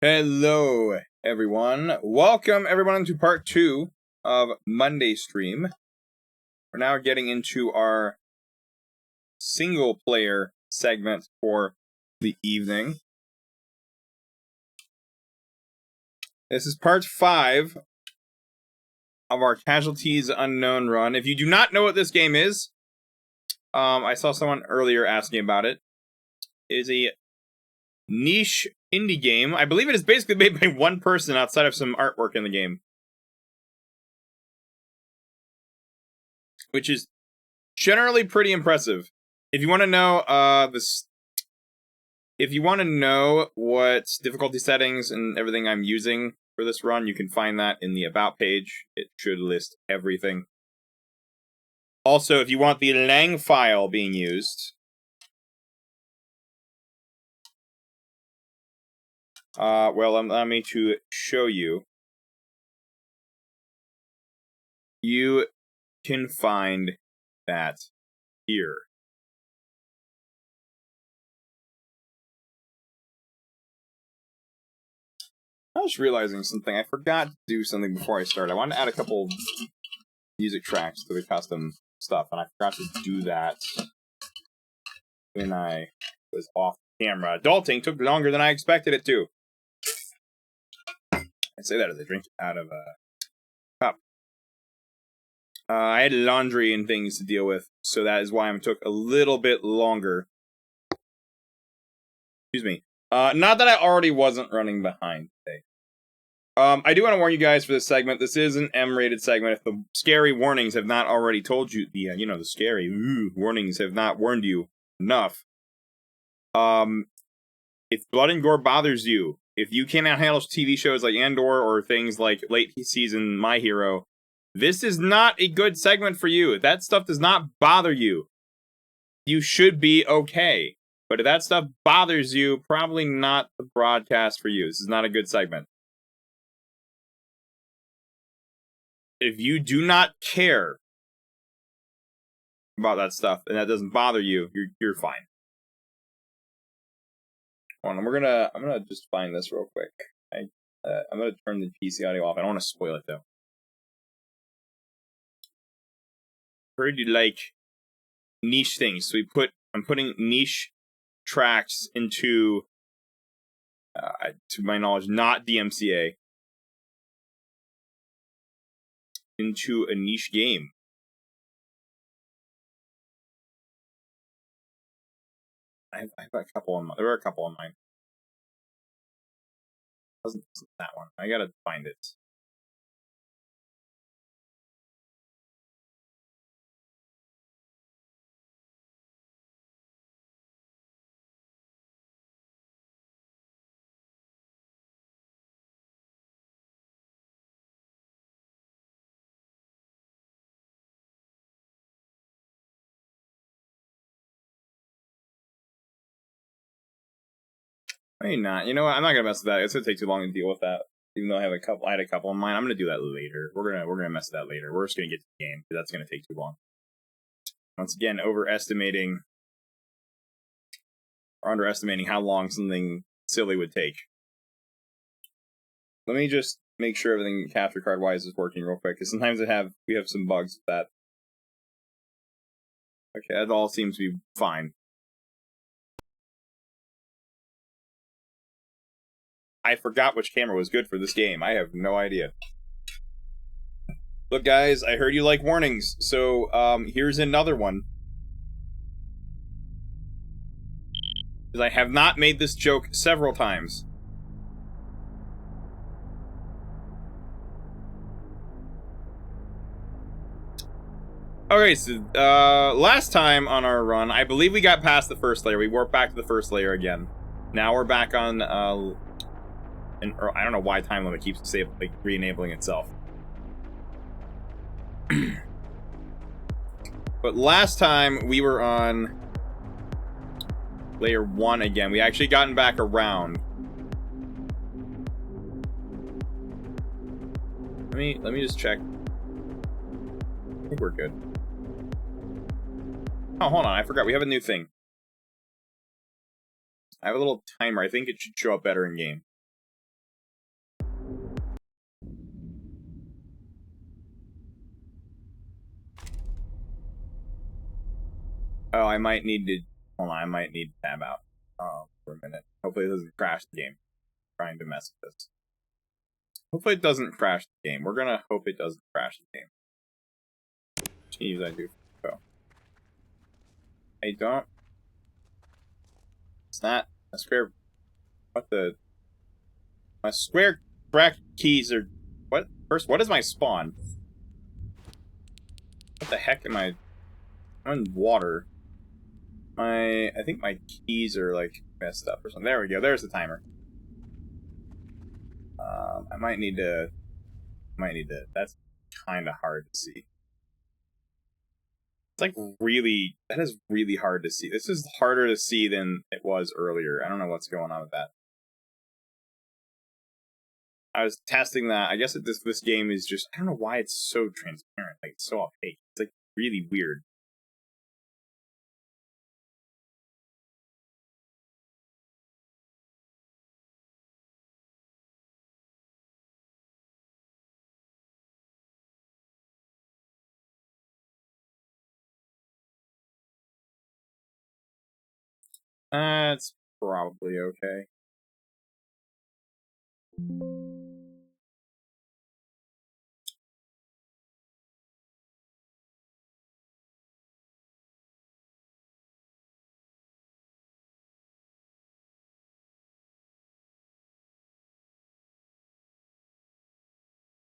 Hello, everyone. Welcome, everyone, to part 2 of Monday stream. We're now getting into our single-player segment for the evening. This is part 5 of our Casualties Unknown run. If you do not know what this game is, I saw someone earlier asking about it. It is a niche indie game. I believe it is basically made by one person outside of some artwork in the game, which is generally pretty impressive. If you want to know if you want to know what difficulty settings and everything I'm using for this run, you can find that in the About page. It should list everything. Also, if you want the lang file being used, well, allow me to show you. You can find that here. I was realizing something. I forgot to do something before I started. I wanted to add a couple music tracks to the custom stuff, and I forgot to do that when I was off camera. Adulting took longer than I expected it to. I say that as I drink out of a cup. I had laundry and things to deal with, so that is why it took a little bit longer. Excuse me. Not that I already wasn't running behind today. I do want to warn you guys for this segment. This is an M-rated segment. If the scary warnings have not already told you, the scary warnings have not warned you enough. If blood and gore bothers you, if you cannot handle TV shows like Andor or things like late season My Hero, this is not a good segment for you. If that stuff does not bother you, you should be okay. But if that stuff bothers you, probably not the broadcast for you. This is not a good segment. If you do not care about that stuff and that doesn't bother you, you're fine. Hold on, I'm gonna just find this real quick. I'm gonna turn the PC audio off. I don't want to spoil it though. Heard you like niche things, so I'm putting niche tracks into, to my knowledge, not DMCA, into a niche game. I've got a couple on mine. There were a couple on mine. Wasn't that one? I gotta find it. I mean, not. You know what? I'm not gonna mess with that. It's gonna take too long to deal with that. Even though I had a couple on mine. I'm gonna do that later. We're gonna mess with that later. We're just gonna get to the game because that's gonna take too long. Once again, overestimating or underestimating how long something silly would take. Let me just make sure everything capture card wise is working real quick, because sometimes we have some bugs with that. Okay, that all seems to be fine. I forgot which camera was good for this game. I have no idea. Look, guys, I heard you like warnings, so here's another one. Because I have not made this joke several times. Okay, so last time on our run, I believe we got past the first layer. We warped back to the first layer again. Now we're back on, I don't know why time limit keeps re-enabling itself. But last time we were on layer 1 again. We actually gotten back around. Let me just check. I think we're good. Oh, hold on, I forgot. We have a new thing. I have a little timer. I think it should show up better in game. Oh, I might need to... Hold on, I might need to tab out for a minute. Hopefully it doesn't crash the game. I'm trying to mess with this. Hopefully it doesn't crash the game. We're gonna hope it doesn't crash the game. Jeez, I do. Oh. I don't... It's not a square... What the... My square track keys are... What? First, what is my spawn? What the heck am I... I'm in water. I think my keys are, like, messed up or something. There we go. There's the timer. I might need to... That's kind of hard to see. It's, like, really... That is really hard to see. This is harder to see than it was earlier. I don't know what's going on with that. I was testing that. I guess this game is just... I don't know why it's so transparent. Like, it's so opaque. It's, like, really weird. It's probably okay.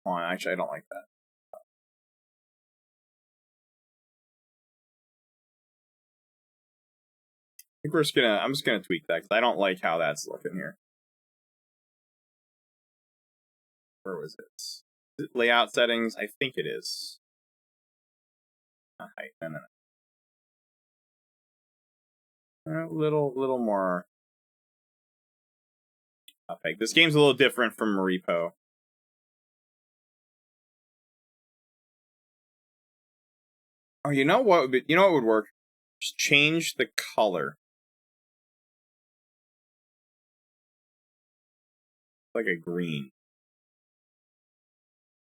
Hold on, actually, I don't like that. I think I'm just gonna tweak that, because I don't like how that's looking here. Where was it? Is it layout settings? I think it is. Height, no. A little more opaque. This game's a little different from Repo. Oh, you know what would work? Just change the color. Like a green.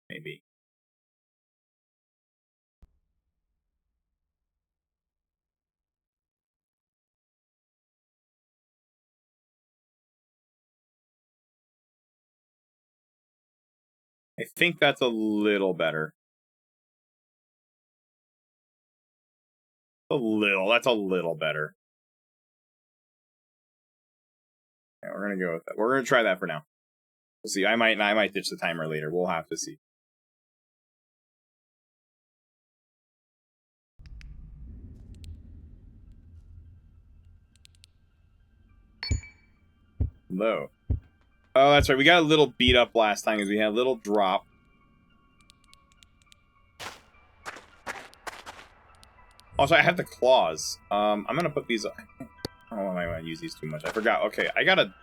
Maybe. I think that's a little better. That's a little better. Yeah, we're gonna go with that. We're gonna try that for now. We'll see. I might ditch the timer later. We'll have to see. Low. Oh, that's right. We got a little beat up last time because we had a little drop. Also, I have the claws. I'm gonna put these. I don't know why I want to use these too much. I forgot. Okay, I gotta.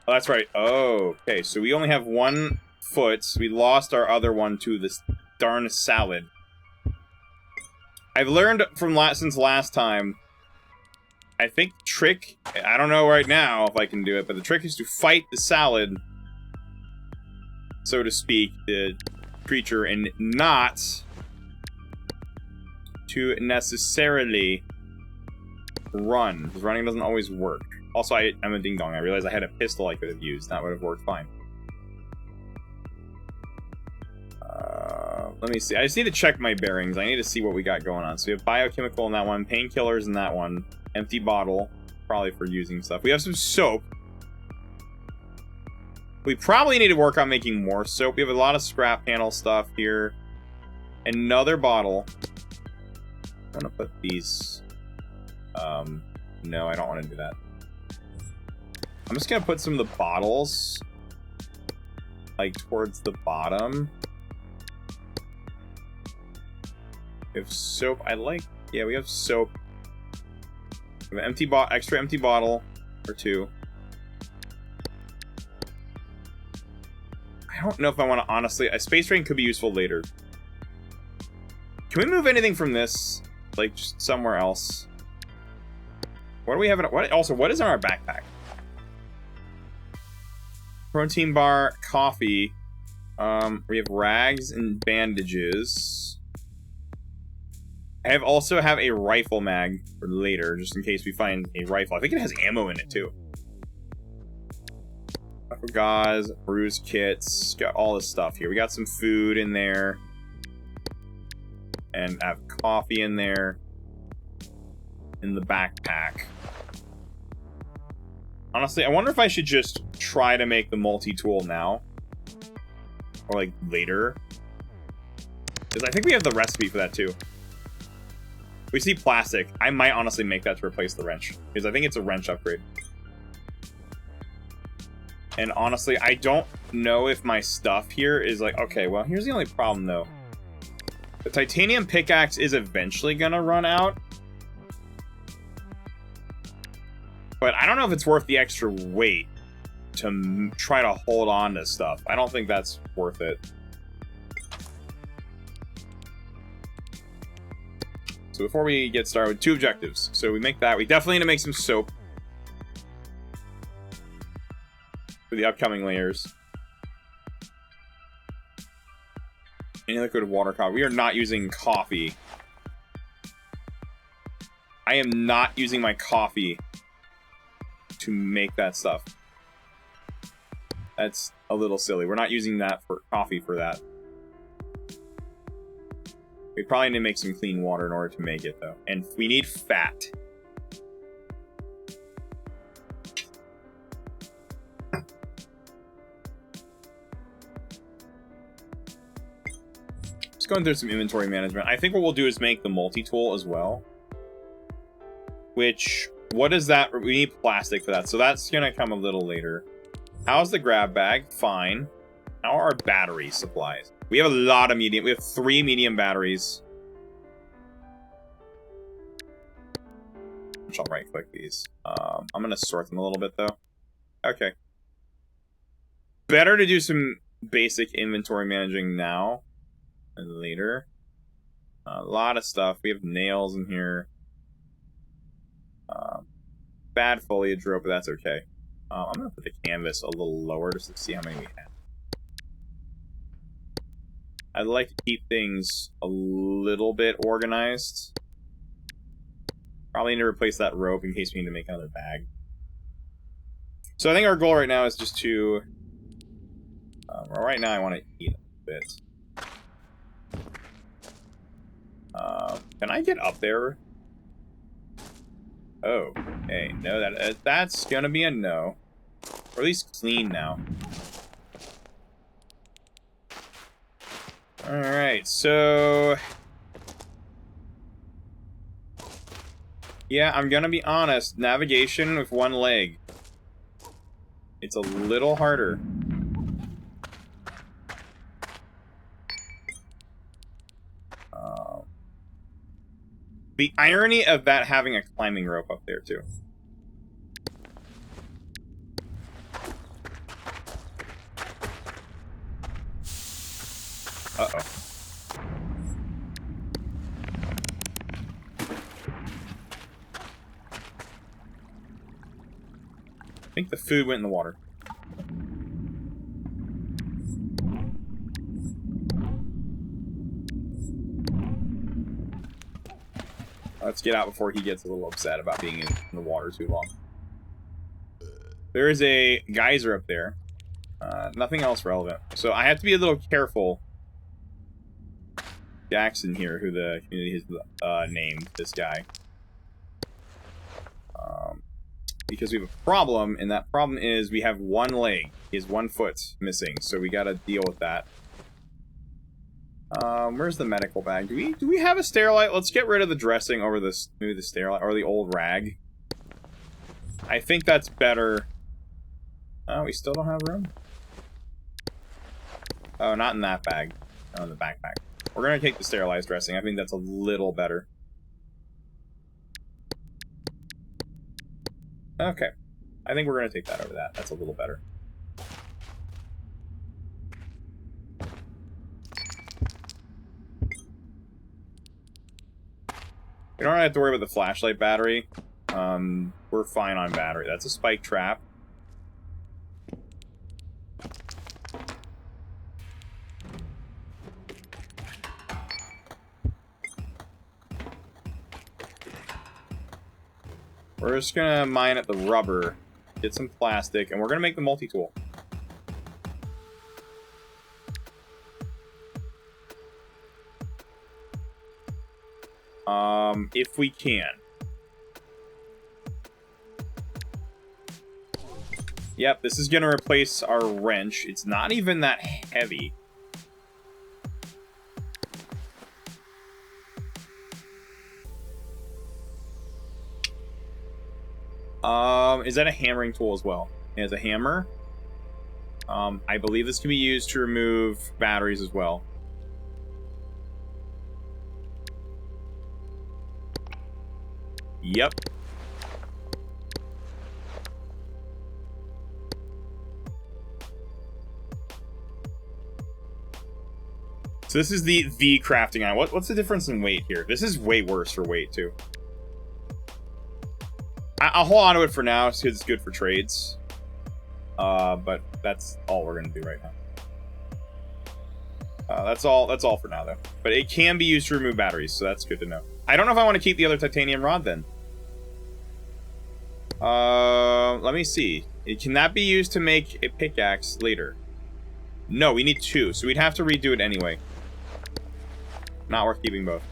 Oh, that's right. Oh, okay. So we only have one foot. We lost our other one to this darn salad. I've learned from since last time. I think the trick, I don't know right now if I can do it, but the trick is to fight the salad, so to speak, the creature, and not to necessarily run, because running doesn't always work. Also, I'm a ding-dong. I realized I had a pistol I could have used. That would have worked fine. Let me see. I just need to check my bearings. I need to see what we got going on. So we have biochemical in that one, painkillers in that one, empty bottle, probably for using stuff. We have some soap. We probably need to work on making more soap. We have a lot of scrap panel stuff here. Another bottle. I'm gonna put these. No, I don't want to do that. I'm just gonna put some of the bottles, like, towards the bottom. We have soap. Yeah, we have soap. We have an extra empty bottle or two. I don't know if I want to honestly. A space train could be useful later. Can we move anything from this, like, just somewhere else? What do we have? What is in our backpack? Protein bar, coffee. We have rags and bandages. I also have a rifle mag for later, just in case we find a rifle. I think it has ammo in it, too. Gauze, bruise kits, got all this stuff here. We got some food in there. And I have coffee in there. In the backpack. Honestly, I wonder if I should just try to make the multi-tool now. Or, like, later. Because I think we have the recipe for that, too. We see plastic. I might honestly make that to replace the wrench. Because I think it's a wrench upgrade. And honestly, I don't know if my stuff here is like... Okay, well, here's the only problem, though. The titanium pickaxe is eventually going to run out. But I don't know if it's worth the extra weight to try to hold on to stuff. I don't think that's worth it. So before we get started with 2 objectives. So we make that. We definitely need to make some soap. For the upcoming layers. Any liquid water coffee. We are not using coffee. I am not using my coffee to make that stuff. That's a little silly. We're not using that for coffee for that. We probably need to make some clean water in order to make it, though. And we need fat. Just going through some inventory management. I think what we'll do is make the multi-tool as well. Which, what is that? We need plastic for that. So that's going to come a little later. How's the grab bag? Fine. How are our battery supplies? We have a lot of medium. We have 3 medium batteries. Which I'll right click these. I'm going to sort them a little bit though. Okay. Better to do some basic inventory managing now and later. A lot of stuff. We have nails in here. Bad foliage rope, but that's okay. I'm going to put the canvas a little lower just to see how many we have. I'd like to keep things a little bit organized. Probably need to replace that rope in case we need to make another bag. So I think our goal right now is just to... well, right now I want to eat a bit. Can I get up there? Oh, hey, no, that's gonna be a no. Or at least clean now. Alright, so... Yeah, I'm gonna be honest. Navigation with one leg. It's a little harder. The irony of that having a climbing rope up there, too. Uh-oh. I think the food went in the water. Let's get out before he gets a little upset about being in the water too long. There is a geyser up there. Nothing else relevant. So I have to be a little careful. Jackson here, who the community has named this guy. Because we have a problem, and that problem is we have one leg. He has 1 foot missing, so we gotta deal with that. Where's the medical bag? Do we have a sterilite? Let's get rid of the dressing over this, maybe the sterilite, or the old rag. I think that's better. Oh, we still don't have room? Oh, not in that bag. Oh, in the backpack. We're gonna take the sterilized dressing. I think that's a little better. Okay. I think we're gonna take that over that. That's a little better. We don't really have to worry about the flashlight battery. We're fine on battery. That's a spike trap. We're just gonna mine at the rubber, get some plastic, and we're gonna make the multi-tool. If we can. Yep, this is gonna replace our wrench. It's not even that heavy. Is that a hammering tool as well? It has a hammer. I believe this can be used to remove batteries as well. Yep. So this is the V crafting iron. What's the difference in weight here? This is way worse for weight too. I'll hold on to it for now because it's good for trades. But that's all we're gonna do right now. That's all for now though. But it can be used to remove batteries, so that's good to know. I don't know if I want to keep the other titanium rod then. Let me see. Can that be used to make a pickaxe later? No, we need 2, so we'd have to redo it anyway. Not worth keeping both.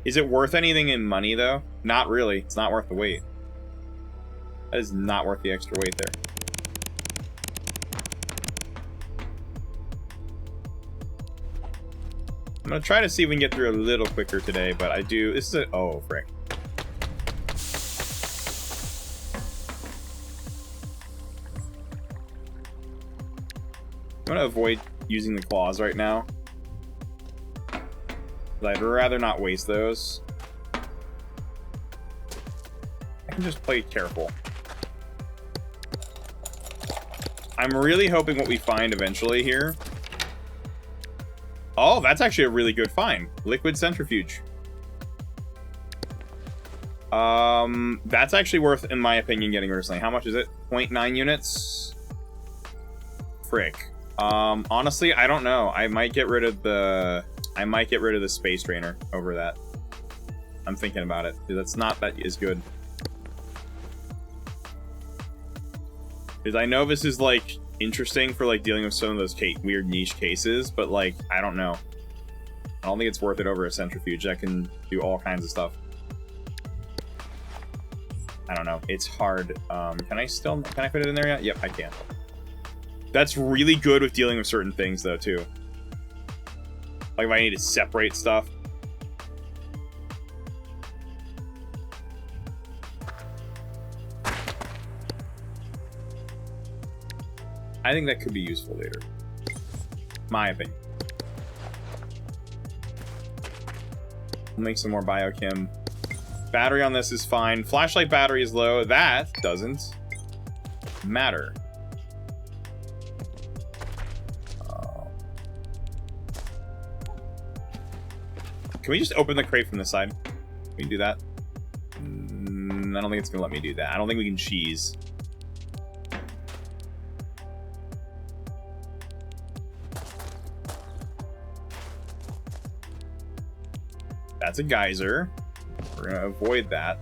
Is it worth anything in money, though? Not really. It's not worth the weight. That is not worth the extra weight there. I'm gonna try to see if we can get through a little quicker today, but I do... This is a... Oh, frick. I'm gonna avoid using the claws right now. I'd rather not waste those. I can just play careful. I'm really hoping what we find eventually here... Oh, that's actually a really good find. Liquid centrifuge. That's actually worth, in my opinion, getting recently. How much is it? 0.9 units? Frick. Honestly, I don't know. I might get rid of the space drainer over that. I'm thinking about it. That's not that is good. Because I know this is like interesting for like dealing with some of those weird niche cases, but like I don't know. I don't think it's worth it over a centrifuge that can do all kinds of stuff. I don't know. It's hard. Can I fit it in there yet? Yep, I can. That's really good with dealing with certain things though too. Like if I need to separate stuff. I think that could be useful later. My opinion. We'll make some more biochem. Battery on this is fine. Flashlight battery is low. That doesn't matter. Can we just open the crate from this side? Can we do that? I don't think it's gonna let me do that. I don't think we can cheese. That's a geyser. We're gonna avoid that.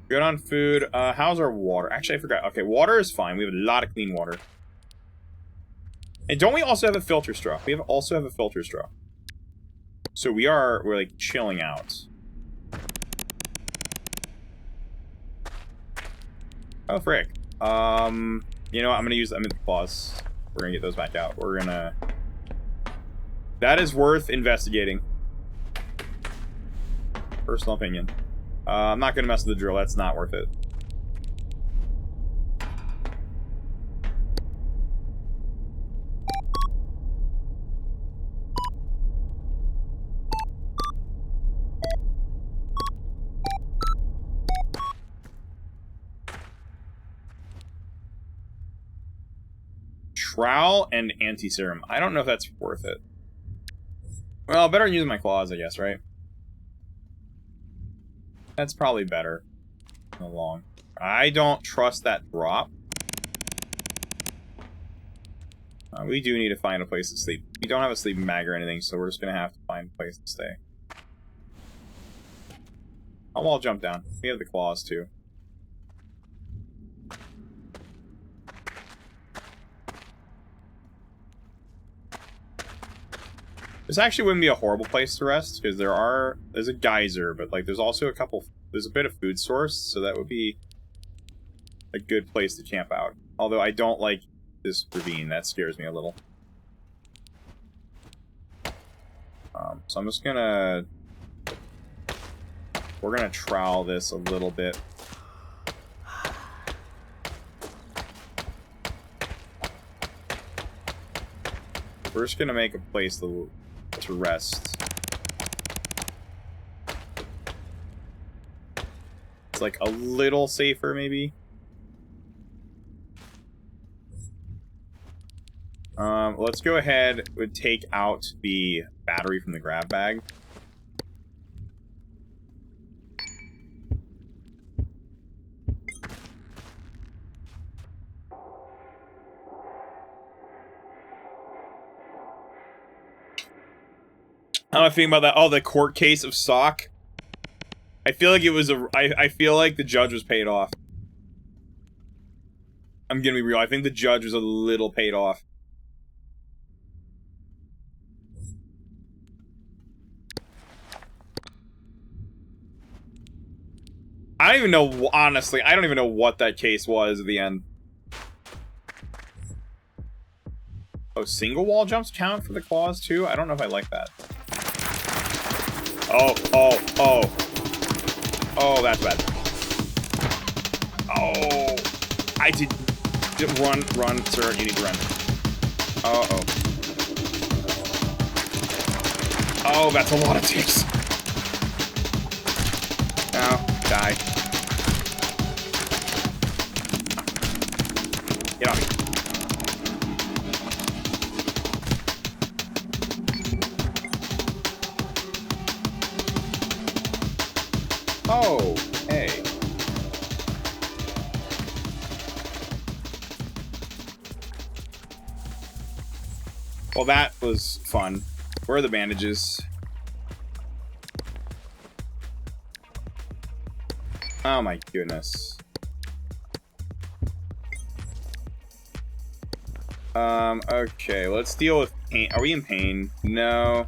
Good on food. How's our water? Actually, I forgot. Okay, water is fine. We have a lot of clean water. And don't we also have a filter straw? We also have a filter straw. So we're like chilling out. Oh, frick. You know what? I'm gonna use them in the claws. We're gonna get those back out. We're gonna... That is worth investigating. Personal opinion. I'm not gonna mess with the drill. That's not worth it. Trowel and anti-serum. I don't know if that's worth it. Well, better than using my claws, I guess, right? That's probably better in the long. I don't trust that drop. We do need to find a place to sleep. We don't have a sleeping bag or anything, so we're just gonna have to find a place to stay. I'll jump down. We have the claws too. This actually wouldn't be a horrible place to rest, because there's a geyser, but like there's also there's a bit of food source, so that would be a good place to camp out. Although I don't like this ravine, that scares me a little. So I'm just gonna... We're gonna trowel this a little bit. We're just gonna make a place to rest. It's like a little safer, maybe. Let's go ahead and take out the battery from the grab bag. How am I feeling about that? Oh, the court case of sock. I feel like it was I feel like the judge was paid off. I'm gonna be real. I think the judge was a little paid off. I don't even know, honestly, I don't even know what that case was at the end. Oh, single wall jumps count for the claws too? I don't know if I like that. Oh, that's bad. Oh, I did run, sir, you need to run. Uh-oh. Oh, that's a lot of ticks. Now, die. Get off me. Oh, hey. Well, that was fun. Where are the bandages? Oh my goodness. Okay, let's deal with pain. Are we in pain? No.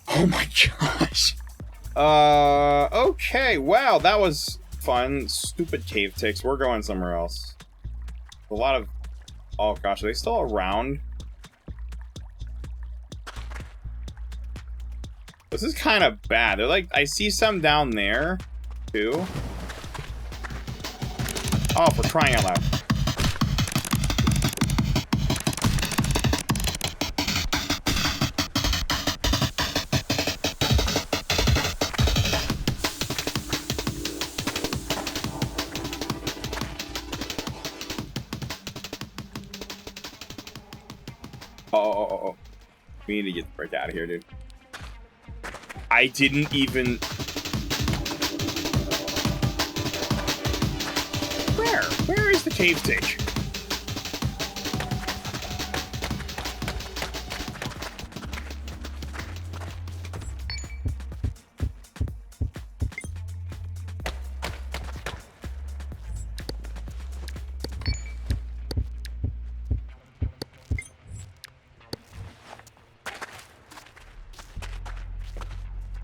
Oh my gosh. Okay, wow, that was fun. Stupid cave ticks. We're going somewhere else. A lot of... Oh gosh, are they still around? This is kind of bad. They're like... I see some down there, too. Oh, for crying out loud. Oh. We need to get the frick out of here, dude. I didn't even... Where is the cave tick?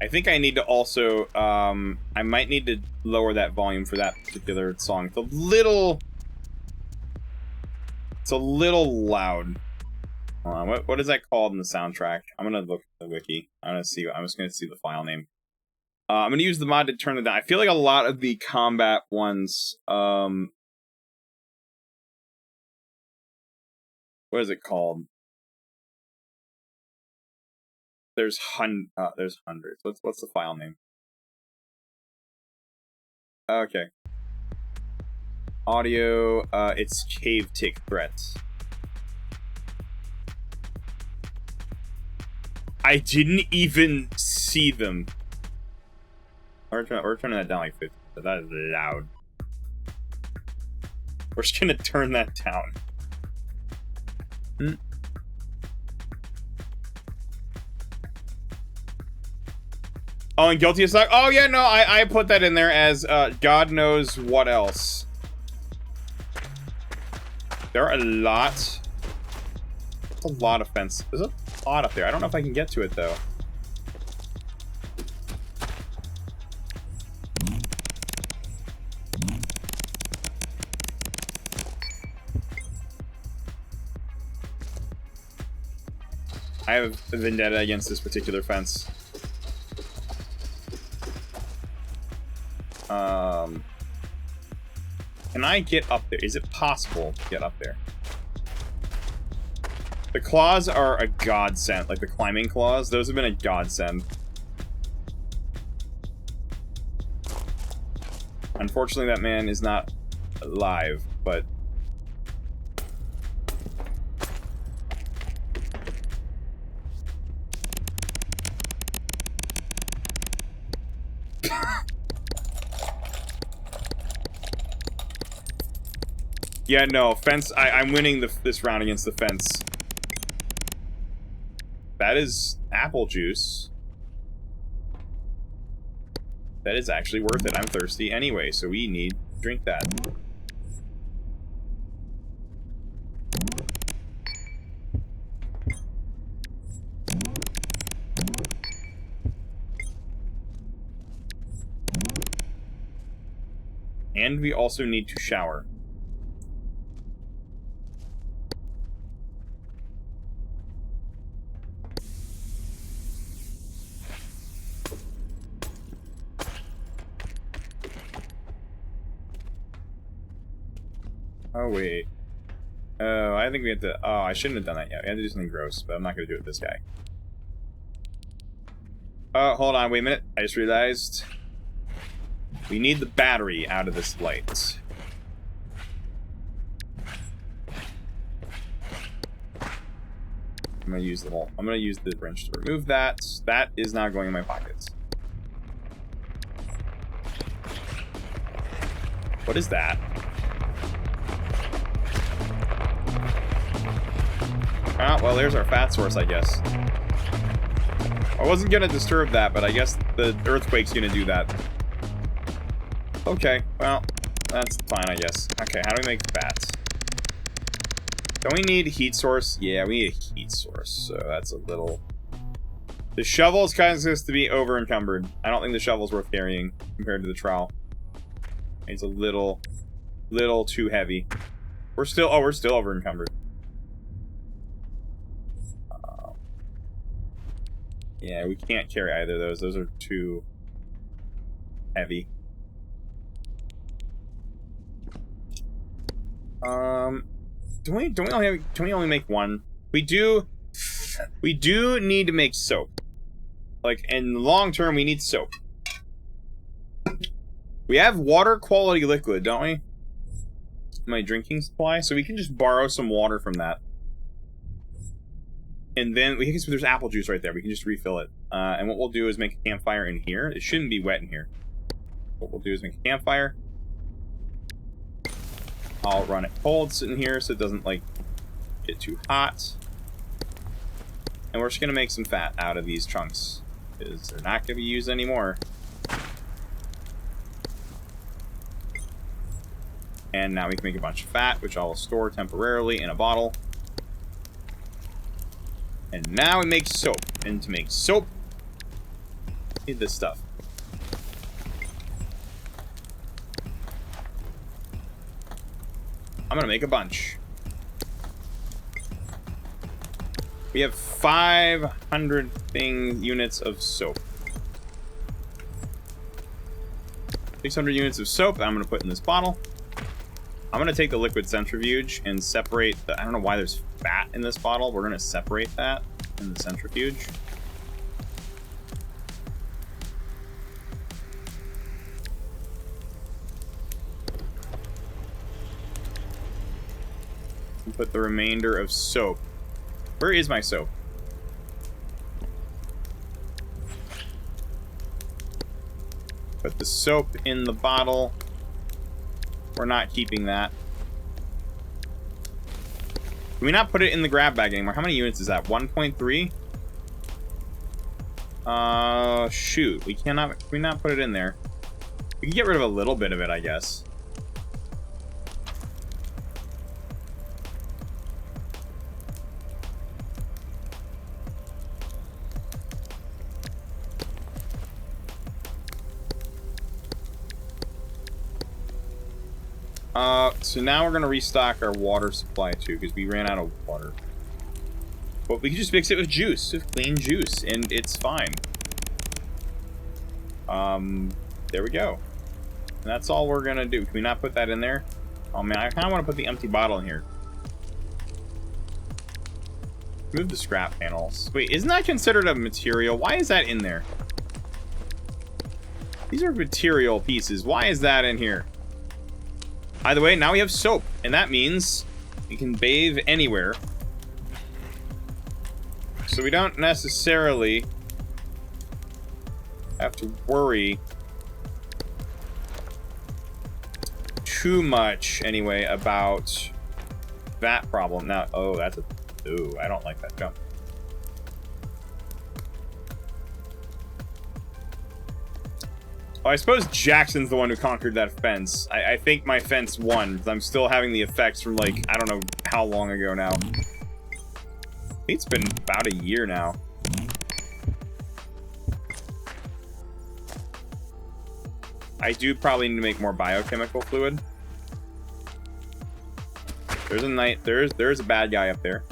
I think I need to also, I might need to lower that volume for that particular song. It's a little loud. Hold on, what is that called in the soundtrack? I'm gonna look at the wiki. I'm just gonna see the file name. I'm gonna use the mod to turn it down. I feel like a lot of the combat ones, what is it called? There's hundreds. What's the file name? Okay. Audio, it's cave tick threats. I didn't even see them. We're turning that down like 50. That is loud. We're just gonna turn that down. Oh, and guilty as suck. Oh yeah, no, I put that in there as God knows what else. There are a lot. That's a lot of fence. There's a lot up there. I don't know if I can get to it though. I have a vendetta against this particular fence. Can I get up there? Is it possible to get up there? The claws are a godsend, like the climbing claws. Those have been a godsend. Unfortunately, that man is not alive, but... Yeah, no, fence. I'm winning this round against the fence. That is apple juice. That is actually worth it. I'm thirsty anyway, so we need to drink that. And we also need to shower. Oh, wait. Oh, I think we have to... Oh, I shouldn't have done that yet. We have to do something gross, but I'm not going to do it with this guy. Oh, hold on. Wait a minute. I just realized... We need the battery out of this light. I'm going to use the whole... I'm going to use the wrench to remove that. That is not going in my pockets. What is that? Ah, well, there's our fat source, I guess. I wasn't gonna disturb that, but I guess the earthquake's gonna do that. Okay, well, that's fine, I guess. Okay, how do we make fat? Don't we need a heat source? Yeah, we need a heat source, so that's a little... The shovel is kind of supposed to be over-encumbered. I don't think the shovel's worth carrying compared to the trowel. It's a little too heavy. We're still over-encumbered. Yeah, we can't carry either of those. Those are too heavy. Can we only make one? We do need to make soap. Like, in the long term, we need soap. We have water quality liquid, don't we? My drinking supply, so we can just borrow some water from that. And then, I guess there's apple juice right there. We can just refill it. And what we'll do is make a campfire in here. It shouldn't be wet in here. What we'll do is make a campfire. I'll run it cold sitting here so it doesn't, like, get too hot. And we're just going to make some fat out of these chunks. Because they're not going to be used anymore. And now we can make a bunch of fat, which I'll store temporarily in a bottle. And now we make soap. And to make soap, we need this stuff. I'm gonna make a bunch. We have 500 units of soap. 600 units of soap I'm gonna put in this bottle. I'm gonna take the liquid centrifuge and separate the... I don't know why there's fat in this bottle. We're gonna separate that in the centrifuge. And put the remainder of soap. Where is my soap? Put put the soap in the bottle. We're not keeping that. Can we not put it in the grab bag anymore? How many units is that? 1.3? Shoot. Can we not put it in there? We can get rid of a little bit of it, I guess. So now we're gonna restock our water supply too, because we ran out of water. But we can just mix it with juice, with clean juice, and it's fine. There we go. And that's all we're gonna do. Can we not put that in there? Oh man, I kinda wanna put the empty bottle in here. Move the scrap panels. Wait, isn't that considered a material? Why is that in there? These are material pieces. Why is that in here? By the way, now we have soap, and that means we can bathe anywhere. So we don't necessarily have to worry too much, anyway, about that problem. Now, oh, that's a... Ooh, I don't like that jump. Oh, I suppose Jackson's the one who conquered that fence. I think my fence won. I'm still having the effects from, like, I don't know how long ago now. I think it's been about a year now. I do probably need to make more biochemical fluid. There's a knight. There's a bad guy up there.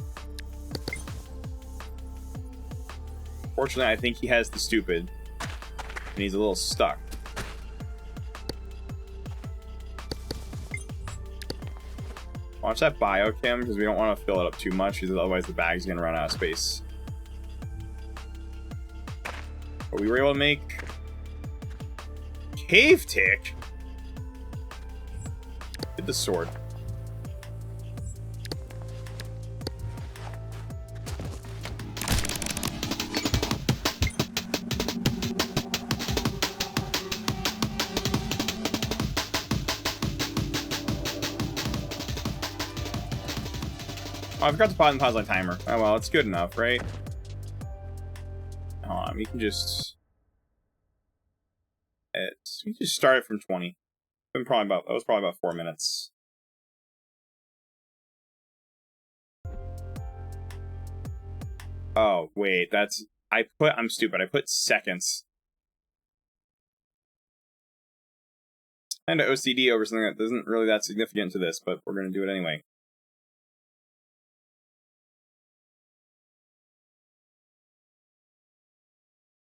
Fortunately, I think he has the stupid. And he's a little stuck. Watch that biochem, because we don't want to fill it up too much, because otherwise the bag's going to run out of space. But we were able to make... Cave tick? Get the sword. Oh, I forgot to pause my timer. Oh well, it's good enough, right? Hold on, we can just... We just start it from 20. That was probably about 4 minutes. Oh, wait, that's... I'm stupid. I put seconds. And an OCD over something that isn't really that significant to this, but we're going to do it anyway.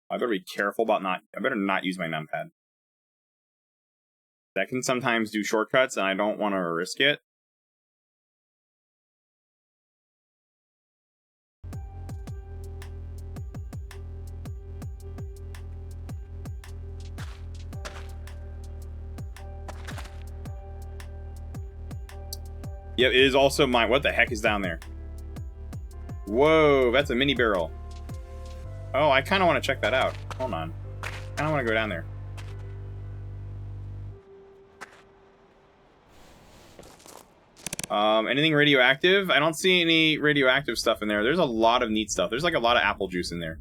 I better be careful about I better not use my numpad. That can sometimes do shortcuts, and I don't want to risk it. Yep, it is also mine. What the heck is down there? Whoa, that's a mini barrel. Oh, I kind of want to check that out. Hold on. I kind of want to go down there. Anything radioactive? I don't see any radioactive stuff in there. There's a lot of neat stuff. There's like a lot of apple juice in there.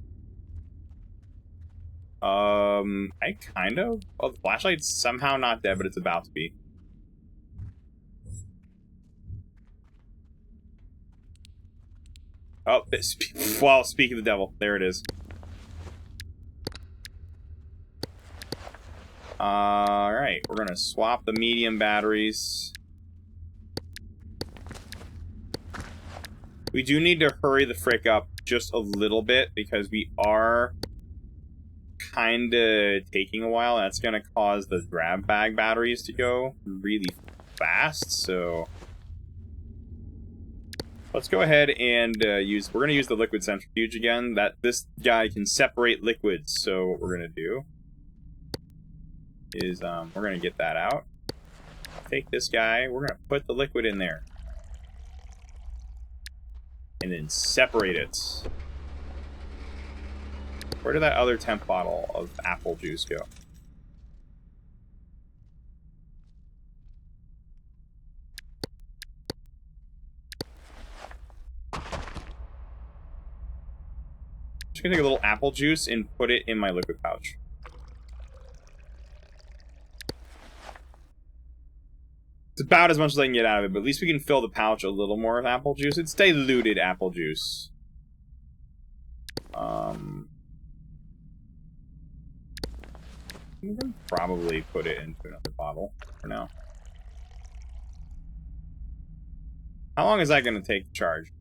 I kind of... Oh, the flashlight's somehow not dead, but it's about to be. Oh, well, speak of the devil. There it is. Alright, we're gonna swap the medium batteries. We do need to hurry the frick up just a little bit, because we are kinda taking a while. That's gonna cause the grab bag batteries to go really fast, so... Let's go ahead and we're going to use the liquid centrifuge again. This guy can separate liquids. So what we're going to do is we're going to get that out. Take this guy. We're going to put the liquid in there. And then separate it. Where did that other temp bottle of apple juice go? gonna take a little apple juice and put it in my liquid pouch. It's about as much as I can get out of it, but at least we can fill the pouch a little more with apple juice. It's diluted apple juice. You can probably put it into another bottle for now. How long is that going to take to charge?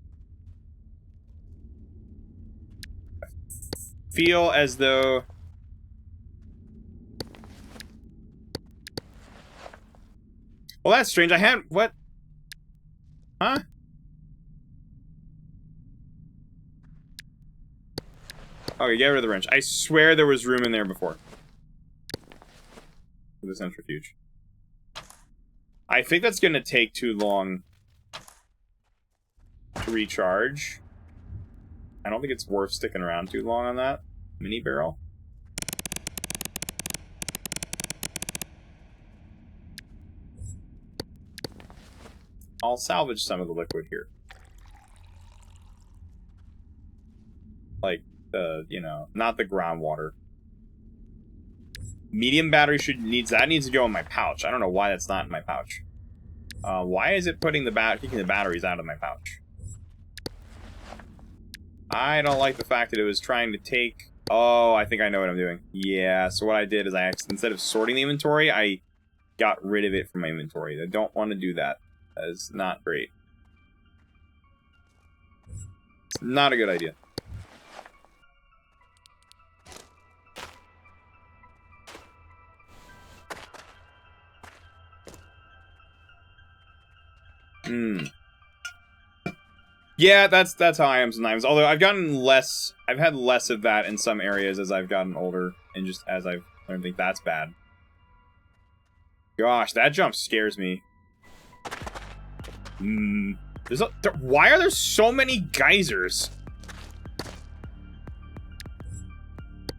I feel as though... Well, that's strange. I had... What? Huh? Okay, get rid of the wrench. I swear there was room in there before. For the centrifuge. I think that's going to take too long to recharge. I don't think it's worth sticking around too long on that mini barrel. I'll salvage some of the liquid here. Like, you know, not the groundwater. Medium battery needs to go in my pouch. I don't know why that's not in my pouch. Why is it taking the batteries out of my pouch? I don't like the fact that it was trying to take... Oh, I think I know what I'm doing. Yeah, so what I did is instead of sorting the inventory, I got rid of it from my inventory. I don't want to do that. That is not great. It's not a good idea. Yeah, that's how I am sometimes. Although I've gotten less, I've had less of that in some areas as I've gotten older, and just as I've learned to think that's bad. Gosh, that jump scares me. Why are there so many geysers?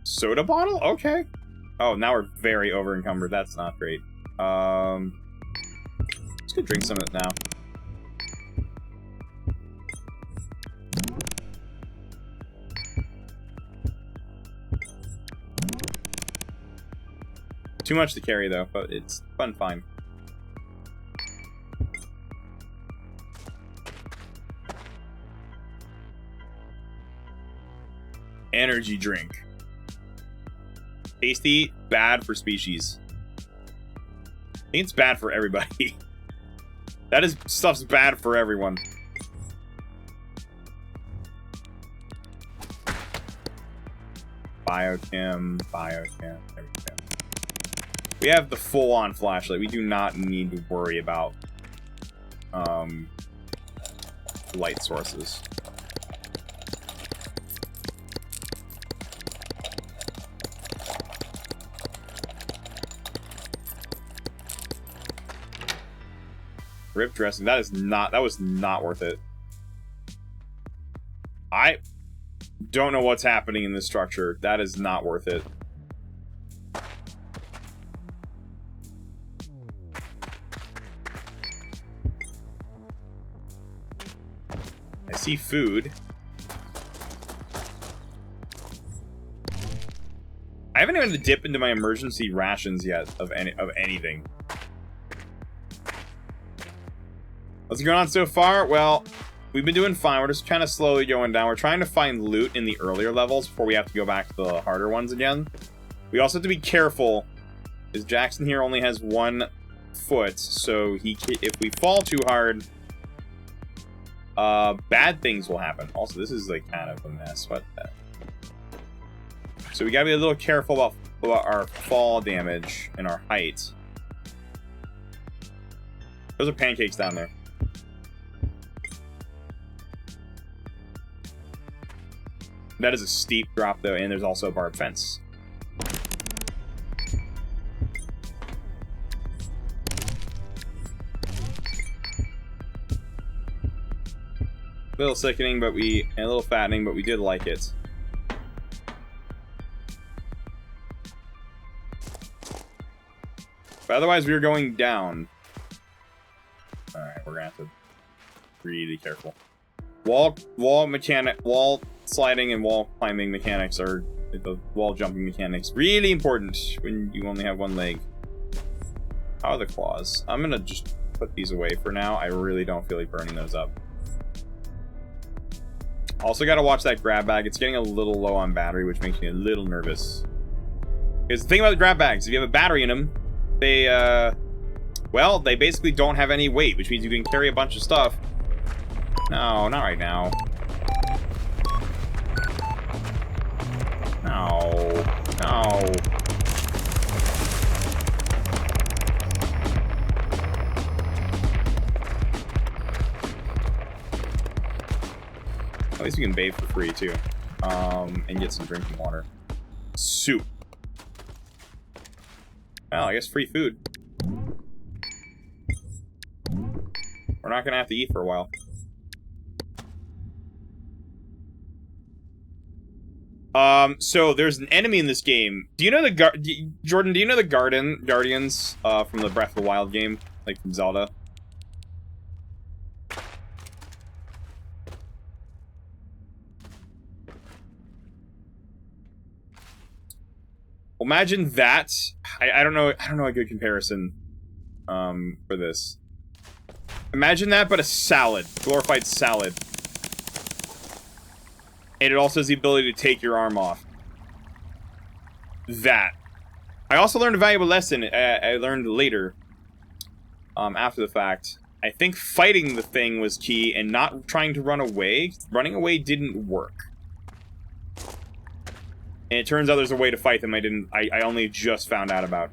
Soda bottle? Okay. Oh, now we're very over encumbered. That's not great. Let's go drink some of it now. Too much to carry, though, but it's fine. Energy drink. Tasty, bad for species. I think it's bad for everybody. Stuff's bad for everyone. Biochem, everything. We have the full-on flashlight. We do not need to worry about light sources. Rip dressing. That was not worth it. I don't know what's happening in this structure. That is not worth it. I see food. I haven't even had to dip into my emergency rations yet of anything. What's going on so far? Well, we've been doing fine. We're just kind of slowly going down. We're trying to find loot in the earlier levels before we have to go back to the harder ones again. We also have to be careful, because Jackson here only has 1 foot, so if we fall too hard, bad things will happen. Also, this is like kind of a mess. What the... So we gotta be a little careful about our fall damage and our height. Those are pancakes down there. That is a steep drop, though, and there's also a barbed fence. A little sickening, and a little fattening, but we did like it. But otherwise, we were going down. All right, we're gonna have to be really careful. Wall sliding and wall climbing mechanics are the wall jumping mechanics really important when you only have one leg. How are the claws? I'm gonna just put these away for now. I really don't feel like burning those up. Also gotta watch that grab bag. It's getting a little low on battery, which makes me a little nervous. Because the thing about the grab bags, if you have a battery in them, they, well, they basically don't have any weight, which means you can carry a bunch of stuff. No, not right now. No. No. At least we can bathe for free, too. And get some drinking water. Soup. Well, I guess free food. We're not gonna have to eat for a while. So there's an enemy in this game. Do you know the Jordan, do you know the Guardians, from the Breath of the Wild game? Like from Zelda? Imagine that. I don't know a good comparison, for this. Imagine that, but a salad. Glorified salad. And it also has the ability to take your arm off. That. I also learned a valuable lesson. I learned later. After the fact. I think fighting the thing was key and not trying to run away. Running away didn't work. And it turns out there's a way to fight them I only just found out about.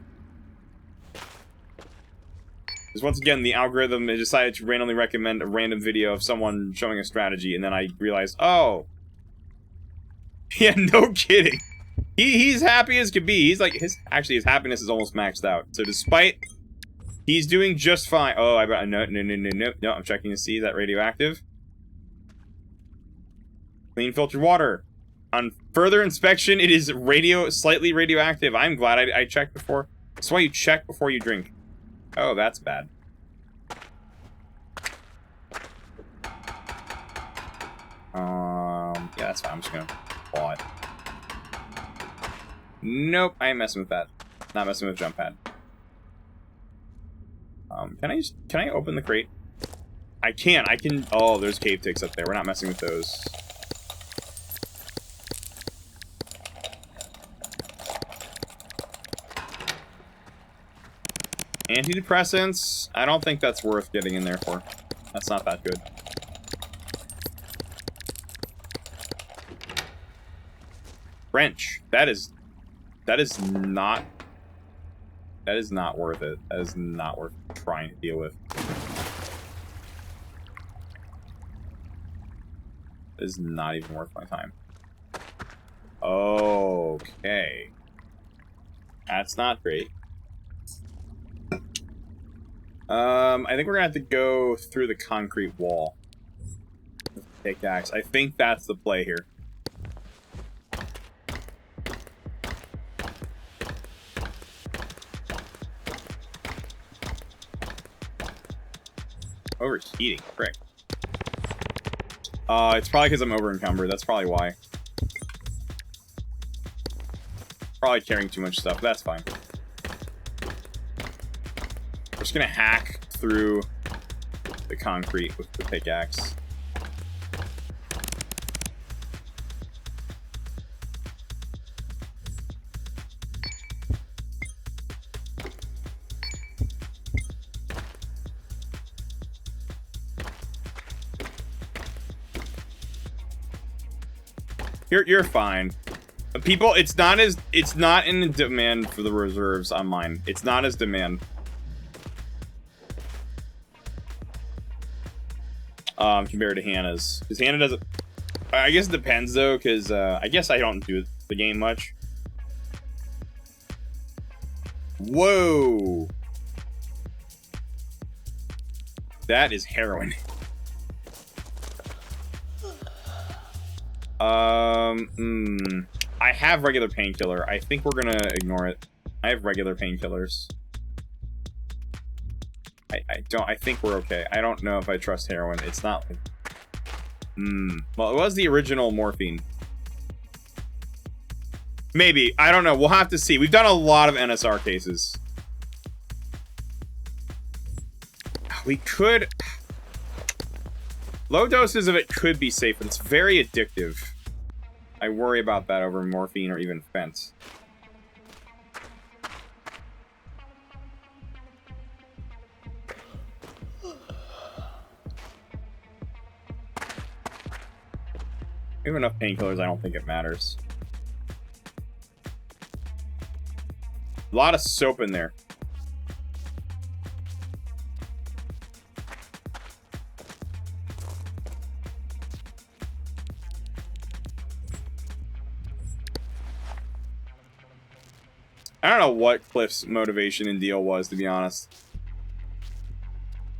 Because once again, the algorithm decided to randomly recommend a random video of someone showing a strategy, and then I realized, oh. Yeah, no kidding. He's happy as could be. He's like, his happiness is almost maxed out. So despite, he's doing just fine. Oh, no, I'm checking to see, is that radioactive? Clean filtered water. On further inspection, it is slightly radioactive. I'm glad I checked before. That's why you check before you drink. Oh, that's bad. Yeah, that's fine. I'm just gonna claw it. Nope, I ain't messing with that. Not messing with jump pad. Can I open the crate? I can. Oh, there's cave ticks up there. We're not messing with those. Antidepressants, I don't think that's worth getting in there for. That's not that good. Wrench. That is not worth it. That is not worth trying to deal with. That is not even worth my time. Okay. That's not great. I think we're gonna have to go through the concrete wall with the pickaxe. I think that's the play here. Overheating, frick. It's probably because I'm over encumbered. That's probably why. Probably carrying too much stuff. That's fine. We're just gonna hack through the concrete with the pickaxe. You're fine. People, it's not in demand for the reserves on mine. It's not as demand. Compared to Hannah's. Because Hannah doesn't... I guess it depends, though, because, I guess I don't do the game much. Whoa! That is heroin. I have regular painkiller. I think we're gonna ignore it. I have regular painkillers. I think we're okay. I don't know if I trust heroin. It's not like... Well, it was the original morphine. Maybe. I don't know. We'll have to see. We've done a lot of NSR cases. We could... Low doses of it could be safe, but it's very addictive. I worry about that over morphine or even fent. We have enough painkillers, I don't think it matters. A lot of soap in there. I don't know what Cliff's motivation and deal was, to be honest.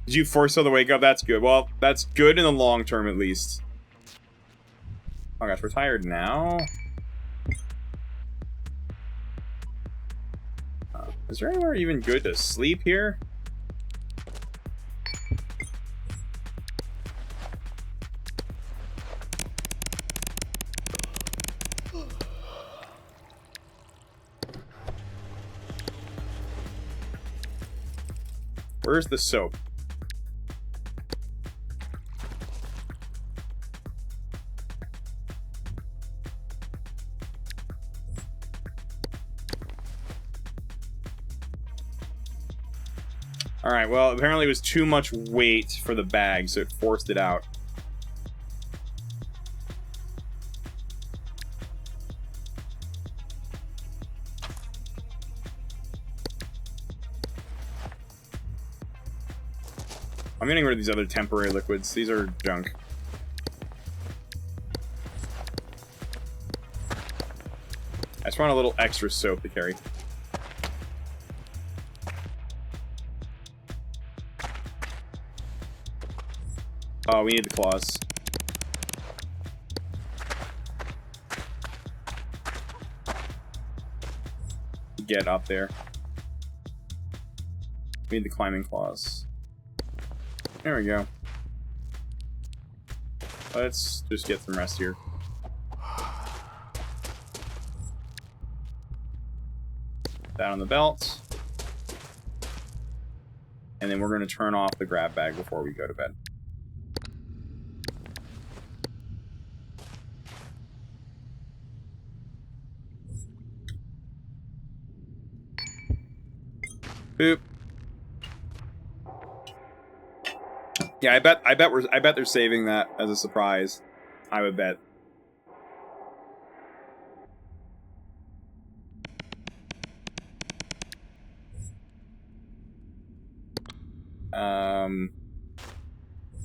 Did you force her to wake up? That's good. Well, that's good in the long term, at least. Oh gosh, we're tired now. Is there anywhere even good to sleep here? Where's the soap? Alright, well, apparently it was too much weight for the bag, so it forced it out. I'm getting rid of these other temporary liquids. These are junk. I just want a little extra soap to carry. Oh, we need the claws. Get up there. We need the climbing claws. There we go. Let's just get some rest here. That on the belt. And then we're going to turn off the grab bag before we go to bed. Boop. Yeah, I bet they're saving that as a surprise. I would bet.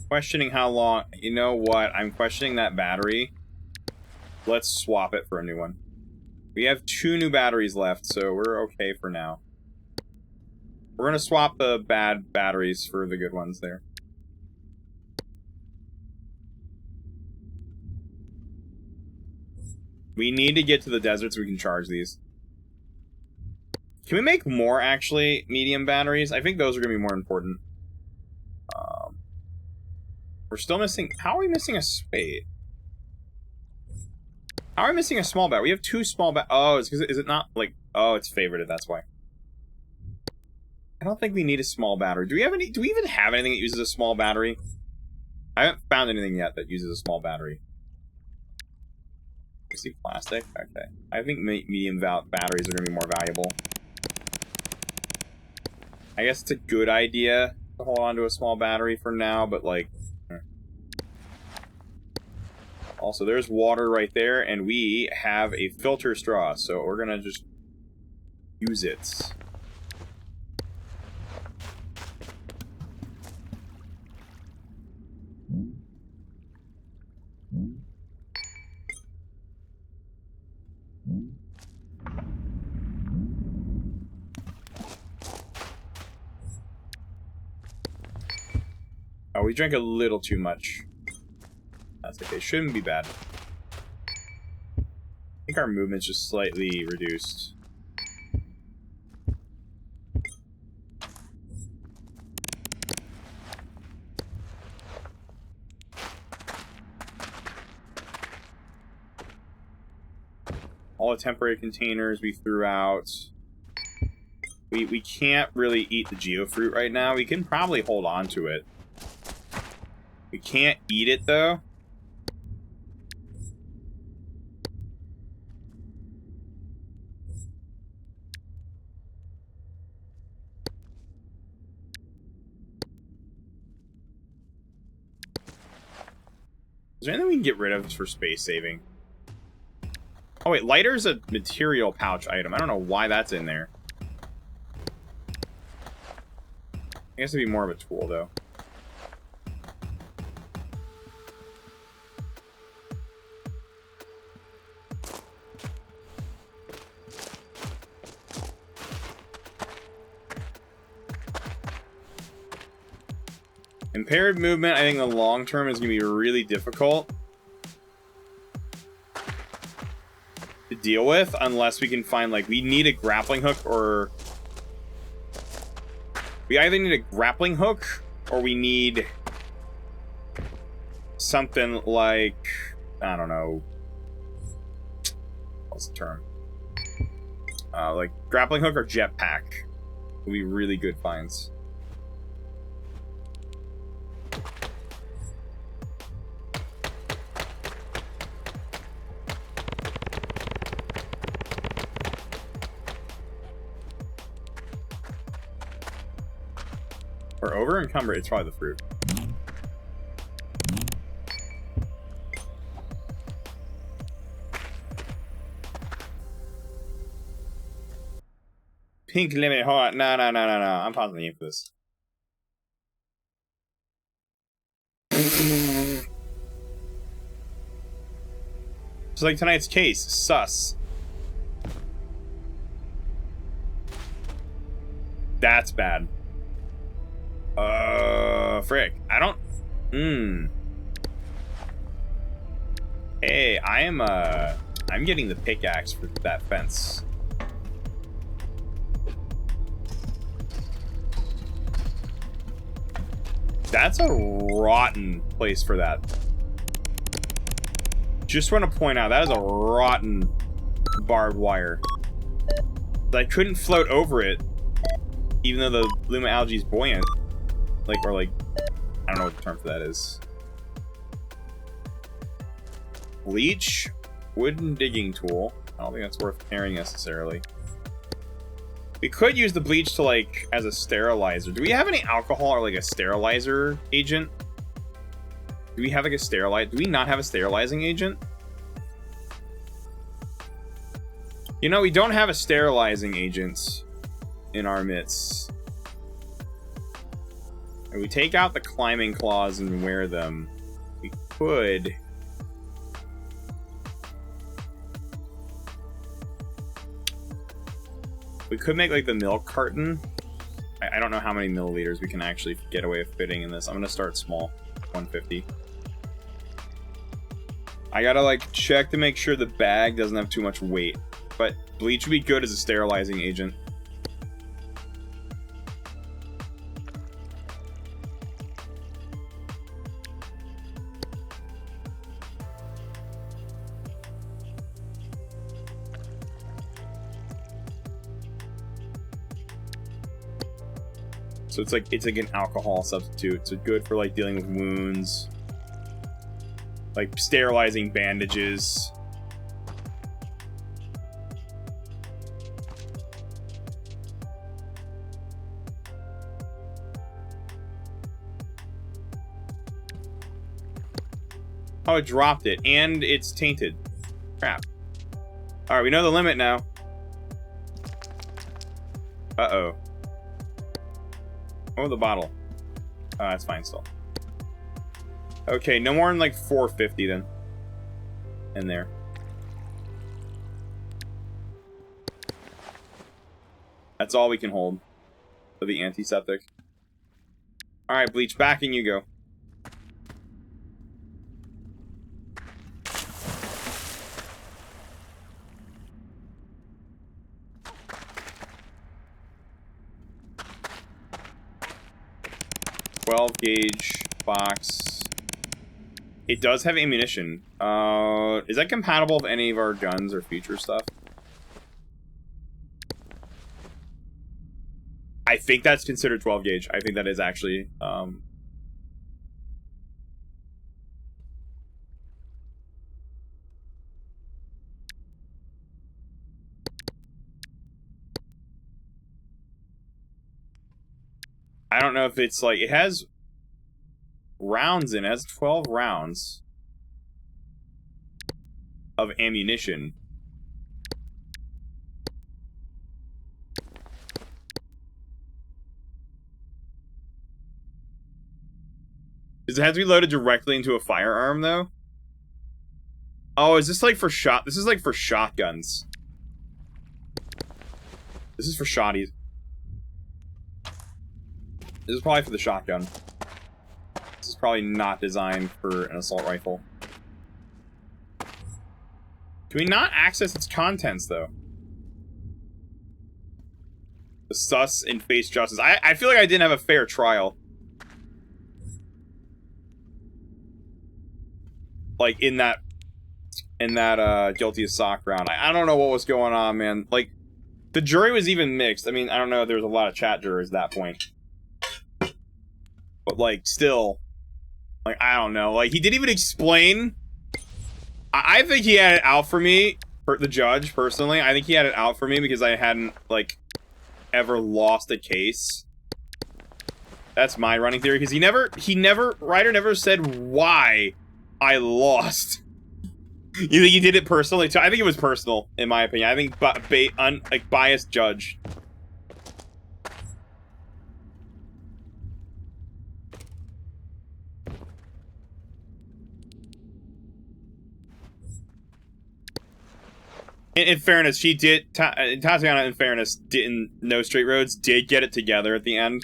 Questioning how long. You know what? I'm questioning that battery. Let's swap it for a new one. We have 2 new batteries left, so we're okay for now. We're gonna swap the bad batteries for the good ones there. We need to get to the desert so we can charge these. Can we make more, actually, medium batteries? I think those are going to be more important. We're still missing... How are we missing a spade? How are we missing a small bat? We have 2 small bat... Oh, is it not, like... Oh, it's favorited, that's why. I don't think we need a small battery. Do we have any... Do we even have anything that uses a small battery? I haven't found anything yet that uses a small battery. You see plastic? Okay. I think medium batteries are going to be more valuable. I guess it's a good idea to hold on to a small battery for now, but like... Also, there's water right there, and we have a filter straw, so we're going to just use it. Oh, we drank a little too much. That's okay. Shouldn't be bad. I think our movement's just slightly reduced. All the temporary containers we threw out. We can't really eat the geofruit right now. We can probably hold on to it. We can't eat it, though. Is there anything we can get rid of for space saving? Oh, wait. Lighter's a material pouch item. I don't know why that's in there. I guess it'd be more of a tool, though. Impaired movement, I think the long term is going to be really difficult to deal with unless we can find, like, we need a grappling hook or... We either need a grappling hook or we need something like, I don't know, what's the term? Like grappling hook or jetpack would be really good finds. Or over encumbered, it's probably the fruit. Pink limit heart. No. I'm pausing the game for this. It's like tonight's case. Sus. That's bad. Frick. I don't... Hey, I'm getting the pickaxe for that fence. That's a rotten place for that. Just want to point out, that is a rotten barbed wire. I couldn't float over it, even though the Luma algae is buoyant. Like, or like, I don't know what the term for that is. Bleach, wooden digging tool. I don't think that's worth carrying necessarily. We could use the bleach to, like, as a sterilizer. Do we have any alcohol or, like, a sterilizer agent? Do we have, like, a do we not have a sterilizing agent? You know, we don't have a sterilizing agent in our midst. If we take out the climbing claws and wear them, we could... We could make, like, the milk carton. I don't know how many milliliters we can actually get away with fitting in this. I'm gonna start small. 150. I gotta, like, check to make sure the bag doesn't have too much weight. But bleach would be good as a sterilizing agent. So it's like an alcohol substitute. So good for, like, dealing with wounds, like sterilizing bandages. Oh, it dropped it, and it's tainted. Crap. All right, we know the limit now. Uh-oh. Oh, the bottle. That's fine still. Okay, no more than like 450 then. In there. That's all we can hold for the antiseptic. Alright, bleach, back and you go. .12 gauge box. It does have ammunition. Is that compatible with any of our guns or feature stuff? I think that's considered 12 gauge. I think that is actually, I don't know if it's like, it has rounds in it. It has 12 rounds of ammunition. Does it have to be loaded directly into a firearm, though? Oh, is this like for shot? This is like for shotguns. This is for shotties. This is probably for the shotgun. This is probably not designed for an assault rifle. Can we not access its contents, though? The sus and face justice. I feel like I didn't have a fair trial. Like, in that guilty as sock round. I don't know what was going on, man. Like, the jury was even mixed. I mean, I don't know if there was a lot of chat jurors at that point. But, like, still, like, I don't know. Like, he didn't even explain. I think he had it out for me, for the judge, personally. I think he had it out for me because I hadn't, like, ever lost a case. That's my running theory, because Ryder never said why I lost. You think he did it personally, too? I think it was personal, in my opinion. I think, like, biased judge. In fairness, she did. Tatiana, in fairness, didn't know Straight Roads did get it together at the end.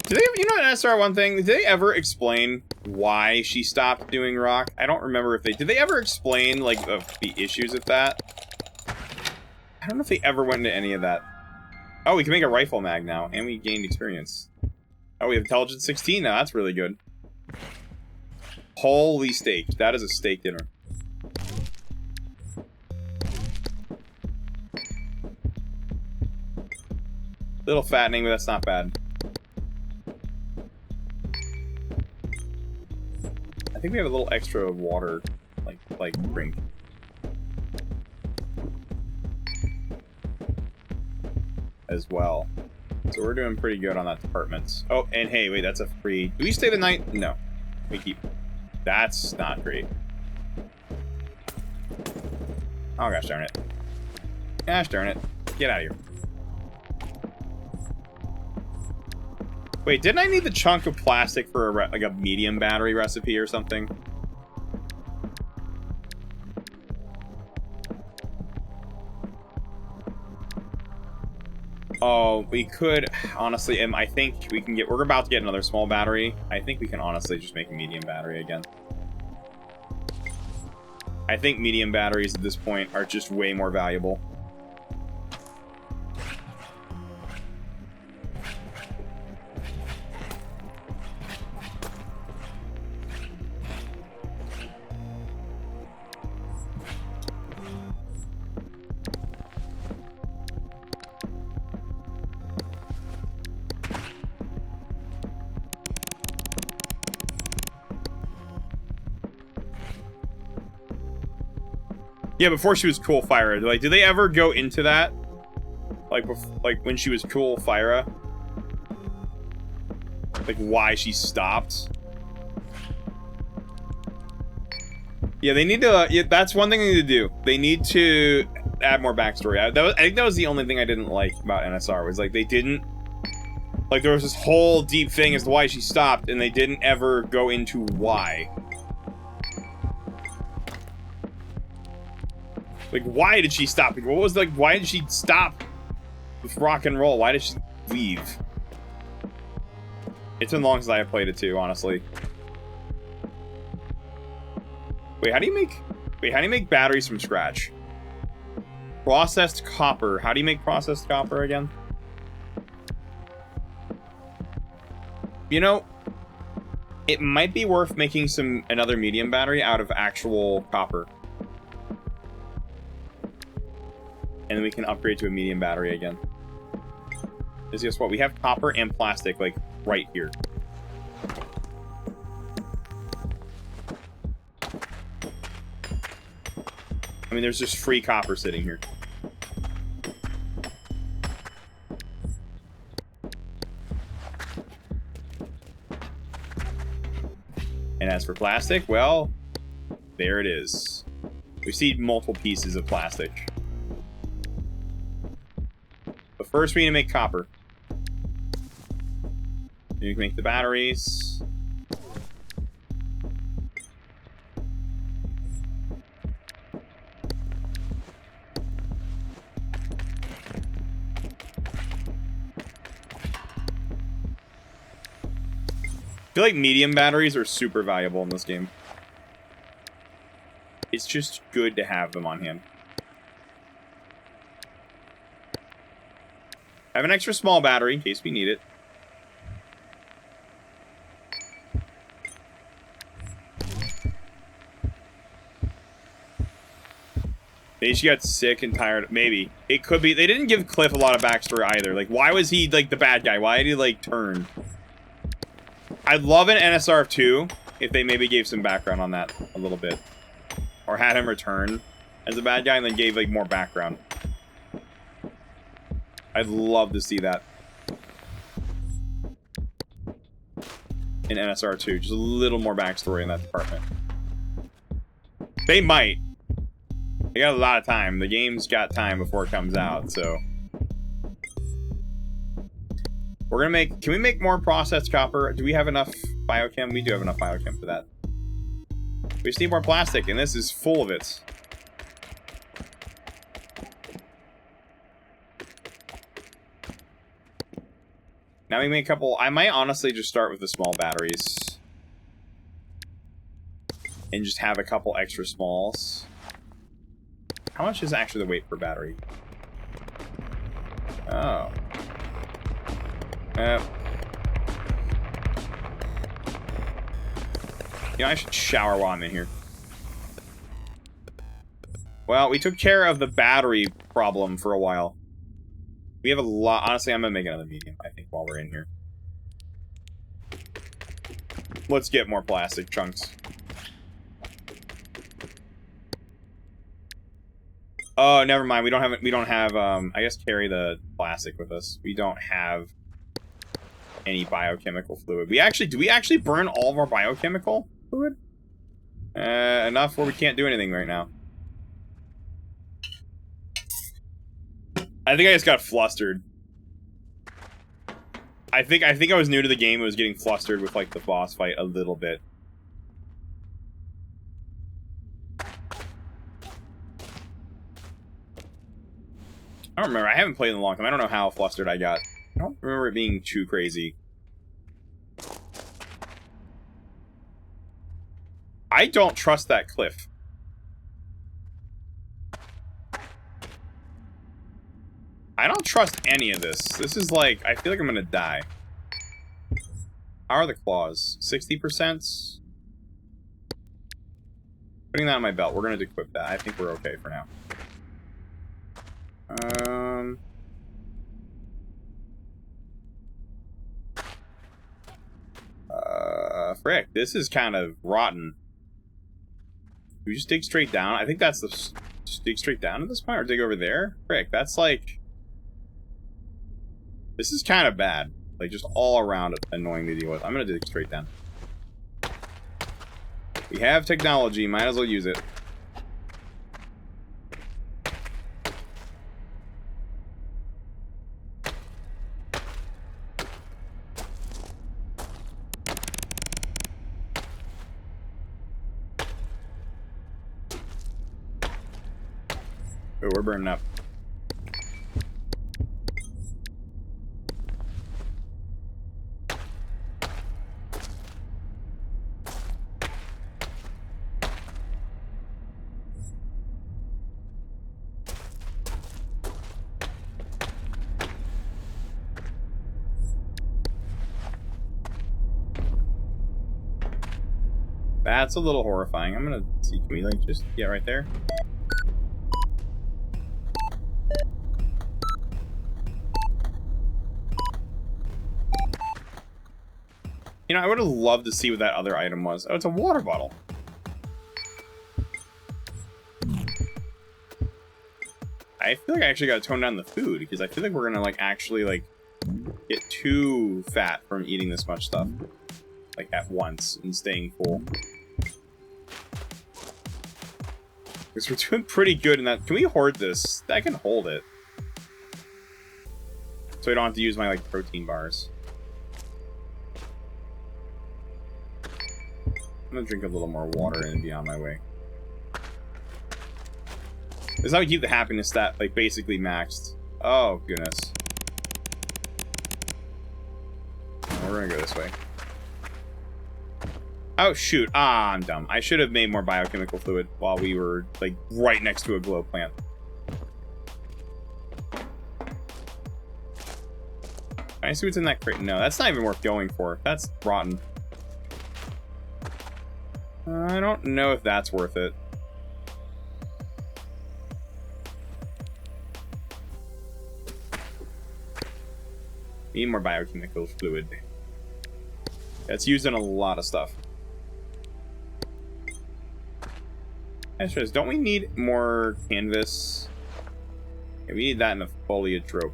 Do they? You know, an SR1 thing. Did they ever explain why she stopped doing rock? I don't remember if they did. They ever explain like the issues with that? I don't know if they ever went into any of that. Oh, we can make a rifle mag now, and we gained experience. Oh, we have intelligence 16 now. That's really good. Holy steak. That is a steak dinner. Little fattening, but that's not bad. I think we have a little extra water, like drink. As well. So we're doing pretty good on that department. Oh, and hey, wait, that's a free... Do we stay the night? No. We keep... That's not great. Oh, gosh darn it. Gosh darn it. Get out of here. Wait, didn't I need the chunk of plastic for like a medium battery recipe or something? Oh, we could, honestly, I think we can we're about to get another small battery. I think we can honestly just make a medium battery again. I think medium batteries at this point are just way more valuable. Yeah, before she was Cool Fyra. Like, did they ever go into that? Like, like when she was Cool Fyra? Like, why she stopped? Yeah, they need to... yeah, that's one thing they need to do. They need to add more backstory. I think that was the only thing I didn't like about NSR, was, like, they didn't... Like, there was this whole deep thing as to why she stopped, and they didn't ever go into why. Like, why did she stop? Like, what was, like, why did she stop with rock and roll? Why did she leave? It's been long since I have played it too, honestly. Wait, how do you make batteries from scratch? Processed copper. How do you make processed copper again? You know, it might be worth making another medium battery out of actual copper. And then we can upgrade to a medium battery again. Because guess what? We have copper and plastic, like, right here. I mean, there's just free copper sitting here. And as for plastic, well, there it is. We see multiple pieces of plastic. But first we need to make copper. Then we can make the batteries. I feel like medium batteries are super valuable in this game. It's just good to have them on hand. I have an extra small battery in case we need it. Maybe she got sick and tired. Maybe. It could be. They didn't give Cliff a lot of backstory either. Like, why was he, like, the bad guy? Why did he, like, turn? I'd love an NSR of 2 if they maybe gave some background on that a little bit. Or had him return as a bad guy and then gave, like, more background. I'd love to see that. In NSR 2. Just a little more backstory in that department. They might. They got a lot of time. The game's got time before it comes out, so... We're gonna make... Can we make more processed copper? Do we have enough biochem? We do have enough biochem for that. We just need more plastic, and this is full of it. Now we make a couple... I might honestly just start with the small batteries. And just have a couple extra smalls. How much is actually the weight per battery? Oh. You know, I should shower while I'm in here. Well, we took care of the battery problem for a while. We have a lot. Honestly, I'm gonna make another medium, I think, while we're in here. Let's get more plastic chunks. Oh, never mind. We don't have, I guess carry the plastic with us. We don't have any biochemical fluid. Do we actually burn all of our biochemical fluid? Enough where we can't do anything right now. I think I just got flustered. I think I was new to the game and was getting flustered with, like, the boss fight a little bit. I don't remember. I haven't played in a long time. I don't know how flustered I got. I don't remember it being too crazy. I don't trust that cliff. I don't trust any of this. This is like... I feel like I'm gonna die. How are the claws? 60%? Putting that on my belt. We're gonna equip that. I think we're okay for now. Frick, this is kind of rotten. Do we just dig straight down? I think that's the... Just dig straight down at this point, or dig over there? Frick, that's like... This is kind of bad. Like, just all around annoying to deal with. I'm gonna dig straight down. We have technology, might as well use it. Oh, we're burning up. That's a little horrifying. I'm gonna see, can we like just get right there? You know, I would have loved to see what that other item was. Oh, it's a water bottle. I feel like I actually gotta tone down the food, because I feel like we're gonna like actually like get too fat from eating this much stuff. Like at once and staying full. Because we're doing pretty good in that. Can we hoard this? I can hold it. So I don't have to use my like protein bars. I'm gonna drink a little more water and be on my way. This is how we keep the happiness stat like basically maxed. Oh goodness. We're gonna go this way. Oh shoot. Ah, I'm dumb. I should have made more biochemical fluid while we were like right next to a glow plant. Can I see what's in that crate? No, that's not even worth going for. That's rotten. I don't know if that's worth it. Need more biochemical fluid. That's used in a lot of stuff. Don't we need more canvas? Yeah, we need that in a foliage rope.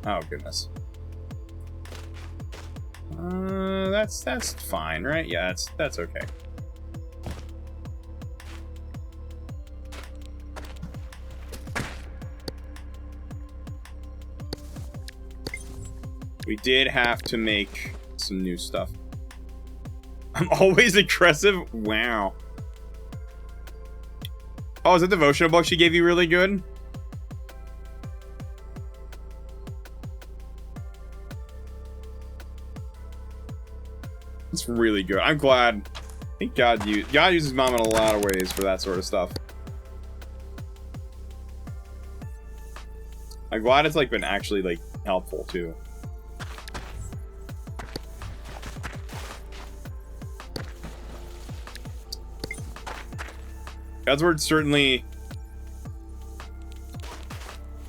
Oh goodness. That's fine, right? Yeah, that's okay. We did have to make some new stuff. I'm always aggressive? Wow. Oh, is that devotional book she gave you really good? It's really good. I'm glad. I think God uses Mom in a lot of ways for that sort of stuff. I'm glad it's like been actually like helpful too. God's word certainly.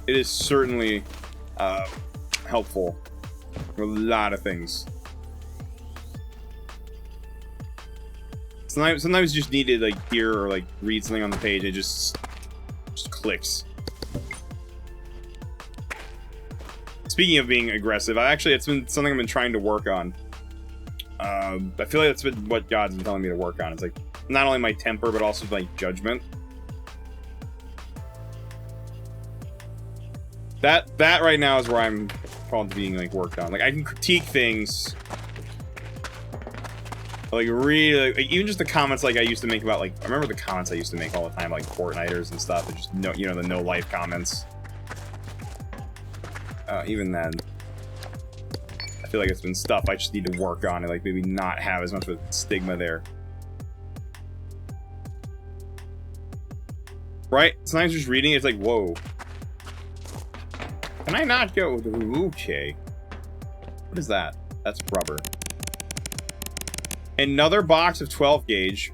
It is certainly helpful for a lot of things. Sometimes you just need to like hear or like read something on the page. It just clicks. Speaking of being aggressive, it's been something I've been trying to work on. I feel like that's been what God's been telling me to work on. It's like not only my temper, but also my judgment. That right now is where I'm called to being like worked on. Like I can critique things. Like really, like, even just the comments like I used to make about like I remember the comments I used to make all the time like Fortniters and stuff. Just no, you know, the no life comments. Even then, I feel like it's been stuff I just need to work on and like maybe not have as much of a stigma there. Right? Sometimes just reading it's like, whoa. Can I not go? Okay. What is that? That's rubber. Another box of 12 gauge.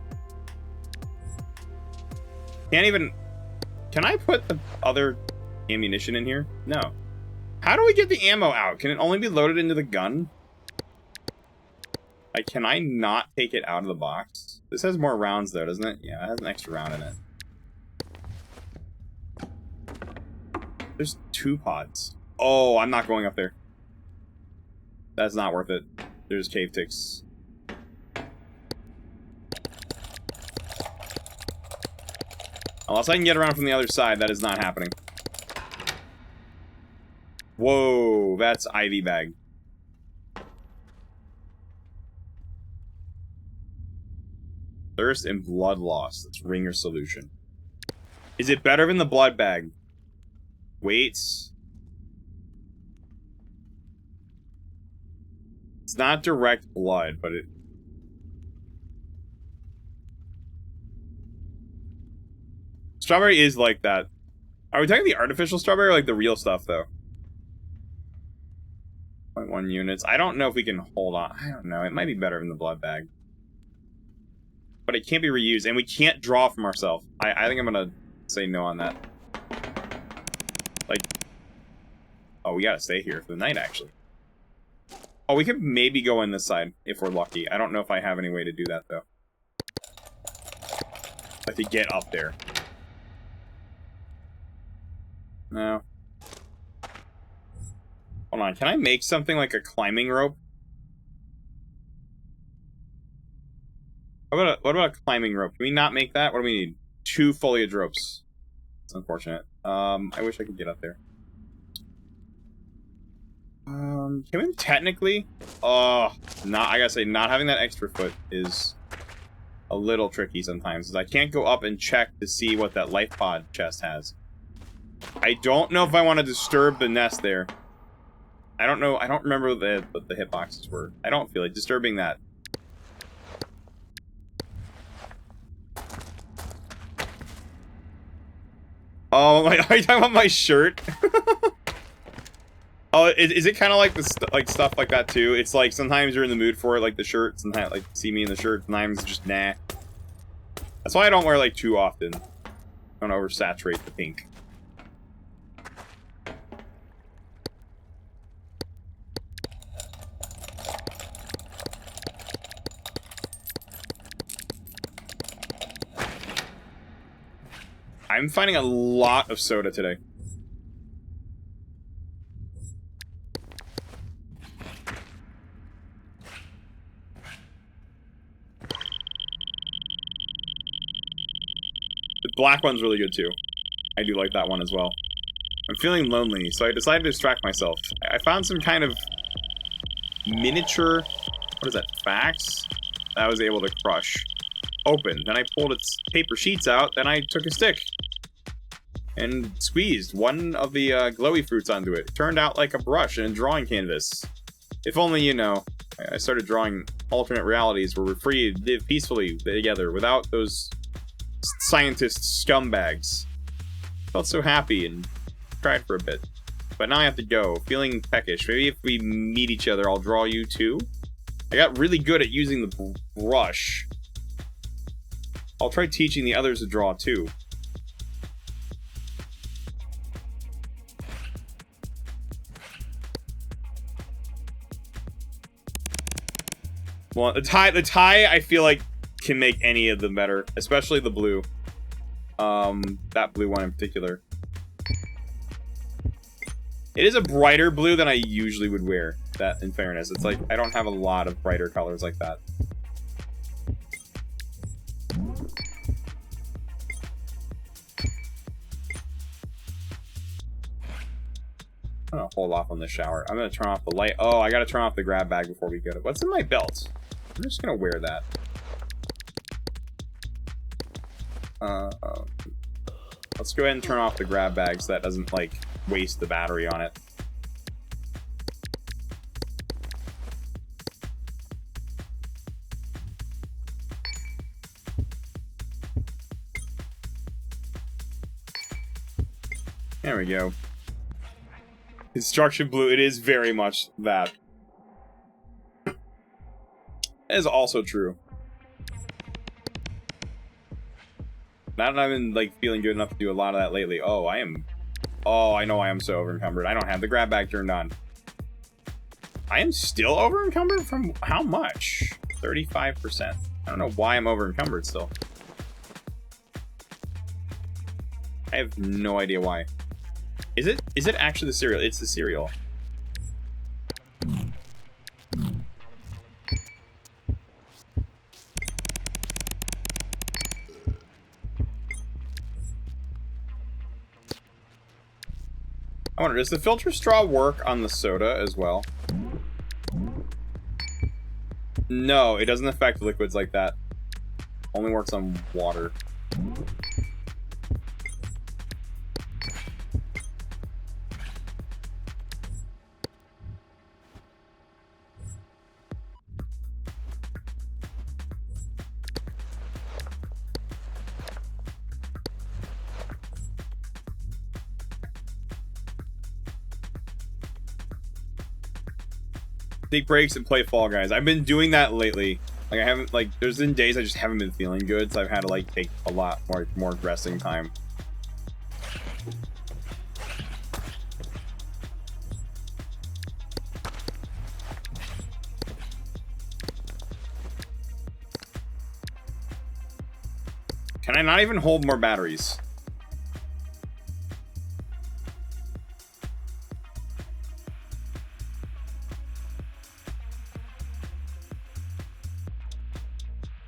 Can't even... Can I put the other ammunition in here? No. How do we get the ammo out? Can it only be loaded into the gun? Like, can I not take it out of the box? This has more rounds though, doesn't it? Yeah, it has an extra round in it. There's 2 pods. Oh, I'm not going up there. That's not worth it. There's cave ticks. Unless I can get around from the other side, that is not happening. Whoa, that's Ivy bag. Thirst and blood loss. That's ringer solution. Is it better than the blood bag? Wait. It's not direct blood, but it... Strawberry is like that. Are we talking the artificial strawberry or like the real stuff, though? v5.1 units. I don't know if we can hold on. I don't know. It might be better in the blood bag. But it can't be reused, and we can't draw from ourselves. I think I'm gonna say no on that. Like, oh, we gotta stay here for the night, actually. Oh, we could maybe go in this side, if we're lucky. I don't know if I have any way to do that, though. Like, to get up there. No. Hold on, can I make something like a climbing rope? What about a climbing rope? Can we not make that? What do we need? 2 foliage ropes. It's unfortunate. I wish I could get up there. Can we technically? I gotta say, not having that extra foot is a little tricky sometimes, because I can't go up and check to see what that life pod chest has. I don't know if I want to disturb the nest there. I don't know. I don't remember what the hitboxes were. I don't feel like disturbing that. Oh, are you talking about my shirt? Oh, is it kind of like stuff like that too? It's like sometimes you're in the mood for it, like the shirt. Sometimes like see me in the shirt. Sometimes just nah. That's why I don't wear like too often. Don't oversaturate the pink. I'm finding a lot of soda today. The black one's really good too. I do like that one as well. I'm feeling lonely, so I decided to distract myself. I found some kind of miniature, what is that, fax? That I was able to crush. Open. Then I pulled its paper sheets out, then I took a stick and squeezed one of the glowy fruits onto it. It turned out like a brush and a drawing canvas. If only, you know, I started drawing alternate realities where we're free to live peacefully together without those scientist scumbags. Felt so happy and cried for a bit. But now I have to go, feeling peckish. Maybe if we meet each other, I'll draw you too? I got really good at using the brush. I'll try teaching the others to draw too. Well, the tie I feel like can make any of them better, especially the blue. That blue one in particular. It is a brighter blue than I usually would wear, that in fairness. It's like, I don't have a lot of brighter colors like that. I'm gonna hold off on the shower. I'm gonna turn off the light. Oh, I gotta turn off the grab bag before we go. What's in my belt? I'm just gonna wear that. Let's go ahead and turn off the grab bag so that doesn't, like, waste the battery on it. There we go. Construction blue, it is very much that. That is also true. Now that I've been, like, feeling good enough to do a lot of that lately. Oh, I know I am so over-encumbered. I don't have the grab bag turned on. I am still over-encumbered from how much? 35%. I don't know why I'm over-encumbered still. I have no idea why. Is it actually the cereal? It's the cereal. I wonder, does the filter straw work on the soda as well? No, it doesn't affect liquids like that. Only works on water. take breaks and play Fall Guys. I've been doing that lately. Like I haven't like there's been days I just haven't been feeling good, so I've had to like take a lot more resting time. Can I not even hold more batteries?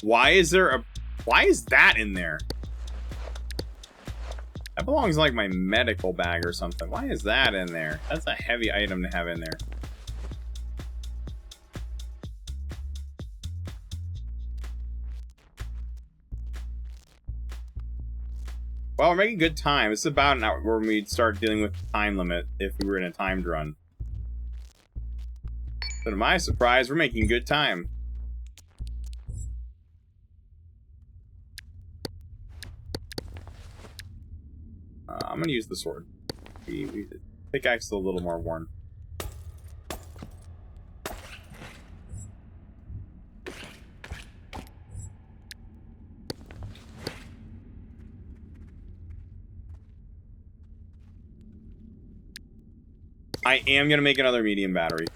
Why is that in there? That belongs in like my medical bag or something. Why is that in there? That's a heavy item to have in there. Well, we're making good time. It's about an hour when we'd start dealing with the time limit if we were in a timed run. But to my surprise, we're making good time. I'm gonna use the sword. The pickaxe is a little more worn. I am gonna make another medium battery.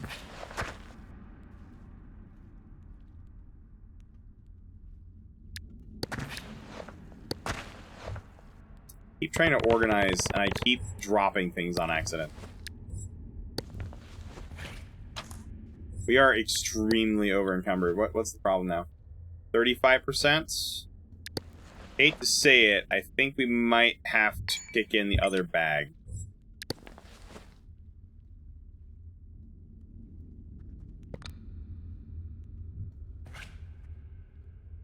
Keep trying to organize, and I keep dropping things on accident. We are extremely over-encumbered. What's the problem now? 35%? Hate to say it, I think we might have to kick in the other bag.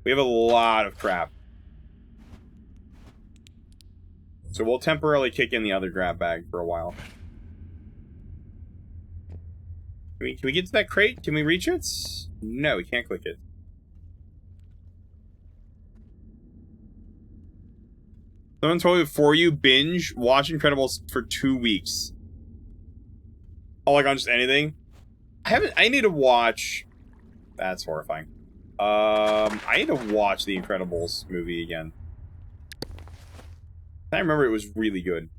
We have a lot of crap. So we'll temporarily kick in the other grab bag for a while. Can we get to that crate? Can we reach it? No, we can't click it. Someone told me before you binge watch Incredibles for 2 weeks. Oh, like on just anything? I need to watch... That's horrifying. I need to watch the Incredibles movie again. I remember it was really good.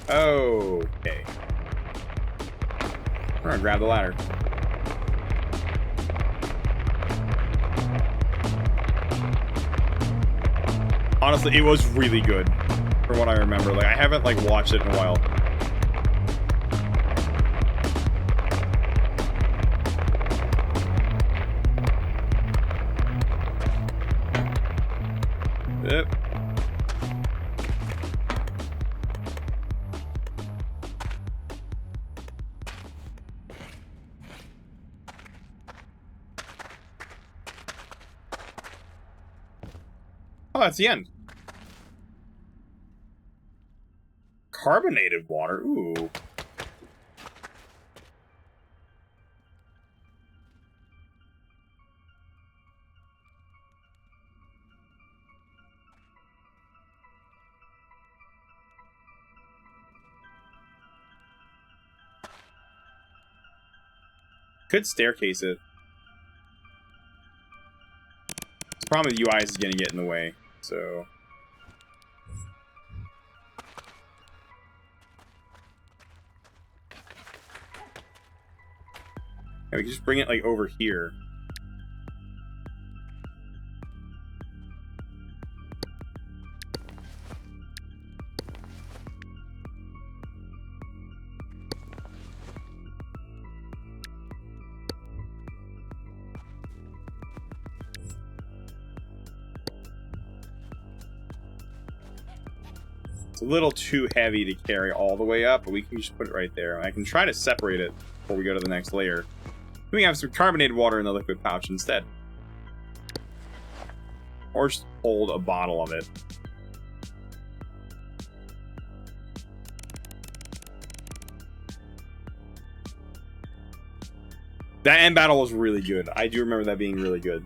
Okay. We're gonna grab the ladder. Honestly, it was really good, from what I remember. Like, I haven't, like, watched it in a while. Yep. Oh, that's the end. Carbonated water. Ooh. Could staircase it. The problem with UI is gonna get in the way, so... Yeah, we can just bring it, like, over here. It's a little too heavy to carry all the way up, but we can just put it right there. I can try to separate it before we go to the next layer. We can have some carbonated water in the liquid pouch instead. Or just hold a bottle of it. That end battle was really good. I do remember that being really good.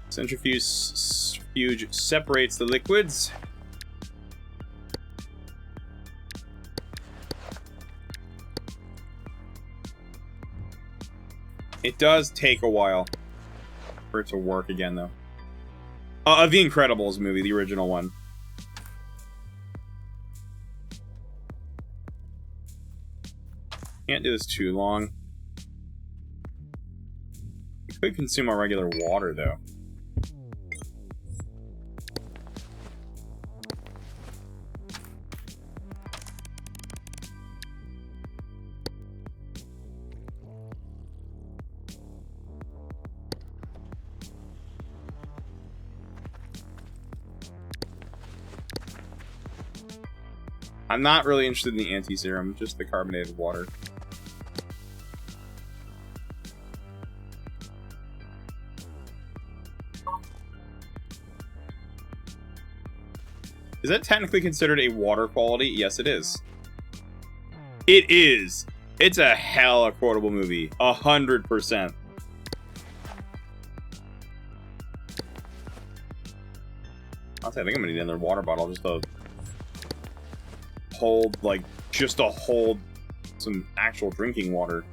Centrifuge separates the liquids. It does take a while for it to work again, though. The Incredibles movie, the original one. Can't do this too long. It could consume our regular water, though. I'm not really interested in the anti-serum, just the carbonated water. Is that technically considered a water quality? Yes, it is. It is. It's a hella quotable movie. 100%. Honestly, I think I'm gonna need another water bottle just to hold, like, just to hold some actual drinking water.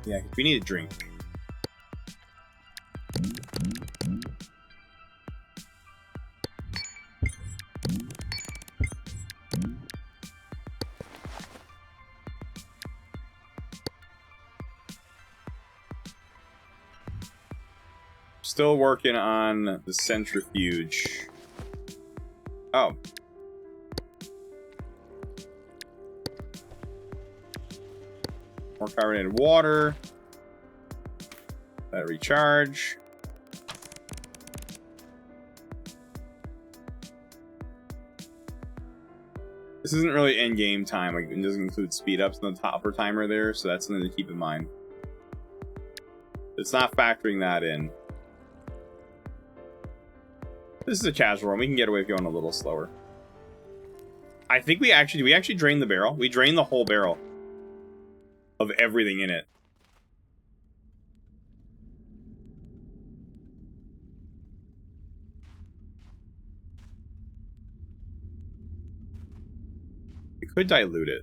Yeah, we need a drink. Still working on the centrifuge. Oh. More carbonated water. Let it recharge. This isn't really end game time. Like, it doesn't include speed ups in the topper timer there, so that's something to keep in mind. It's not factoring that in. This is a casual run. We can get away with going a little slower. I think we actually drained the barrel. We drained the whole barrel of everything in it. We could dilute it.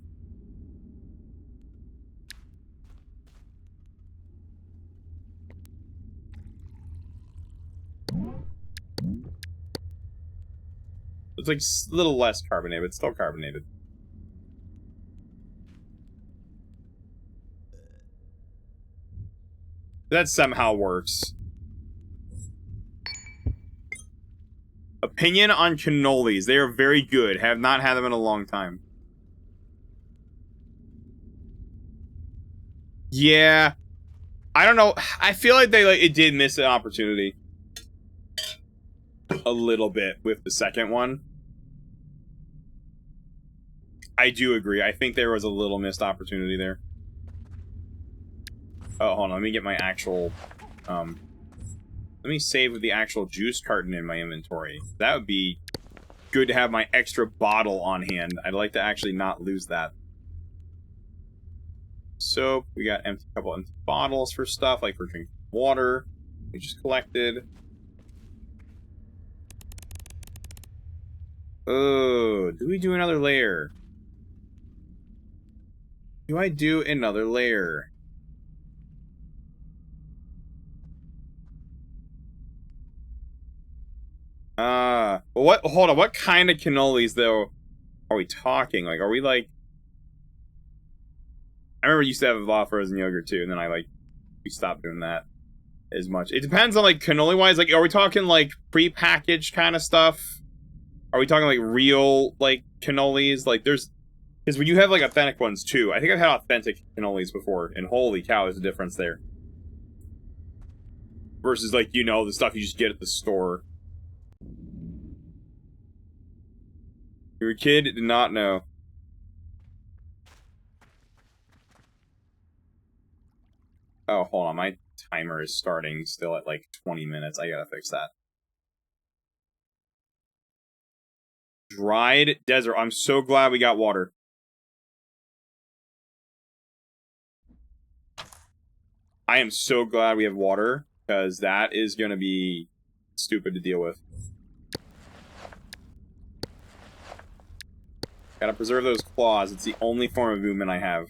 It's like a little less carbonated, but still carbonated. That somehow works. Opinion on cannolis. They are very good. Have not had them in a long time. Yeah. I don't know. I feel like it did miss an opportunity. A little bit with the second one. I do agree. I think there was a little missed opportunity there. Oh, hold on. Let me get my actual... let me save with the actual juice carton in my inventory. That would be good to have my extra bottle on hand. I'd like to actually not lose that. Soap. We got couple empty bottles for stuff, like for drinking water. We just collected. Oh, do we do another layer? Do I do another layer? What? Hold on. What kind of cannolis, though, are we talking? Like, are we like? I remember you used to have a lot of frozen yogurt too, and then we stopped doing that as much. It depends on like cannoli wise. Like, are we talking like pre-packaged kind of stuff? Are we talking like real like cannolis? Like, there's Because when you have, like, authentic ones, too, I think I've had authentic cannolis before, and holy cow, there's a difference there. Versus, like, you know, the stuff you just get at the store. Your kid did not know. Oh, hold on, my timer is starting still at, like, 20 minutes. I gotta fix that. Dried desert. I'm so glad we got water. I am so glad we have water, because that is going to be stupid to deal with. Gotta preserve those claws. It's the only form of movement I have.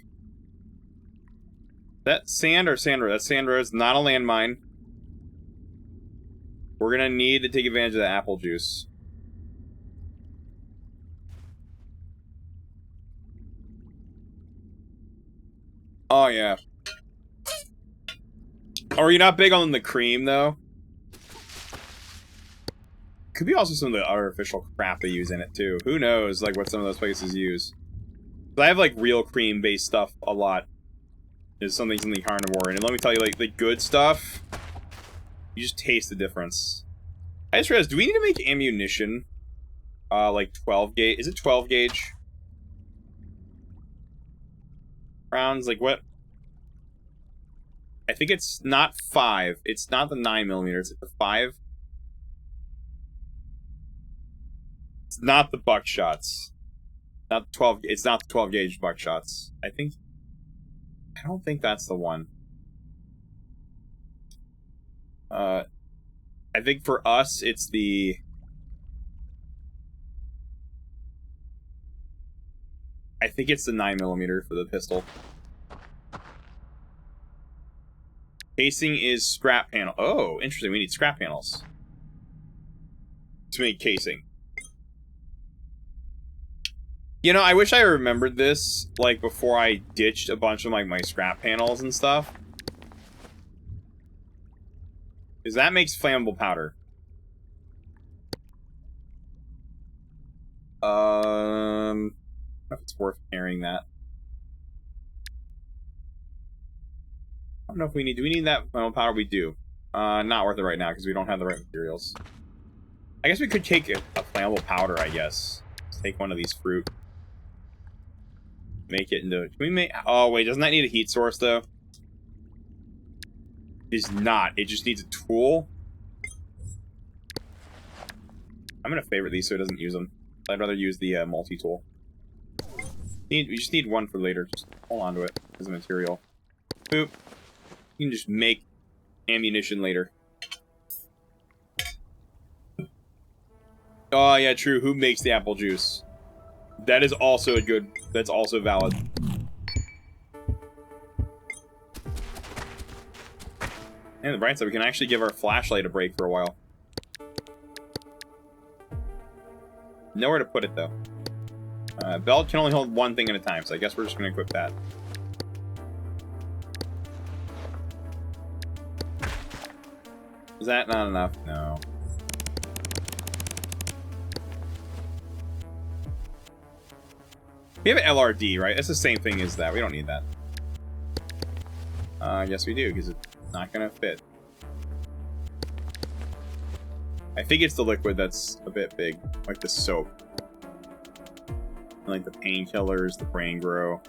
That sand or sand road? That sand road is not a landmine. We're going to need to take advantage of the apple juice. Oh, yeah. Oh, are you not big on the cream, though? Could be also some of the artificial crap they use in it, too. Who knows, like, what some of those places use. But I have, like, real cream-based stuff a lot. There's something carnivore. And let me tell you, like, the good stuff, you just taste the difference. I just realized, do we need to make ammunition? Like 12 gauge? Is it 12 gauge? Rounds, like, what? I think it's not 5. It's not the 9mm. It's the 5. It's not the buckshots. Not 12. It's not the 12 gauge buckshots. I don't think that's the one. I think for us, it's the... I think it's the 9mm for the pistol. Casing is scrap panel. Oh, interesting. We need scrap panels to make casing. You know, I wish I remembered this, like, before I ditched a bunch of, like, my scrap panels and stuff. Because that makes flammable powder. I don't know if it's worth carrying that. I don't know if we need... Do we need that flammable powder? We do. Not worth it right now, because we don't have the right materials. I guess we could take a flammable powder, I guess. Let's take one of these fruit. Make it into... Can we make... Oh, wait, doesn't that need a heat source, though? It does not. It just needs a tool. I'm gonna favorite these so it doesn't use them. I'd rather use the multi-tool. We just need one for later. Just hold on to it as a material. Boop. You can just make ammunition later. Oh, yeah, true. Who makes the apple juice? That is also a good... That's also valid. And the bright side, we can actually give our flashlight a break for a while. Nowhere to put it, though. Belt can only hold one thing at a time, so I guess we're just going to equip that. Is that not enough? No. We have an LRD, right? That's the same thing as that. We don't need that. Yes, we do, because it's not going to fit. I think it's the liquid that's a bit big, like the soap. Like the painkillers, the brain grow.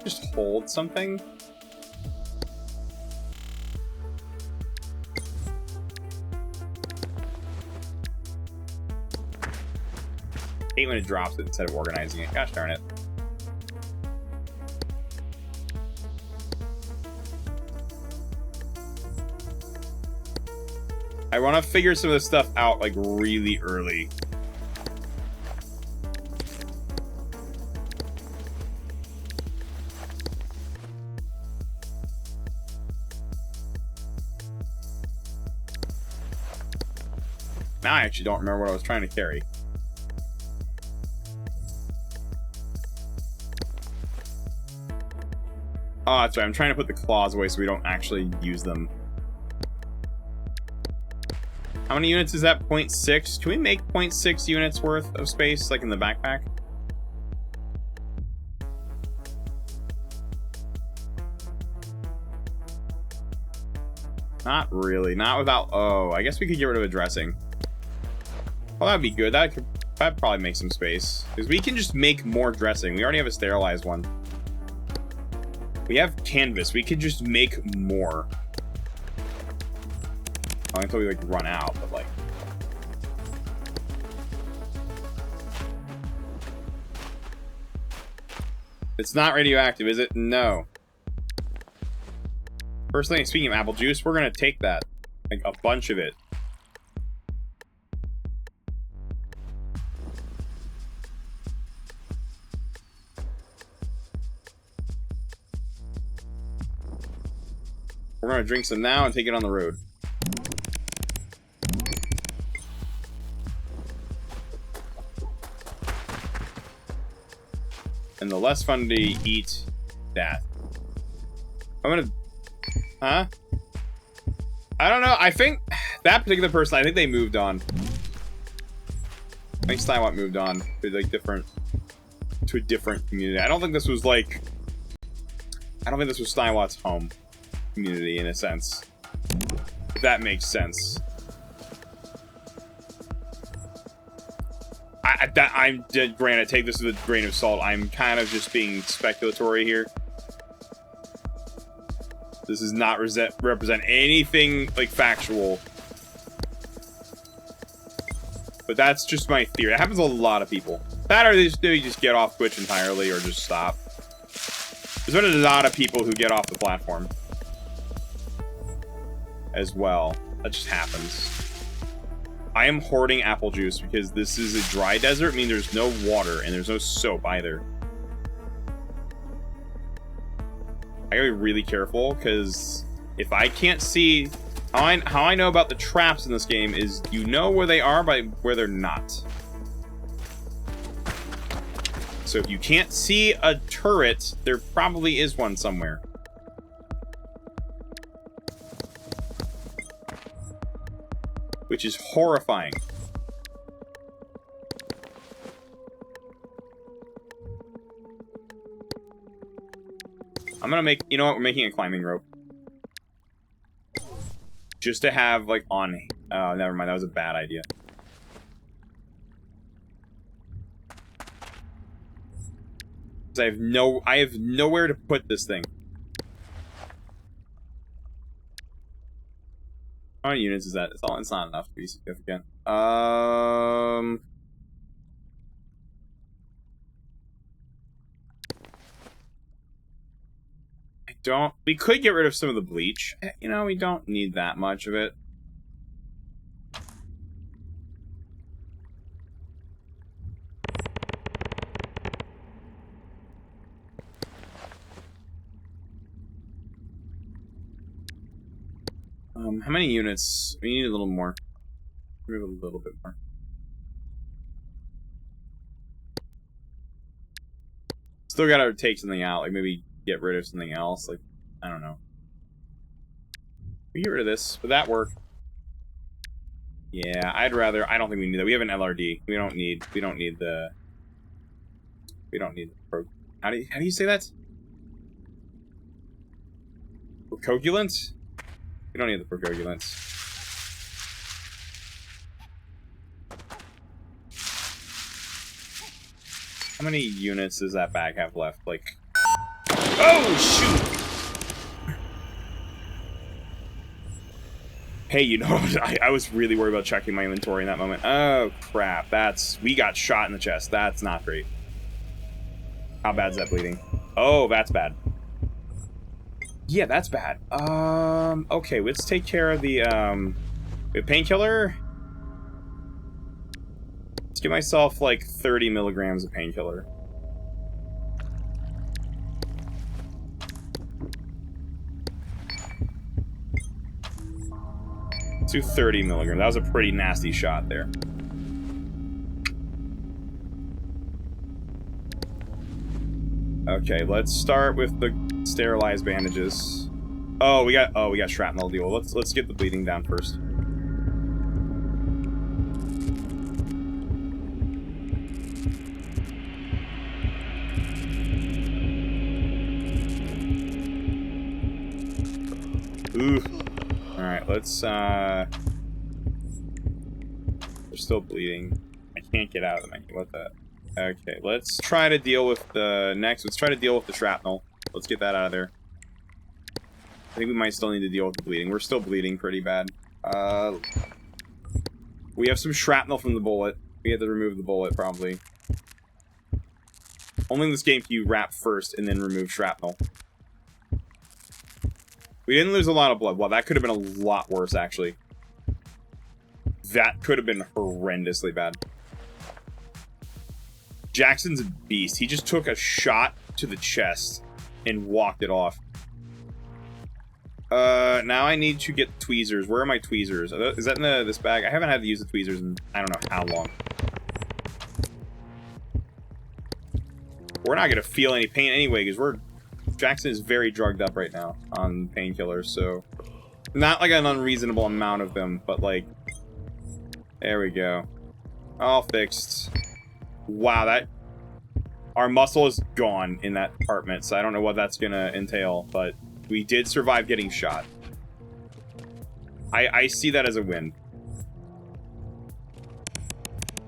Just hold something. Hate when it drops it instead of organizing it. Gosh darn it. I want to figure some of this stuff out, like, really early. Now I actually don't remember what I was trying to carry. Oh, that's right. I'm trying to put the claws away so we don't actually use them. How many units is that? 0.6? Can we make 0.6 units worth of space, like in the backpack? Not really. Not without... Oh, I guess we could get rid of a dressing. Well, that'd be good. That'd probably make some space. Because we can just make more dressing. We already have a sterilized one. We have canvas. We could just make more. Until we, like, run out, but, like... It's not radioactive, is it? No. First thing, speaking of apple juice, we're gonna take that. Like, a bunch of it. We're gonna drink some now and take it on the road. And the less fun to eat that. I'm gonna... Huh? I don't know. I think that particular person, I think they moved on. I think Steinwatt moved on to like to a different community. I don't think this was like... I don't think this was Steinwatt's home community in a sense. If that makes sense. I'm granted, take this with a grain of salt. I'm kind of just being speculatory here. This does not represent anything like factual. But that's just my theory. That happens to a lot of people. That or they just get off Twitch entirely or just stop. There's been a lot of people who get off the platform. As well. That just happens. I am hoarding apple juice because this is a dry desert, meaning there's no water and there's no soap either. I gotta be really careful because if I can't see... How I know about the traps in this game is you know where they are by where they're not. So if you can't see a turret, there probably is one somewhere. Which is horrifying. I'm gonna make... You know what? We're making a climbing rope. Just to have, like, on... Oh, never mind. That was a bad idea. I have nowhere to put this thing. How many units is that? It's not enough to be significant. We could get rid of some of the bleach. You know, we don't need that much of it. How many units? We need a little more. Maybe a little bit more. Still gotta take something out, like maybe get rid of something else. Like, I don't know. We get rid of this. Would that work? Yeah, I'd rather... I don't think we need that. We have an LRD. We don't need the... How do you say that? Procoagulant? We don't need the procoagulants. How many units does that bag have left? Like... Oh, shoot! Hey, you know, I was really worried about checking my inventory in that moment. Oh, crap. We got shot in the chest. That's not great. How bad is that bleeding? Oh, that's bad. Yeah, that's bad. Okay, let's take care of the, painkiller. Let's give myself, like, 30 milligrams of painkiller. Let's do 30 milligrams. That was a pretty nasty shot there. Okay, let's start with the sterilized bandages. Oh, we got shrapnel deal. Let's get the bleeding down first. let's, They're still bleeding. I can't get out of the menu. What the? Okay, let's try to deal with the let's try to deal with the shrapnel. Let's get that out of there. I think we might still need to deal with the bleeding. We're still bleeding pretty bad. We have some shrapnel from the bullet. We have to remove the bullet, probably. Only in this game can you wrap first and then remove shrapnel. We didn't lose a lot of blood. Well, that could have been a lot worse, actually. That could have been horrendously bad. Jackson's a beast. He just took a shot to the chest and walked it off. Now I need to get tweezers. Where are my tweezers? Is that in this bag? I haven't had to use the tweezers in I don't know how long. We're not gonna feel any pain anyway, because Jackson is very drugged up right now on painkillers, so not like an unreasonable amount of them, but like there we go. All fixed. Wow, our muscle is gone in that compartment, so I don't know what that's gonna entail, but we did survive getting shot. I see that as a win.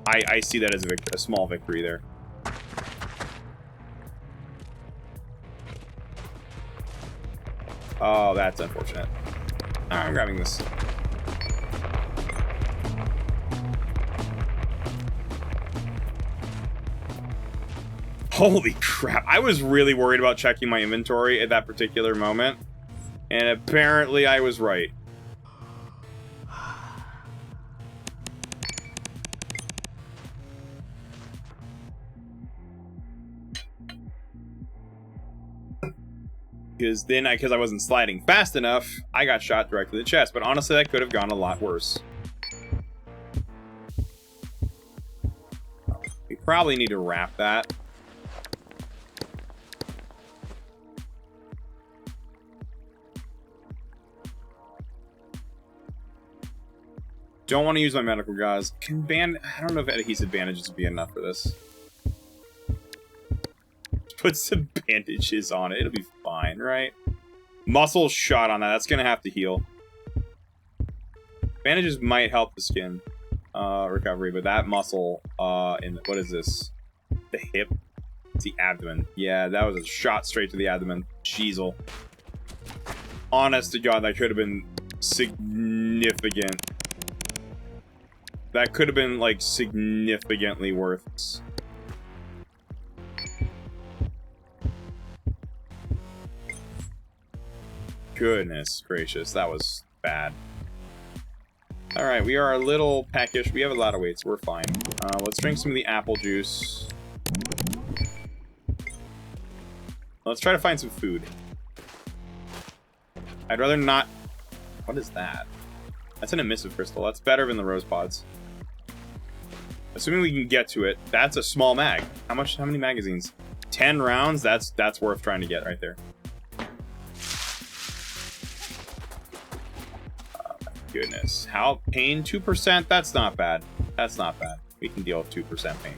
I see that as a small victory there. Oh, that's unfortunate. Alright, I'm grabbing this. Holy crap. I was really worried about checking my inventory at that particular moment. And apparently I was right. Because I wasn't sliding fast enough, I got shot directly in the chest. But honestly, that could have gone a lot worse. We probably need to wrap that. Don't want to use my medical gauze. I don't know if adhesive bandages would be enough for this. Put some bandages on it. It'll be fine, right? Muscle shot on that. That's going to have to heal. Bandages might help the skin recovery, but that muscle in what is this? The hip? It's the abdomen. Yeah, that was a shot straight to the abdomen. Jeezel. Honest to God, that could have been significant. That could have been, like, significantly worse. Goodness gracious, that was bad. Alright, we are a little peckish. We have a lot of weights. We're fine. Let's drink some of the apple juice. Let's try to find some food. I'd rather not... What is that? That's an emissive crystal. That's better than the rose pods. Assuming we can get to it. That's a small mag. How many magazines? 10 rounds? That's worth trying to get right there. Goodness. How pain 2%? That's not bad. That's not bad. We can deal with 2% pain.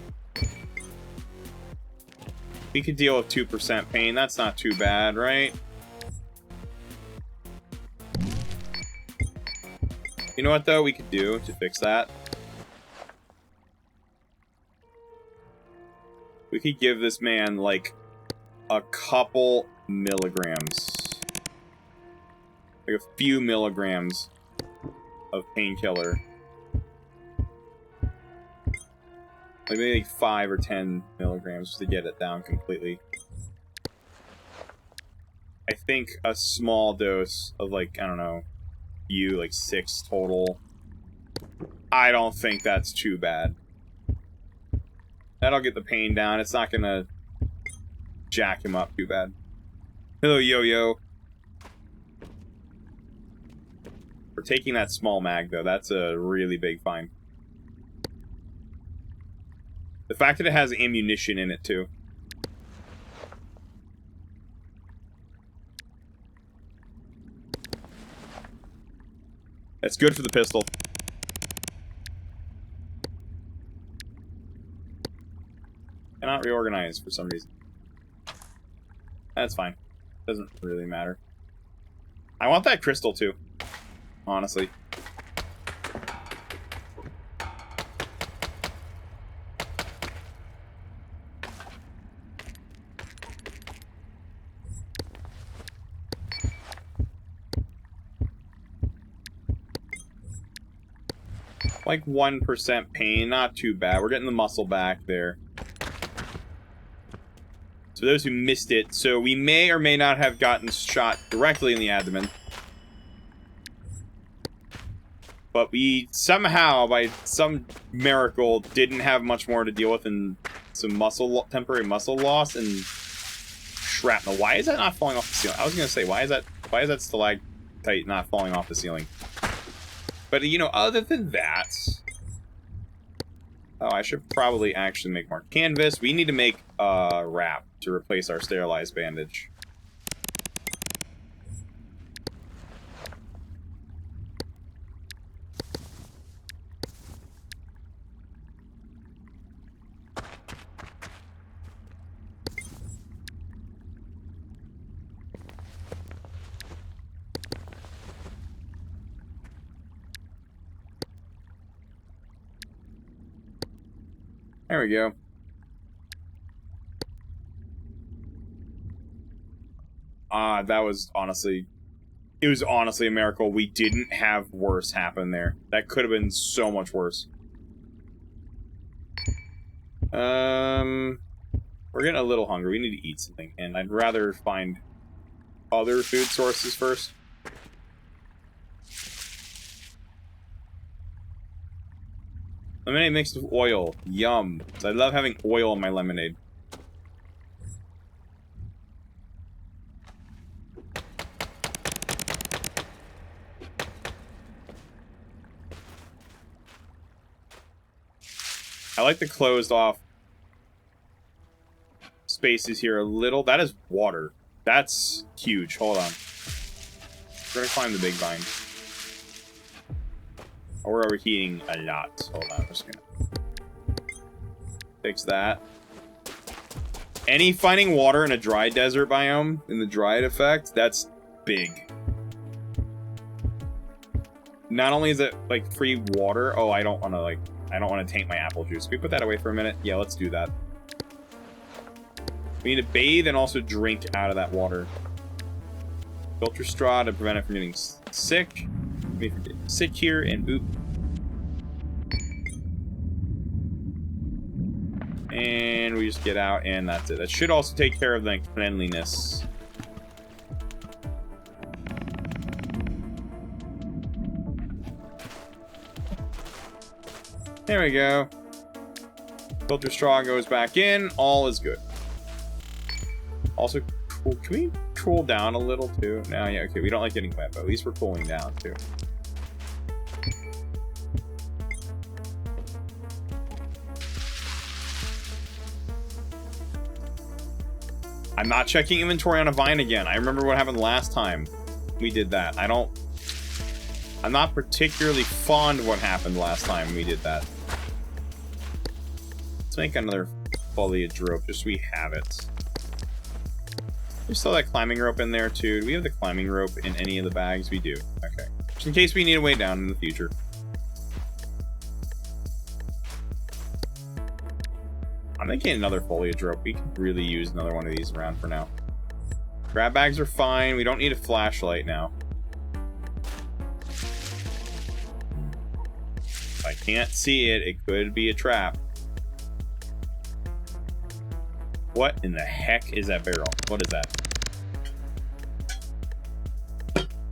We could deal with 2% pain. That's not too bad, right? You know what though we could do to fix that? We could give this man like a couple milligrams. Like a few milligrams of painkiller. Like maybe like 5 or 10 milligrams just to get it down completely. I think a small dose of like, I don't know, like 6 total. I don't think that's too bad. That'll get the pain down. It's not gonna jack him up too bad. Hello, Yo-Yo. For taking that small mag, though, that's a really big find. The fact that it has ammunition in it, too. That's good for the pistol. Cannot reorganize for some reason. That's fine. Doesn't really matter. I want that crystal, too. honestly. Like 1% pain, not too bad. We're getting the muscle back there. So those who missed it, so we may or may not have gotten shot directly in the abdomen. But we somehow, by some miracle, didn't have much more to deal with than some temporary muscle loss and shrapnel. Why is that not falling off the ceiling? I was gonna say, why is that stalactite not falling off the ceiling? But, you know, other than that... Oh, I should probably actually make more canvas. We need to make a wrap to replace our sterilized bandage. There we go. That was honestly... It was honestly a miracle we didn't have worse happen there. That could have been so much worse. We're getting a little hungry. We need to eat something. And I'd rather find other food sources first. Lemonade mixed with oil. Yum. I love having oil in my lemonade. I like the closed off spaces here a little. That is water. That's huge. Hold on. We're gonna climb the big vine. Oh, we're overheating a lot. Hold on, I'm just gonna fix that. Any finding water in a dry desert biome, in the dried effect, that's big. Not only is it, like, free water... Oh, I don't want to taint my apple juice. Can we put that away for a minute? Yeah, let's do that. We need to bathe and also drink out of that water. Filter straw to prevent it from getting sick. Me from getting sick here, and oop. And we just get out, and that's it. That should also take care of the cleanliness. There we go. Filter straw goes back in. All is good. Also, cool. Can we cool down a little too? No, yeah, okay. We don't like getting wet, but at least we're cooling down too. I'm not checking inventory on a vine again. I remember what happened last time we did that. I'm not particularly fond of what happened last time we did that. Let's make another foliage rope just so we have it. We still have that climbing rope in there too. Do we have the climbing rope in any of the bags? We do. Okay. Just in case we need a way down in the future. I'm thinking another foliage rope. We could really use another one of these around for now. Grab bags are fine. We don't need a flashlight now. If I can't see it, it could be a trap. What in the heck is that barrel? What is that?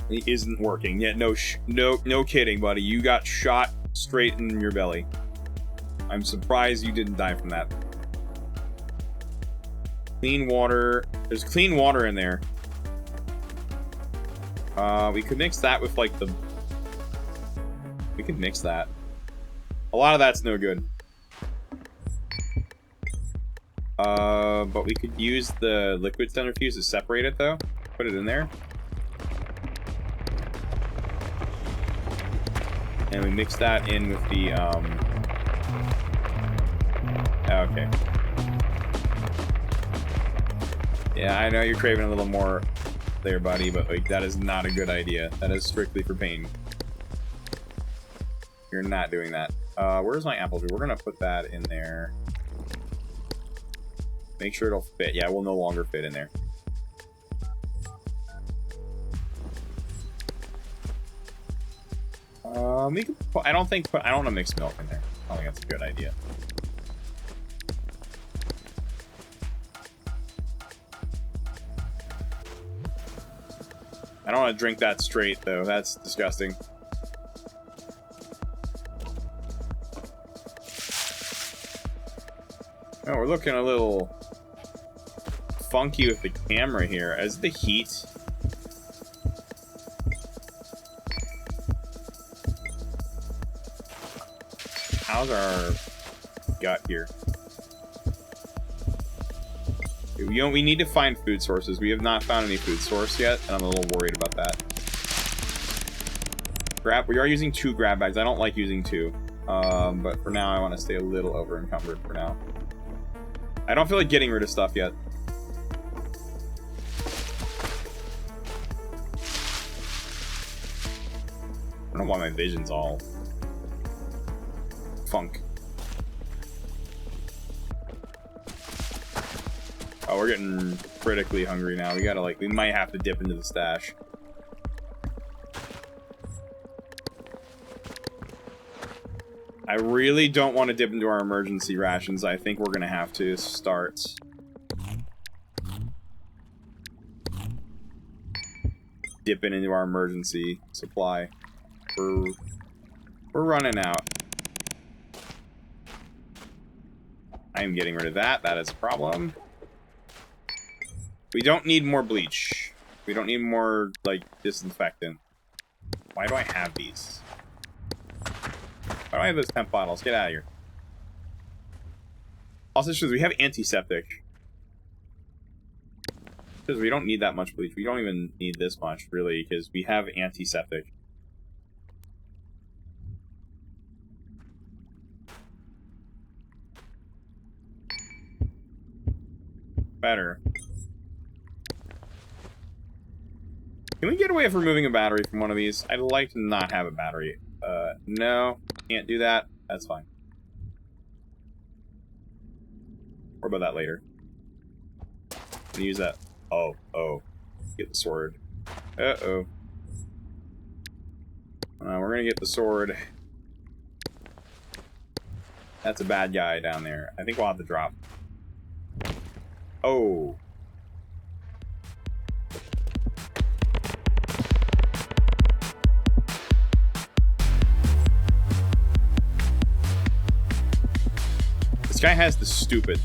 It isn't working. Yeah, no kidding, buddy. You got shot straight in your belly. I'm surprised you didn't die from that. Clean water. There's clean water in there. We could mix that with like the... We could mix that. A lot of that's no good. But we could use the liquid centrifuge to separate it though. Put it in there. And we mix that in with the, okay. Yeah, I know you're craving a little more there, buddy, but like, that is not a good idea. That is strictly for pain. You're not doing that. Where's my apple tree? We're gonna put that in there. Make sure it'll fit. Yeah, it will no longer fit in there. We can put, I don't want to mix milk in there. I don't think that's a good idea. I don't want to drink that straight, though. That's disgusting. Oh, we're looking a little funky with the camera here. Is the heat? How's our gut here? We need to find food sources. We have not found any food source yet, and I'm a little worried about that. We are using 2 grab bags. I don't like using 2. But for now, I want to stay a little over encumbered for now. I don't feel like getting rid of stuff yet. I don't know why my vision's all funk. Oh, we're getting critically hungry now. We gotta, like, we might have to dip into the stash. I really don't want to dip into our emergency rations. I think we're gonna have to start. Dipping into our emergency supply. We're running out. I am getting rid of that. That is a problem. We don't need more bleach. We don't need more, like, disinfectant. Why do I have these? Why do I have those temp bottles? Get out of here. Also, shows we have antiseptic. Because we don't need that much bleach. We don't even need this much, really, because we have antiseptic. Better. Can we get away with removing a battery from one of these? I'd like to not have a battery. No. Can't do that. That's fine. What about that later? Can use that. Oh. Get the sword. Uh-oh. We're gonna get the sword. That's a bad guy down there. I think we'll have to drop. Oh. This guy has the stupid.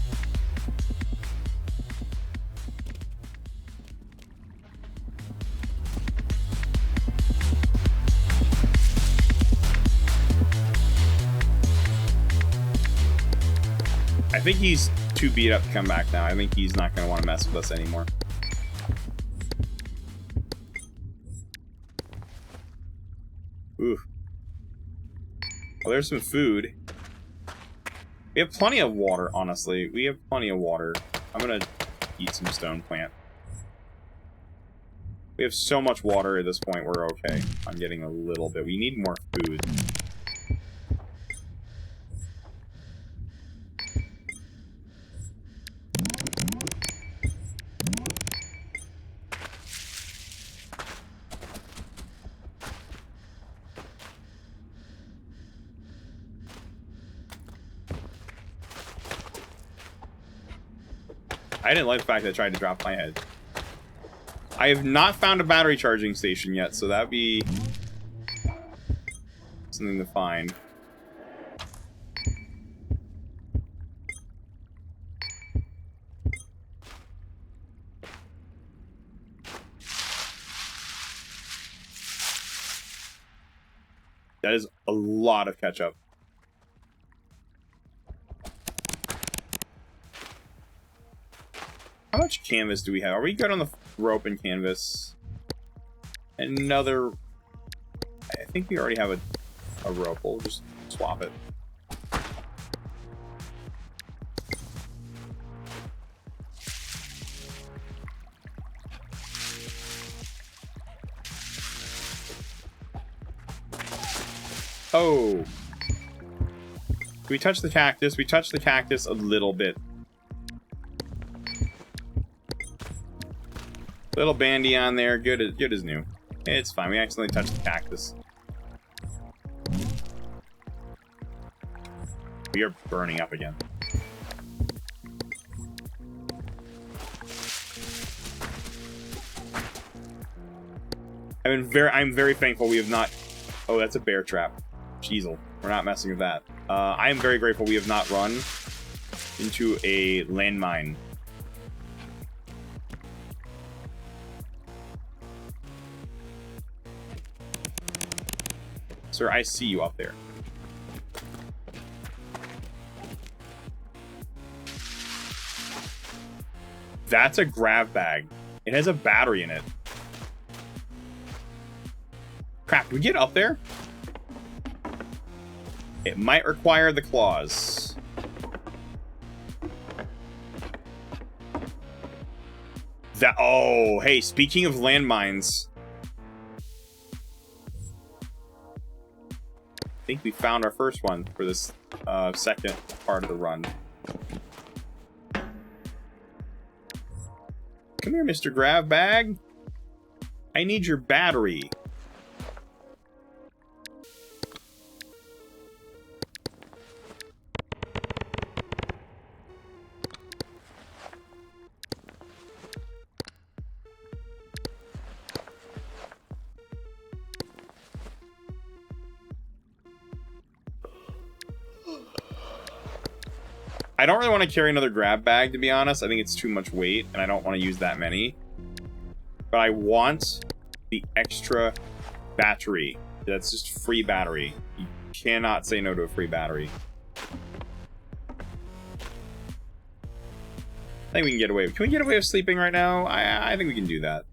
I think he's too beat up to come back now. I think he's not going to want to mess with us anymore. Ooh. Well, there's some food. We have plenty of water, honestly. We have plenty of water. I'm going to eat some stone plant. We have so much water at this point, we're okay. I'm getting a little bit. We need more food. I didn't like the fact that I tried to drop my head. I have not found a battery charging station yet, so that'd be something to find. That is a lot of ketchup. How much canvas do we have? Are we good on the rope and canvas? Another... I think we already have a rope. We'll just swap it. Oh! We touched the cactus. We touched the cactus a little bit. Little bandy on there. Good as new. It's fine. We accidentally touched the cactus. We are burning up again. I'm very thankful we have not... Oh, that's a bear trap. Jeezel. We're not messing with that. I am very grateful we have not run into a landmine. Sir, I see you up there. That's a grab bag. It has a battery in it. Crap, do we get up there? It might require the claws. Oh, hey, speaking of landmines. I think we found our first one for this second part of the run. Come here, Mr. Grab Bag. I need your battery. I don't really want to carry another grab bag, to be honest. I think it's too much weight, and I don't want to use that many. But I want the extra battery. That's just free battery. You cannot say no to a free battery. I think we can get away. Can we get away with sleeping right now? I think we can do that.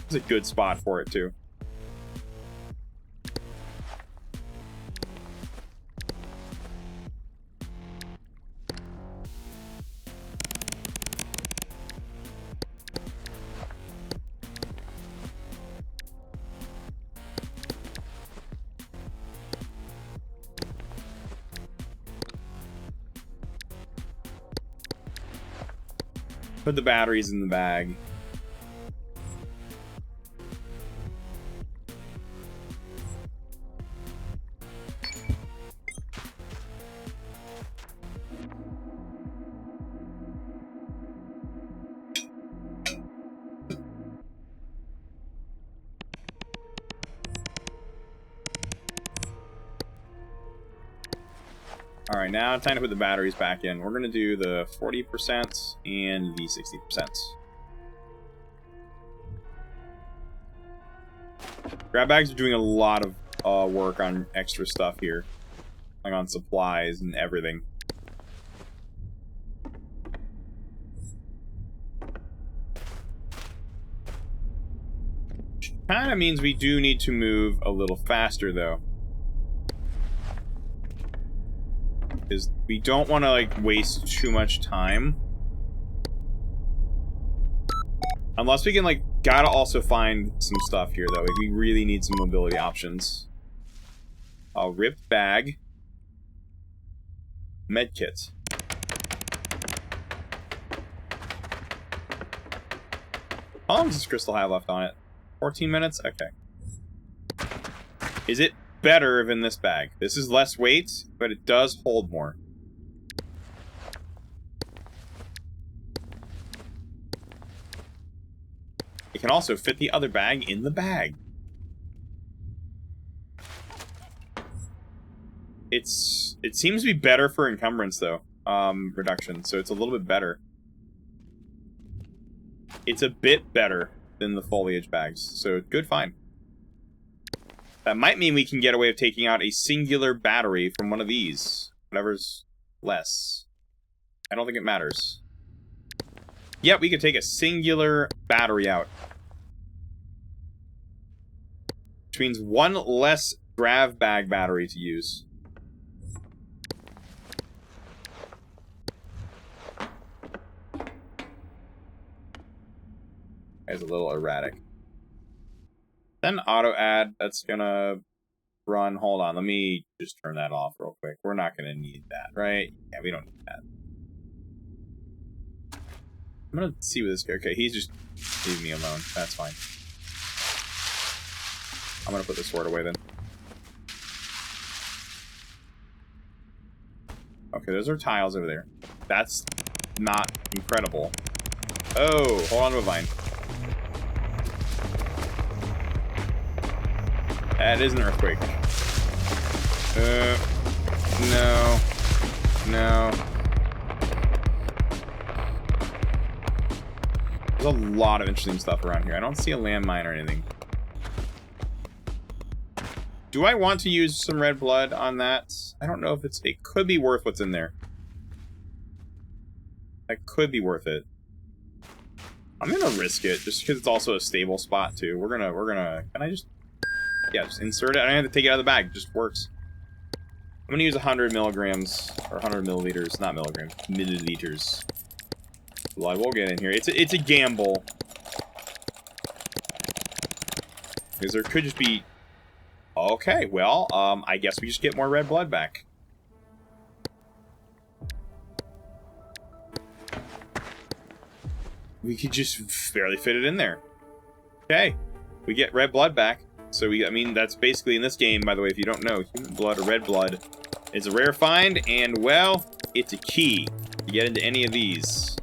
It's a good spot for it, too. Put the batteries in the bag. All right, now time to put the batteries back in. We're going to do the 40% and the 60%. Grab bags are doing a lot of work on extra stuff here. Like on supplies and everything. Kind of means we do need to move a little faster, though. Because we don't want to, like, waste too much time. Unless we can, like, gotta also find some stuff here, though. Like, we really need some mobility options. Ripped bag. Medkit. How long does this crystal have left on it? 14 minutes? Okay. Is it better than this bag? This is less weight, but it does hold more. It can also fit the other bag in the bag. It seems to be better for encumbrance, though. Reduction, so it's a little bit better. It's a bit better than the foliage bags, so good find. That might mean we can get away with taking out a singular battery from one of these. Whatever's less. I don't think it matters. Yep, we could take a singular battery out. Which means one less grav bag battery to use. It's a little erratic. Then auto add, that's gonna run. Hold on. Let me just turn that off real quick. We're not going to need that, right? Yeah, we don't need that. I'm going to see what this guy... Okay, he's just leaving me alone. That's fine. I'm going to put the sword away then. Okay, those are tiles over there. That's not incredible. Oh, hold on to a vine. That is an earthquake. No. No. There's a lot of interesting stuff around here. I don't see a landmine or anything. Do I want to use some red blood on that? I don't know if it's... It could be worth what's in there. That could be worth it. I'm gonna risk it, just because it's also a stable spot, too. We're gonna... Can I just... Yeah, just insert it. I don't have to take it out of the bag. It just works. I'm gonna use 100 milligrams, or 100 milliliters, not milligrams, milliliters. Blood will get in here. It's a gamble. Because there could just be... Okay, well, I guess we just get more red blood back. We could just barely fit it in there. Okay, we get red blood back. So I mean, that's basically in this game, by the way, if you don't know, human blood or red blood is a rare find, and, well, it's a key to get into any of these.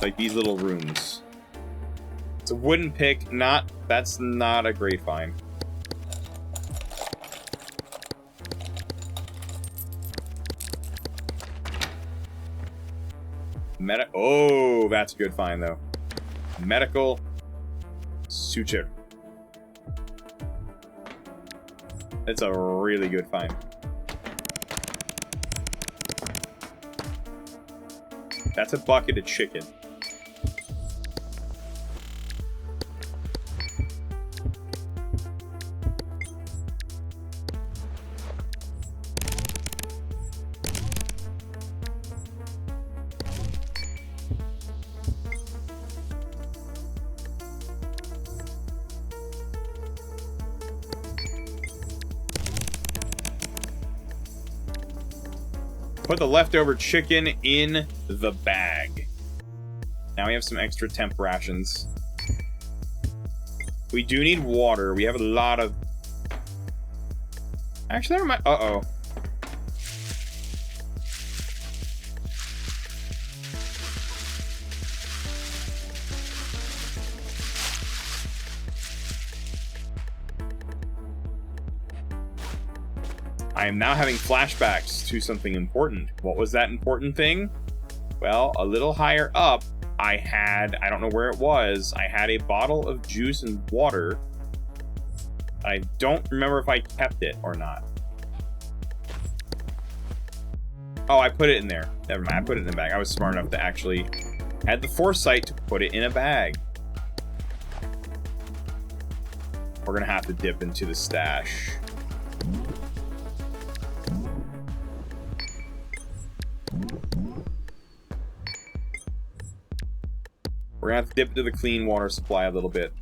Like these little rooms. It's a wooden pick, that's not a great find. Oh, that's a good find, though. Medical suture. It's a really good find. That's a bucket of chicken. Put the leftover chicken in the bag. Now we have some extra temp rations. We do need water. We have a lot of... Actually, never mind. Uh-oh. I am now having flashbacks to something important. What was that important thing? Well, a little higher up, I don't know where it was, I had a bottle of juice and water. I don't remember if I kept it or not. Oh, I put it in there. Never mind, I put it in the bag. I was smart enough to actually had the foresight to put it in a bag. We're gonna have to dip into the stash. We're gonna have to dip into the clean water supply a little bit.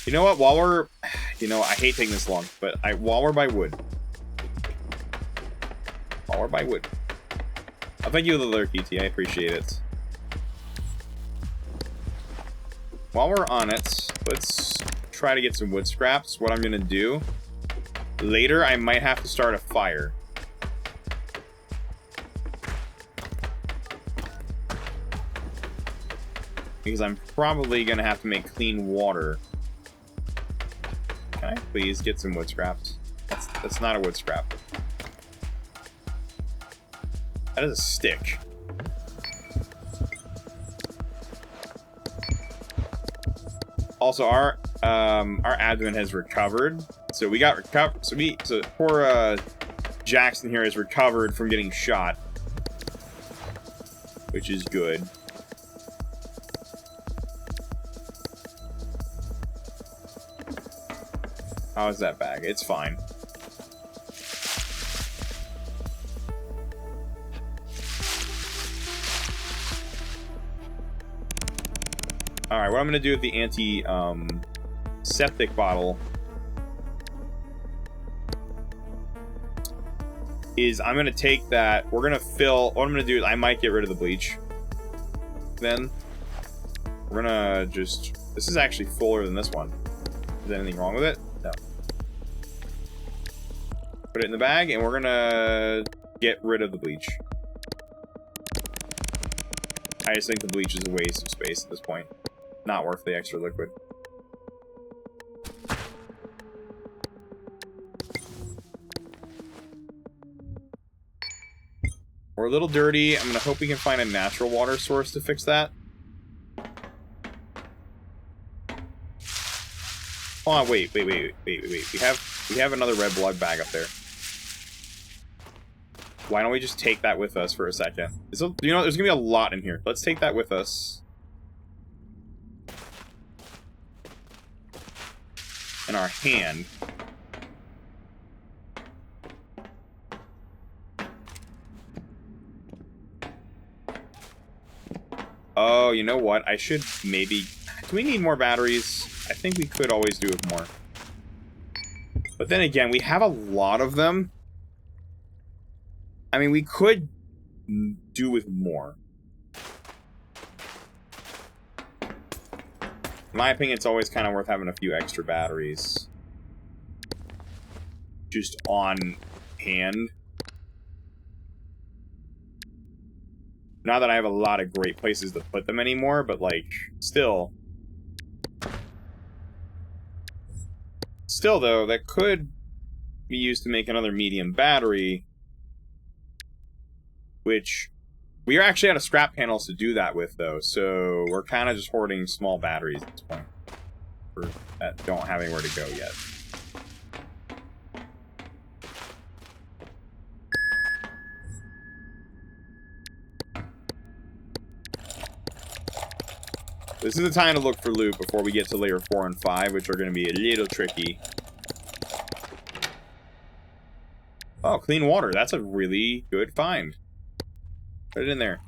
You know what? While we're... You know, I hate taking this long, but while we're by wood. While we're by wood. I'll thank you for the alert, PT. I appreciate it. While we're on it, let's try to get some wood scraps. What I'm gonna do... Later, I might have to start a fire. Because I'm probably going to have to make clean water. Can I please get some wood scraps? That's not a wood scrap. That is a stick. Also, our admin has recovered. So we got recovered. So poor Jackson here has recovered from getting shot, which is good. How is that bag? It's fine. Alright, what I'm gonna do with the anti-septic bottle is I'm gonna take that, we're gonna fill, what I'm gonna do is I might get rid of the bleach. Then, we're gonna just, this is actually fuller than this one. Is there anything wrong with it? No. Put it in the bag, and we're gonna get rid of the bleach. I just think the bleach is a waste of space at this point. Not worth the extra liquid. We're a little dirty. I'm gonna hope we can find a natural water source to fix that. Hold on, wait. We have another red blood bag up there. Why don't we just take that with us for a second? You know, there's gonna be a lot in here. Let's take that with us. In our hand. Oh, you know what? I should maybe... Do we need more batteries? I think we could always do with more. But then again, we have a lot of them. I mean, we could do with more. In my opinion, it's always kind of worth having a few extra batteries. Just on hand. Not that I have a lot of great places to put them anymore, but, like, still. Still, though, that could be used to make another medium battery. Which, we are actually out of scrap panels to do that with, though. So, we're kind of just hoarding small batteries at this point. That don't have anywhere to go yet. This is the time to look for loot before we get to layer 4 and 5, which are going to be a little tricky. Oh, clean water. That's a really good find. Put it in there.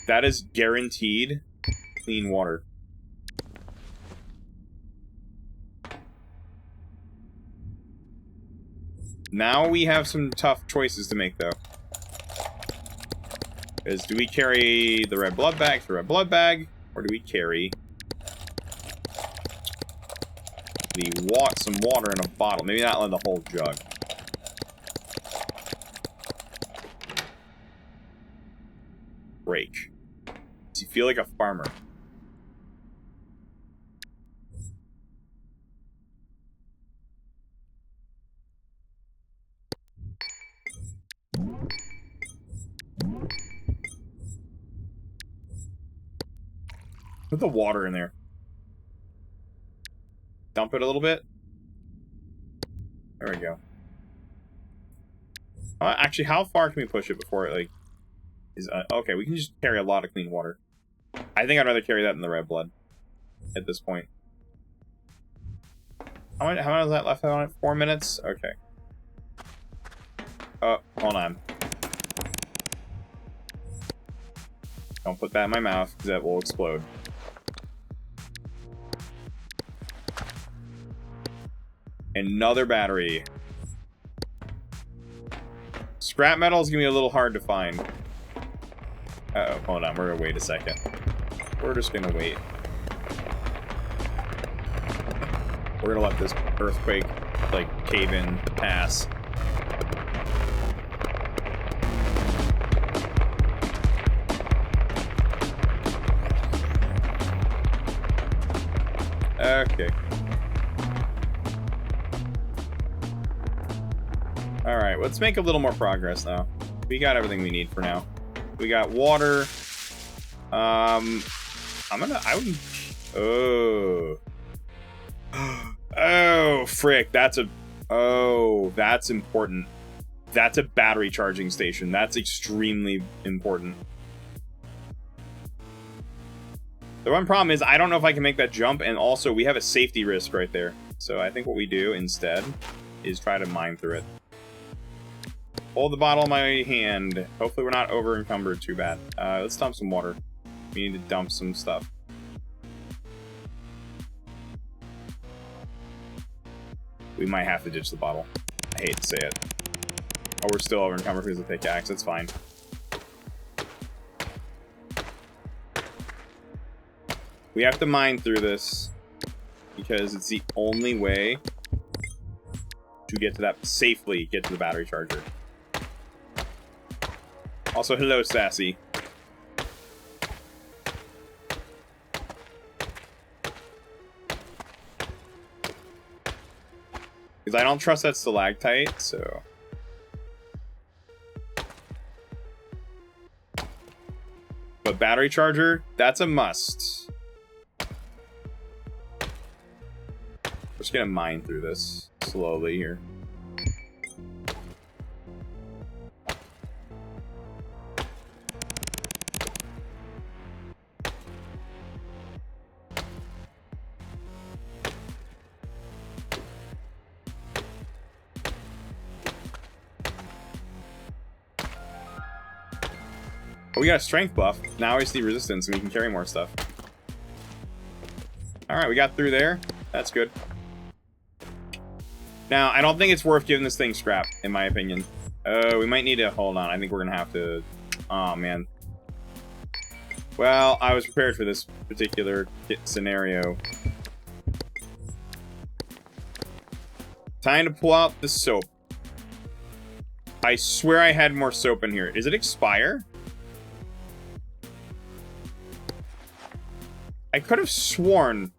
That is guaranteed clean water. Now we have some tough choices to make, though. Is do we carry the red blood bag to the red blood bag, or do we carry some water in a bottle? Maybe not in the whole jug. Break. Does he feel like a farmer? Put the water in there. Dump it a little bit. There we go. Actually, how far can we push it before it, like, is... okay, we can just carry a lot of clean water. I think I'd rather carry that than the red blood at this point. How much is that left on it? 4 minutes? Okay. Oh, hold on. Don't put that in my mouth, because that will explode. Another battery. Scrap metal is gonna be a little hard to find. Uh-oh, hold on, we're gonna wait a second. We're just gonna wait. We're gonna let this earthquake, like, cave in, pass. Okay. Alright, let's make a little more progress now. We got everything we need for now. We got water. Oh. Oh, frick. That's important. That's a battery charging station. That's extremely important. The one problem is I don't know if I can make that jump, and also we have a safety risk right there. So I think what we do instead is try to mine through it. Hold the bottle in my hand. Hopefully we're not over encumbered too bad. Let's dump some water. We need to dump some stuff. We might have to ditch the bottle. I hate to say it. Oh, we're still over encumbered because of the pickaxe. That's fine. We have to mine through this because it's the only way to get to that safely. Get to the battery charger. Also, hello, Sassy. Because I don't trust that stalactite, so... But battery charger, that's a must. We're just gonna mine through this slowly here. We got a strength buff. Now we see resistance and we can carry more stuff. Alright, we got through there. That's good. Now, I don't think it's worth giving this thing scrap, in my opinion. We might need to... Hold on, I think we're gonna have to... Oh, man. Well, I was prepared for this particular scenario. Time to pull out the soap. I swear I had more soap in here. Does it expire? I could have sworn.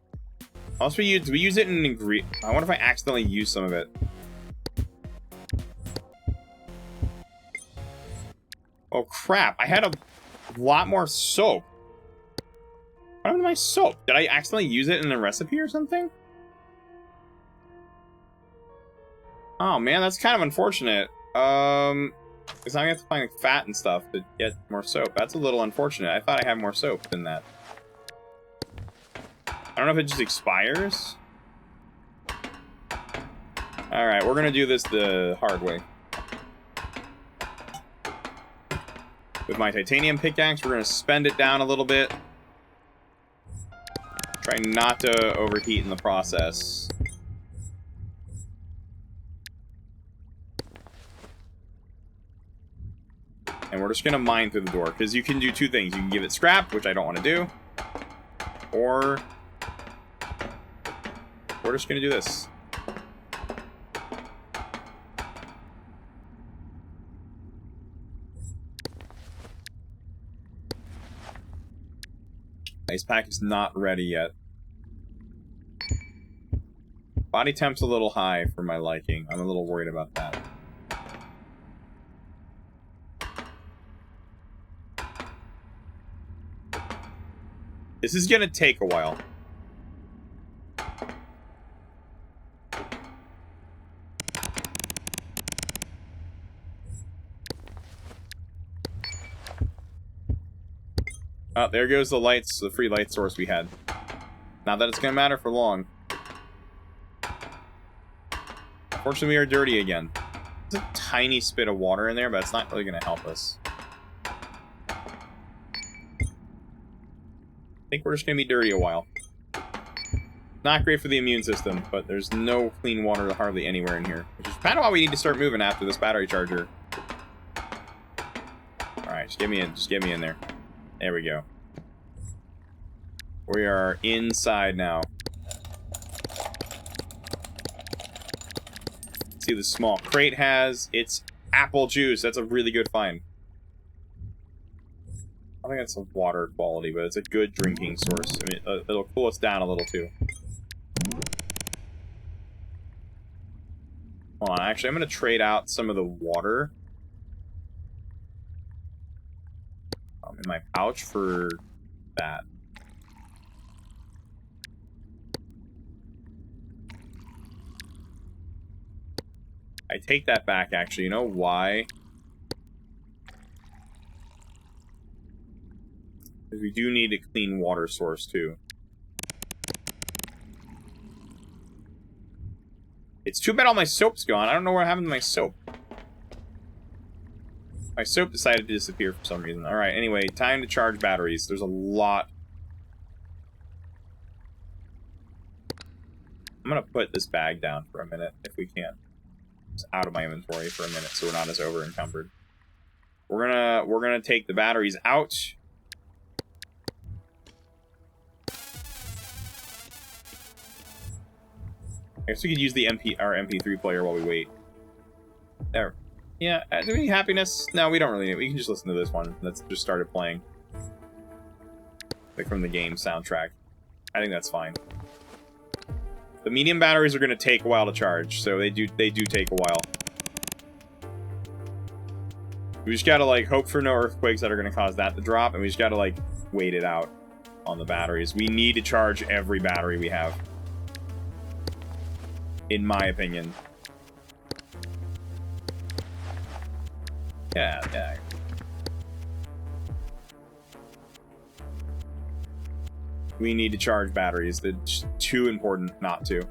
Unless we use it in an ingredient. I wonder if I accidentally used some of it. Oh crap! I had a lot more soap. What happened to my soap? Did I accidentally use it in a recipe or something? Oh man, that's kind of unfortunate. Because now we have to find like fat and stuff to get more soap. That's a little unfortunate. I thought I had more soap than that. I don't know if it just expires. Alright, we're gonna do this the hard way. With my titanium pickaxe, we're gonna spend it down a little bit. Try not to overheat in the process. And we're just gonna mine through the door, because you can do two things. You can give it scrap, which I don't want to do. Or... we're just gonna do this. Ice pack is not ready yet. Body temp's a little high for my liking. I'm a little worried about that. This is gonna take a while. Oh, there goes the lights, the free light source we had. Not that it's gonna matter for long. Unfortunately, we are dirty again. There's a tiny spit of water in there, but it's not really gonna help us. I think we're just gonna be dirty a while. Not great for the immune system, but there's no clean water hardly anywhere in here. Which is kind of why we need to start moving after this battery charger. Alright, just get me in. Just get me in there. There we go. We are inside now. See the small crate has. It's apple juice. That's a really good find. I think that's a water quality, but it's a good drinking source. I mean, it'll cool us down a little too. Hold on, actually, I'm going to trade out some of the water in my pouch for that. I take that back, actually. You know why? Because we do need a clean water source, too. It's too bad all my soap's gone. I don't know what happened to my soap. My soap decided to disappear for some reason. Alright, anyway, time to charge batteries. There's a lot. I'm gonna put this bag down for a minute, if we can. It's out of my inventory for a minute, so we're not as over-encumbered. We're gonna take the batteries out. I guess we could use the our MP3 player while we wait. There. Yeah, do we need happiness? No, we don't really need it. We can just listen to this one that's just started playing. Like from the game soundtrack. I think that's fine. The medium batteries are going to take a while to charge, so they do take a while. We just gotta, like, hope for no earthquakes that are going to cause that to drop, and we just gotta, like, wait it out on the batteries. We need to charge every battery we have. In my opinion. Yeah. We need to charge batteries. It's too important not to.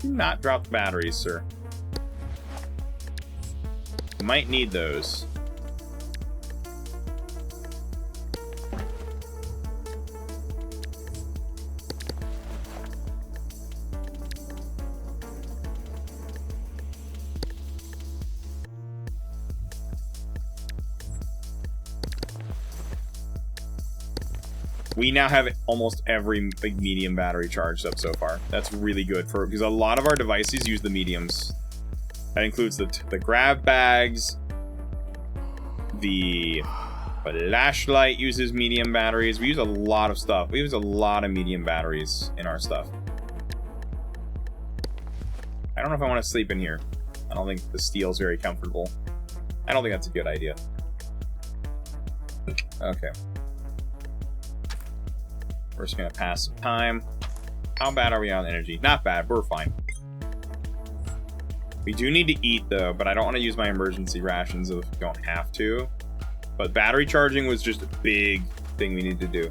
Do not drop the batteries, sir. Might need those. We now have almost every big medium battery charged up so far. That's really good because a lot of our devices use the mediums. That includes the grab bags. The flashlight uses medium batteries. We use a lot of stuff. We use a lot of medium batteries in our stuff. I don't know if I want to sleep in here. I don't think the steel's very comfortable. I don't think that's a good idea. Okay. We're just gonna pass some time. How bad are we on energy? Not bad, we're fine. We do need to eat though, but I don't want to use my emergency rations if we don't have to. But battery charging was just a big thing we need to do.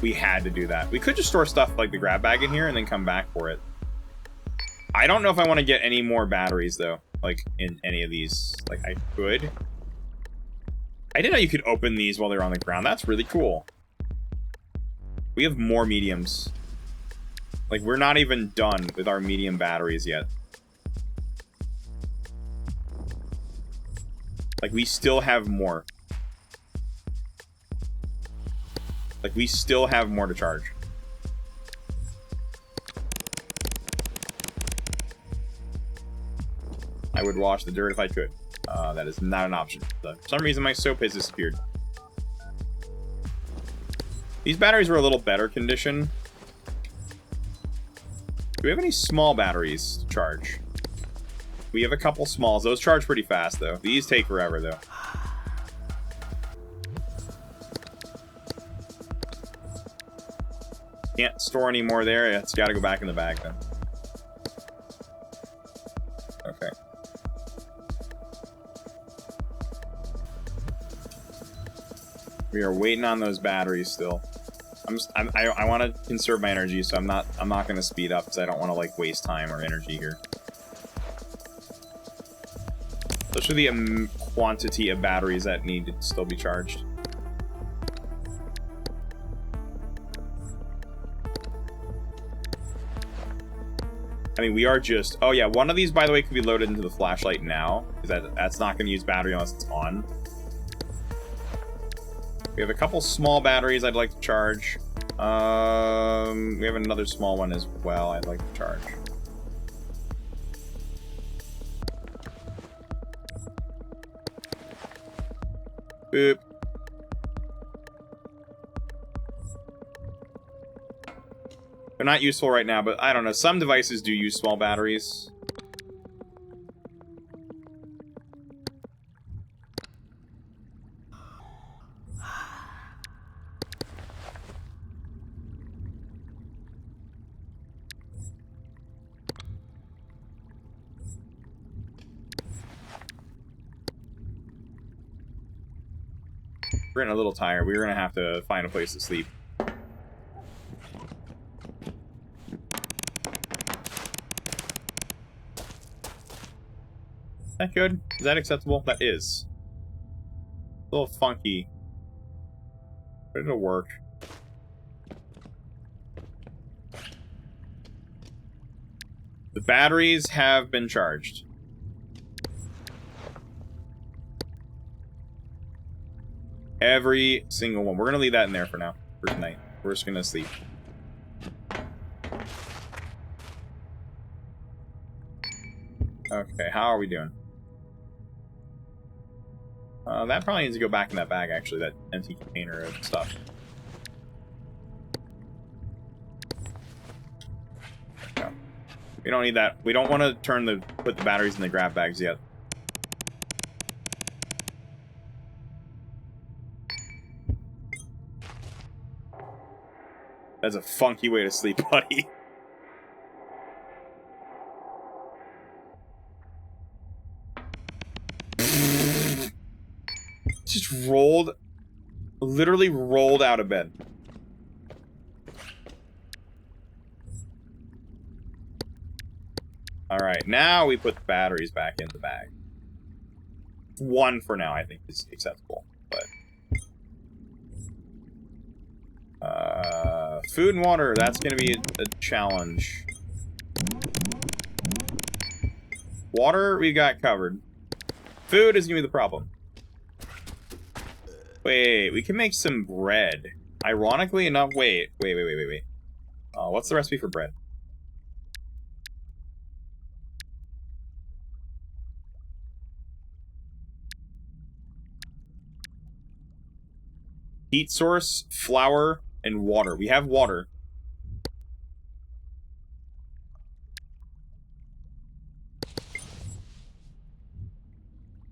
We had to do that. We could just store stuff like the grab bag in here and then come back for it. I don't know if I want to get any more batteries though, like in any of these. Like I could. I didn't know you could open these while they're on the ground. That's really cool. We have more mediums. Like, we're not even done with our medium batteries yet. Like, we still have more. Like, we still have more to charge. I would wash the dirt if I could. That is not an option. For some reason, my soap has disappeared. These batteries were a little better condition. Do we have any small batteries to charge? We have a couple smalls. Those charge pretty fast, though. These take forever, though. Can't store any more there. It's got to go back in the bag, then. Okay. We are waiting on those batteries still. I want to conserve my energy, so I'm not going to speed up because I don't want to like waste time or energy here. Those are the quantity of batteries that need to still be charged. I mean, we are just... Oh yeah, one of these, by the way, could be loaded into the flashlight now, because that's not going to use battery unless it's on. We have a couple small batteries I'd like to charge. We have another small one as well I'd like to charge. Boop. They're not useful right now, but I don't know. Some devices do use small batteries. We're getting a little tired. We're gonna have to find a place to sleep. Is that good? Is that acceptable? That is. A little funky. But it'll work. The batteries have been charged. Every single one. We're gonna leave that in there for now. For tonight. We're just gonna sleep. Okay, how are we doing? That probably needs to go back in that bag, actually, that empty container of stuff. No. We don't need that. We don't want to put the batteries in the grab bags yet. That's a funky way to sleep, buddy. Just literally rolled out of bed. Alright, now we put the batteries back in the bag. One for now, I think, is acceptable, but... food and water, that's gonna be a challenge. Water, we got covered. Food is gonna be the problem. Wait, we can make some bread. Ironically enough, wait. What's the recipe for bread? Heat source, flour, and water. We have water.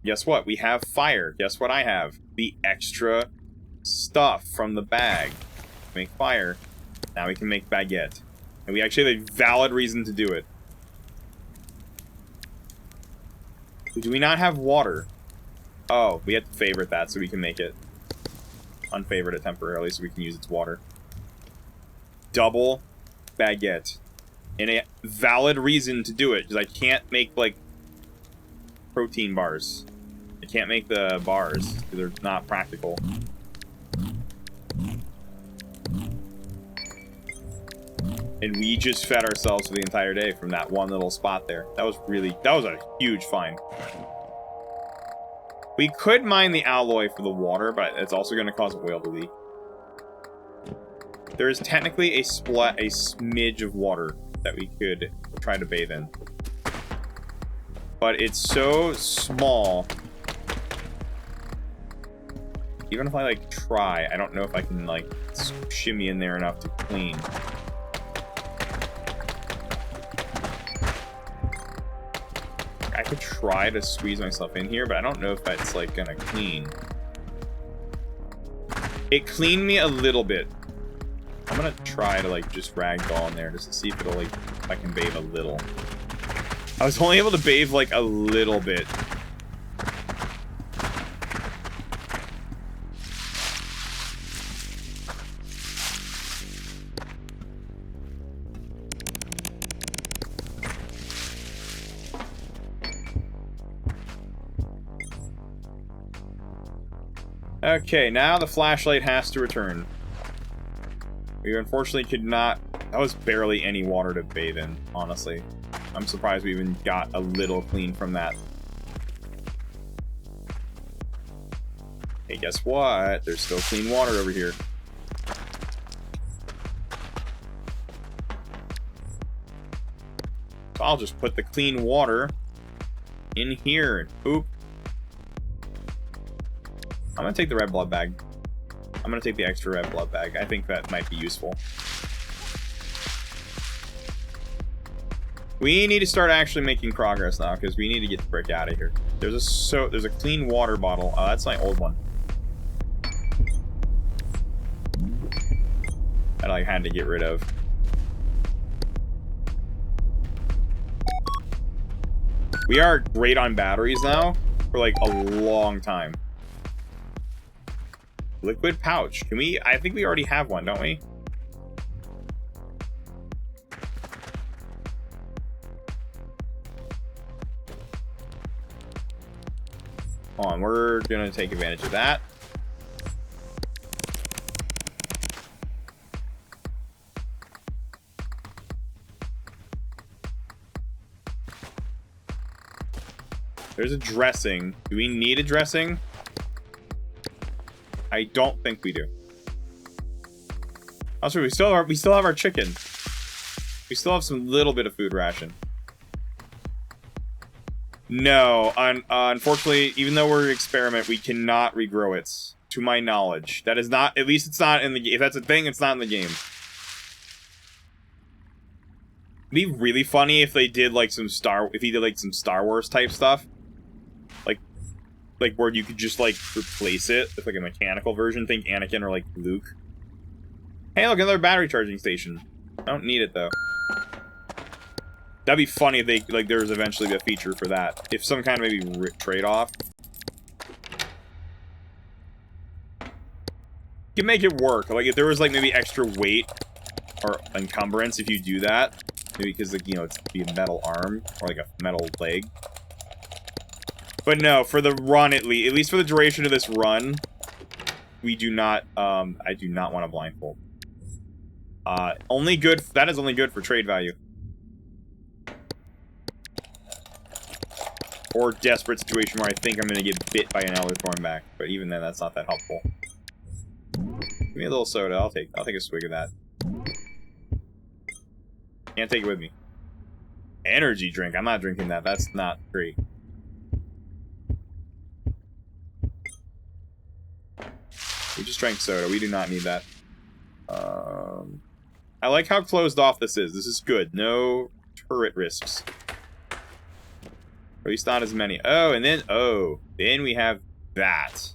Guess what? We have fire. Guess what I have? The extra stuff from the bag. Make fire. Now we can make baguette. And we actually have a valid reason to do it. Do we not have water? Oh, we have to favorite that so we can make it. Unfavorite it temporarily so we can use its water. Double baguette. And a valid reason to do it, because I can't make, like, protein bars. I can't make the bars, because they're not practical. And we just fed ourselves for the entire day from that one little spot there. That was a huge find. We could mine the alloy for the water, but it's also going to cause oil to leak. There is technically a smidge of water that we could try to bathe in. But it's so small. Even if I, like, try, I don't know if I can, like, shimmy in there enough to clean. I could try to squeeze myself in here, but I don't know if that's, like, gonna clean. It cleaned me a little bit. I'm gonna try to, like, just ragdoll in there just to see if it'll, like, if I can bathe a little. I was only able to bathe, like, a little bit. Okay, now the flashlight has to return. We unfortunately could not... That was barely any water to bathe in, honestly. I'm surprised we even got a little clean from that. Hey, guess what? There's still clean water over here. So I'll just put the clean water in here. Oop. I'm gonna take the red blood bag. I'm gonna take the extra red blood bag. I think that might be useful. We need to start actually making progress now, because we need to get the brick out of here. There's a clean water bottle. Oh, that's my old one. That I had to get rid of. We are great on batteries now for like a long time. Liquid pouch. Can we? I think we already have one, don't we? Hold on, we're gonna take advantage of that. There's a dressing. Do we need a dressing? I don't think we do. Also, we still have our chicken. We still have some little bit of food ration. No, unfortunately, even though we're an experiment, we cannot regrow it. To my knowledge, that is not. At least it's not in the. If that's a thing, it's not in the game. It'd be really funny if they did like some Star Wars type stuff. Like where you could just like replace it with like a mechanical version. Think Anakin or like Luke. Hey, look, another battery charging station. I don't need it though. That'd be funny if they like there was eventually a feature for that. If some kind of maybe trade-off. You can make it work. Like if there was like maybe extra weight or encumbrance if you do that. Maybe because like, you know, it's be a metal arm or like a metal leg. But no, for the run at least for the duration of this run, we do not, I do not want a blindfold. Only good, that is only good for trade value. Or desperate situation where I think I'm gonna get bit by an elder thornback, but even then that's not that helpful. Give me a little soda, I'll take a swig of that. Can't take it with me. Energy drink, I'm not drinking that, that's not great. We just drank soda. We do not need that. I like how closed off this is. This is good. No turret risks. At least not as many. Oh, and then... Oh. Then we have that.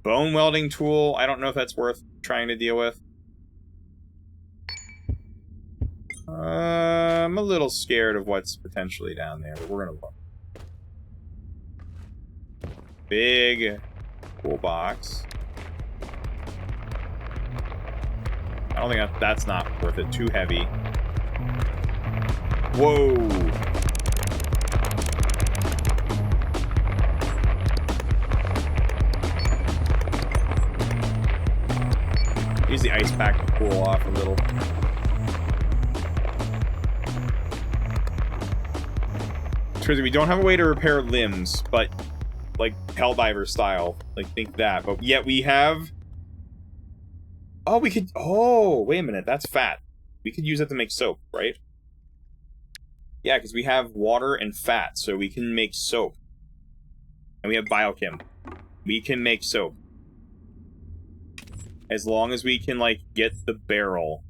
Bone welding tool. I don't know if that's worth trying to deal with. I'm a little scared of what's potentially down there, but we're gonna look. Big toolbox. I don't think that's not worth it. Too heavy. Whoa. Use the ice pack to cool off a little. It's crazy. We don't have a way to repair limbs, but like Helldiver style. Like think that. But yet we have... Oh, we could... Oh, wait a minute. That's fat. We could use that to make soap, right? Yeah, because we have water and fat, so we can make soap. And we have biochem. We can make soap. As long as we can, like, get the barrel.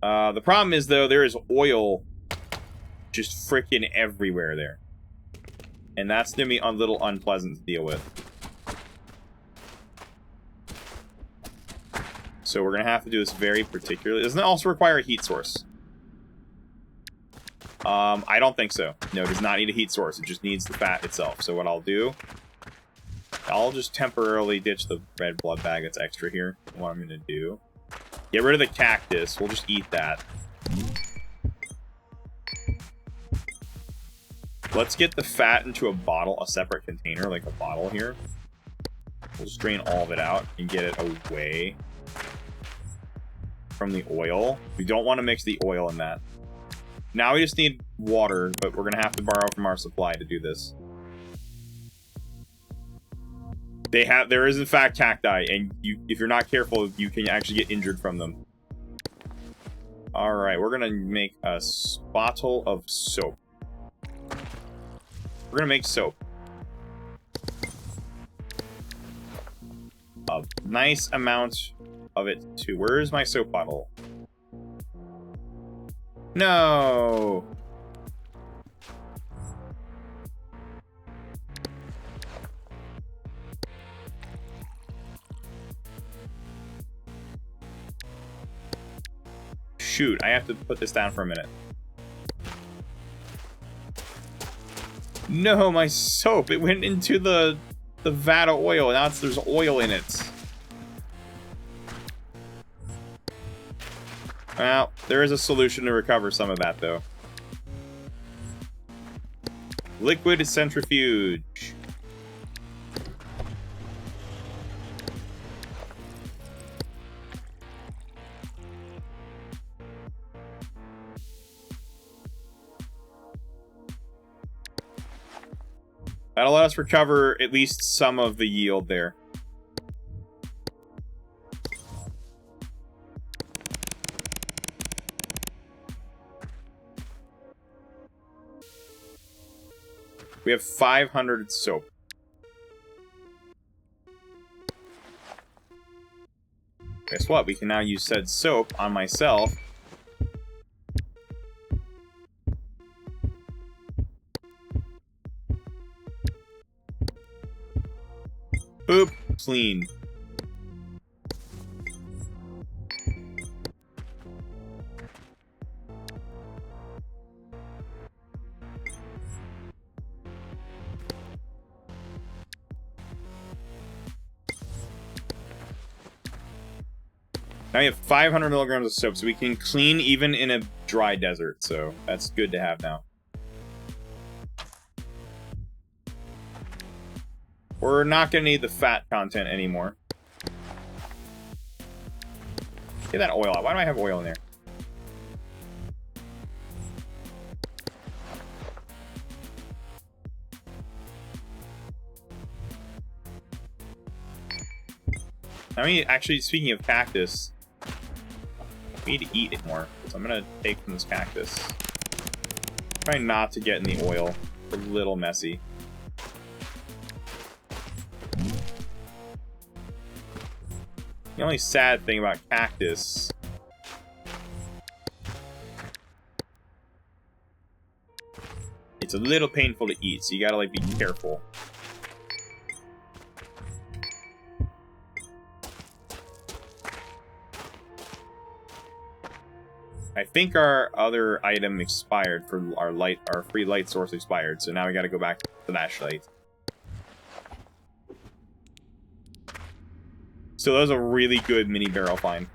The problem is, though, there is oil just frickin' everywhere there. And that's gonna be a little unpleasant to deal with. So we're going to have to do this very particularly. Doesn't it also require a heat source? I don't think so. No, it does not need a heat source. It just needs the fat itself. So what I'll do, I'll just temporarily ditch the red blood bag that's extra here. What I'm going to do, get rid of the cactus. We'll just eat that. Let's get the fat into a bottle, a separate container, like a bottle here. We'll just drain all of it out and get it away from the oil. We don't want to mix the oil in that. Now we just need water, but we're gonna have to borrow from our supply to do this. There is in fact cacti, and if you're not careful, you can actually get injured from them. All right, we're gonna make a bottle of soap. We're gonna make soap. A nice amount of it too. Where is my soap bottle? No. Shoot, I have to put this down for a minute. No, my soap. It went into the vat of oil. Now there's oil in it. Well, there is a solution to recover some of that, though. Liquid centrifuge. That'll let us recover at least some of the yield there. We have 500 soap. Guess what? We can now use said soap on myself. Boop. Clean. Now we have 500 milligrams of soap, so we can clean even in a dry desert. So that's good to have now. We're not going to need the fat content anymore. Get that oil out. Why do I have oil in there? I mean, actually, speaking of cactus, we need to eat it more. So I'm going to take from this cactus. Try not to get in the oil. It's a little messy. The only sad thing about cactus it's a little painful to eat, so you gotta like be careful. I think our other item expired for our free light source expired, so now we gotta go back to the flashlight. So that was a really good mini barrel find.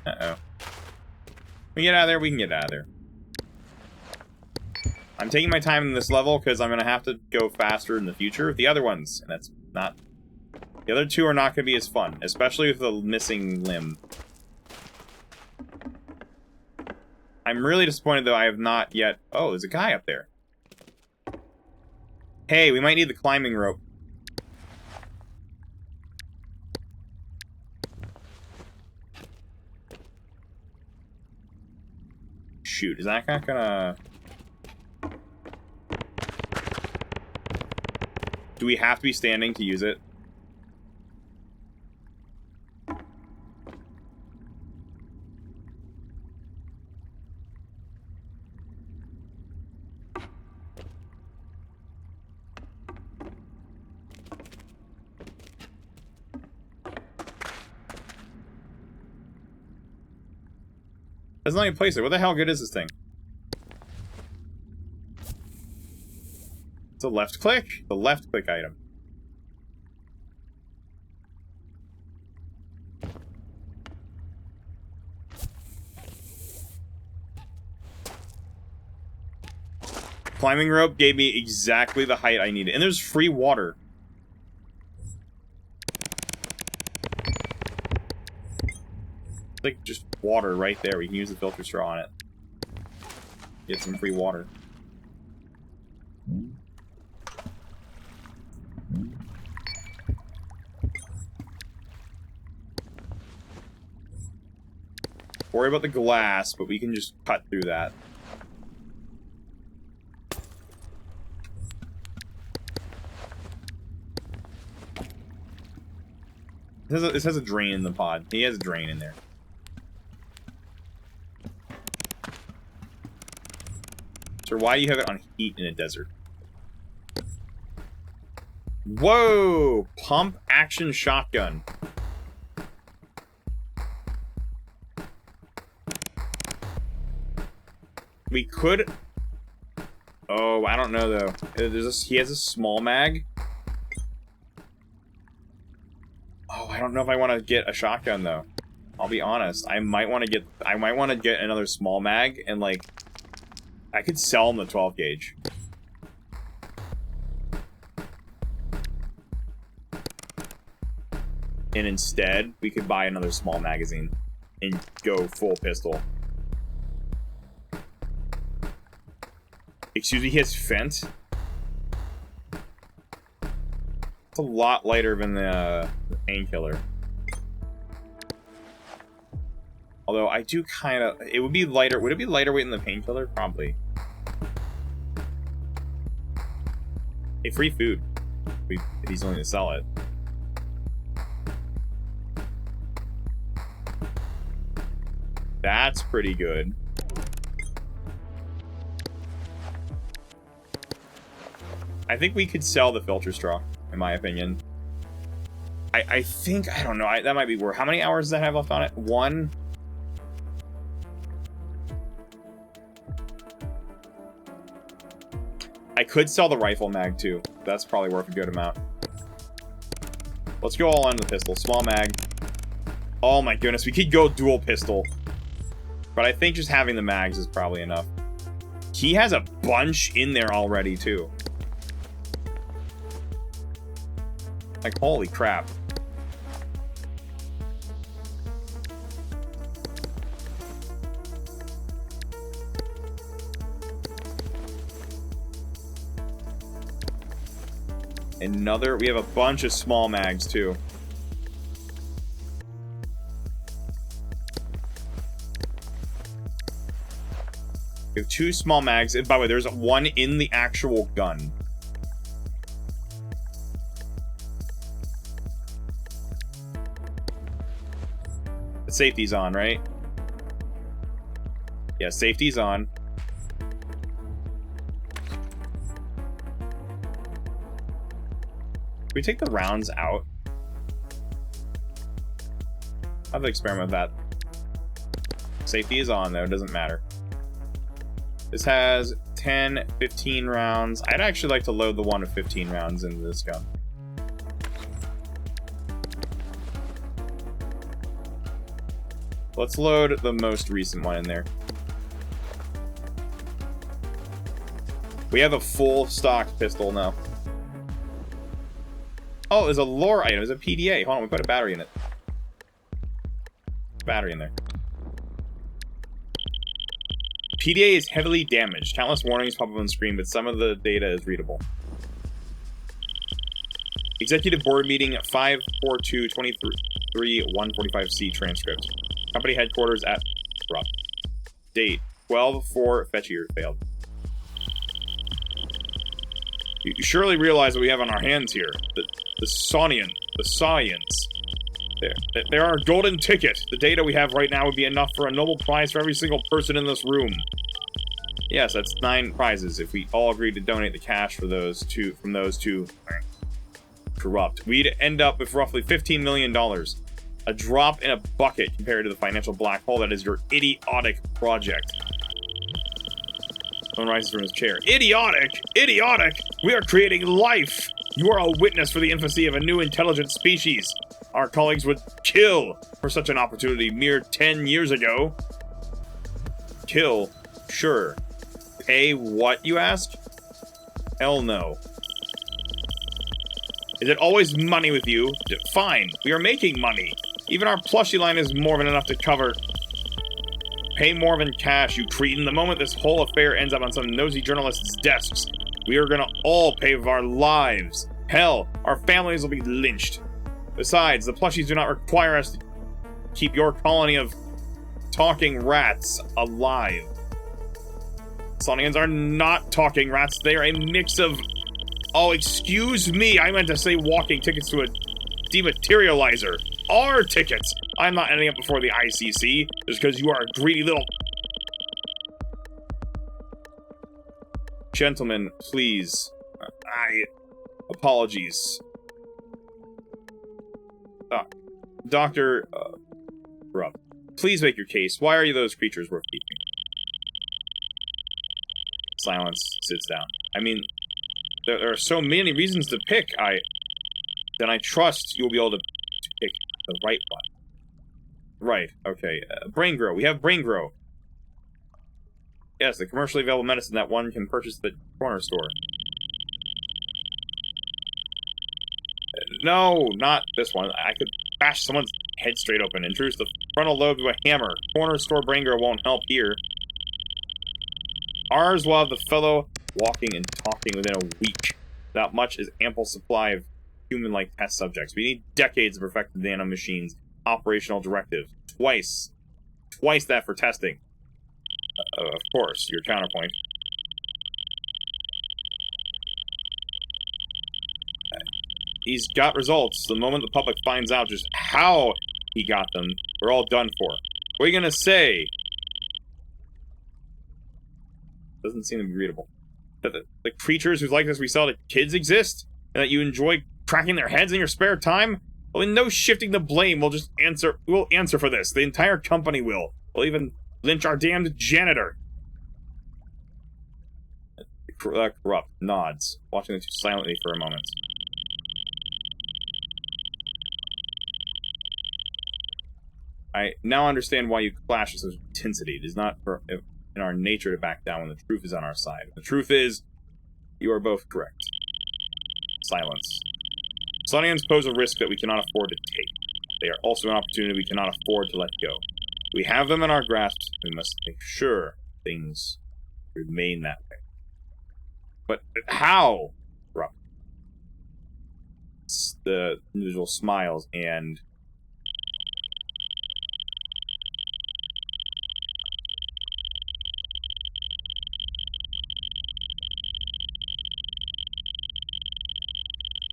Uh-oh. We get out of there, we can get out of there. I'm taking my time in this level because I'm going to have to go faster in the future with the other ones. And that's not... The other two are not going to be as fun, especially with the missing limb. I'm really disappointed, though, I have not yet... Oh, there's a guy up there. Hey, we might need the climbing rope. Shoot, is that not gonna... Do we have to be standing to use it? Doesn't let me place it. What the hell good is this thing? It's a left click? The left click item. Climbing rope gave me exactly the height I needed. And there's free water. It's like just water right there. We can use the filter straw on it. Get some free water. Worry about the glass, but we can just cut through that. This has a drain in the pod. He has a drain in there. So why do you have it on heat in a desert? Whoa! Pump action shotgun. We could... Oh, I don't know, though. He has a small mag. Oh, I don't know if I want to get a shotgun, though. I'll be honest. I might want to get another small mag, and, like... I could sell him the 12 gauge. And instead, we could buy another small magazine and go full pistol. Excuse me, he has Fent? It's a lot lighter than the painkiller. Although I do kind of... It would be lighter... Would it be lighter weight than the painkiller? Probably. Hey, free food. If he's willing to sell it. That's pretty good. I think we could sell the filter straw, in my opinion. I think... I don't know. That might be worth... How many hours does that have left on it? 1... I could sell the rifle mag, too. That's probably worth a good amount. Let's go all on the pistol. Small mag. Oh my goodness, we could go dual pistol. But I think just having the mags is probably enough. He has a bunch in there already, too. Like, holy crap. Another... We have a bunch of small mags, too. We have 2 small mags. And by the way, there's one in the actual gun. The safety's on, right? Yeah, safety's on. Can we take the rounds out? I'll have to experiment with that. Safety is on, though. It doesn't matter. This has 10, 15 rounds. I'd actually like to load the one of 15 rounds into this gun. Let's load the most recent one in there. We have a full stock pistol now. Oh, there's a lore item. There's a PDA. Hold on, we put a battery in it. Battery in there. PDA is heavily damaged. Countless warnings pop up on the screen, but some of the data is readable. Executive Board Meeting 542-23-145C transcript. Company headquarters at Corrupt. Date 12/4 fetch year failed. You surely realize what we have on our hands here. The science. They're our golden ticket. The data we have right now would be enough for a Nobel Prize for every single person in this room. Yes, that's 9 prizes if we all agreed to donate the cash for those two from those two Corrupt. We'd end up with roughly $15 million. A drop in a bucket compared to the financial black hole that is your idiotic project. Someone rises from his chair. Idiotic! Idiotic! We are creating life! You are a witness for the infancy of a new intelligent species. Our colleagues would kill for such an opportunity mere 10 years ago. Kill? Sure. Pay what, you ask? Hell no. Is it always money with you? Fine. We are making money. Even our plushie line is more than enough to cover. Pay more than cash, you cretin. The moment this whole affair ends up on some nosy journalist's desks, we are gonna all pay with our lives. Hell, our families will be lynched. Besides, the plushies do not require us to keep your colony of talking rats alive. Sonians are not talking rats. They are a mix of... Oh, excuse me. I meant to say walking tickets to a dematerializer. Our tickets. I'm not ending up before the ICC just because you are a greedy little... Gentlemen, please. Apologies. Dr. Rupp, please make your case. Why are those creatures worth keeping? Silence sits down. I mean, there are so many reasons to pick. Then I trust you'll be able to pick the right one. Right, okay. Brain Grow. We have Brain Grow. Yes, the commercially available medicine that one can purchase at the corner store. No, not this one. I could bash someone's head straight open. Introduce the frontal lobe to a hammer. Corner store Brain Grow won't help here. Ours will have the fellow walking and talking within a week. Without much is ample supply of human-like test subjects. We need decades of perfected nanomachines. Operational directives. Twice that for testing. Of course, your counterpoint. He's got results. The moment the public finds out just how he got them, we're all done for. What are you gonna say? Doesn't seem to be readable. That the creatures whose likeness we sell to kids exist? And that you enjoy cracking their heads in your spare time? Well, in no shifting the blame, we'll answer for this. The entire company will. We'll even lynch our damned janitor. Corrupt nods, watching the two silently for a moment. I now understand why you clash with such intensity. It is not in our nature to back down when the truth is on our side. The truth is, you are both correct. Silence. Sonians pose a risk that we cannot afford to take. They are also an opportunity we cannot afford to let go. We have them in our grasp, we must make sure things remain that way. But how? The individual smiles and...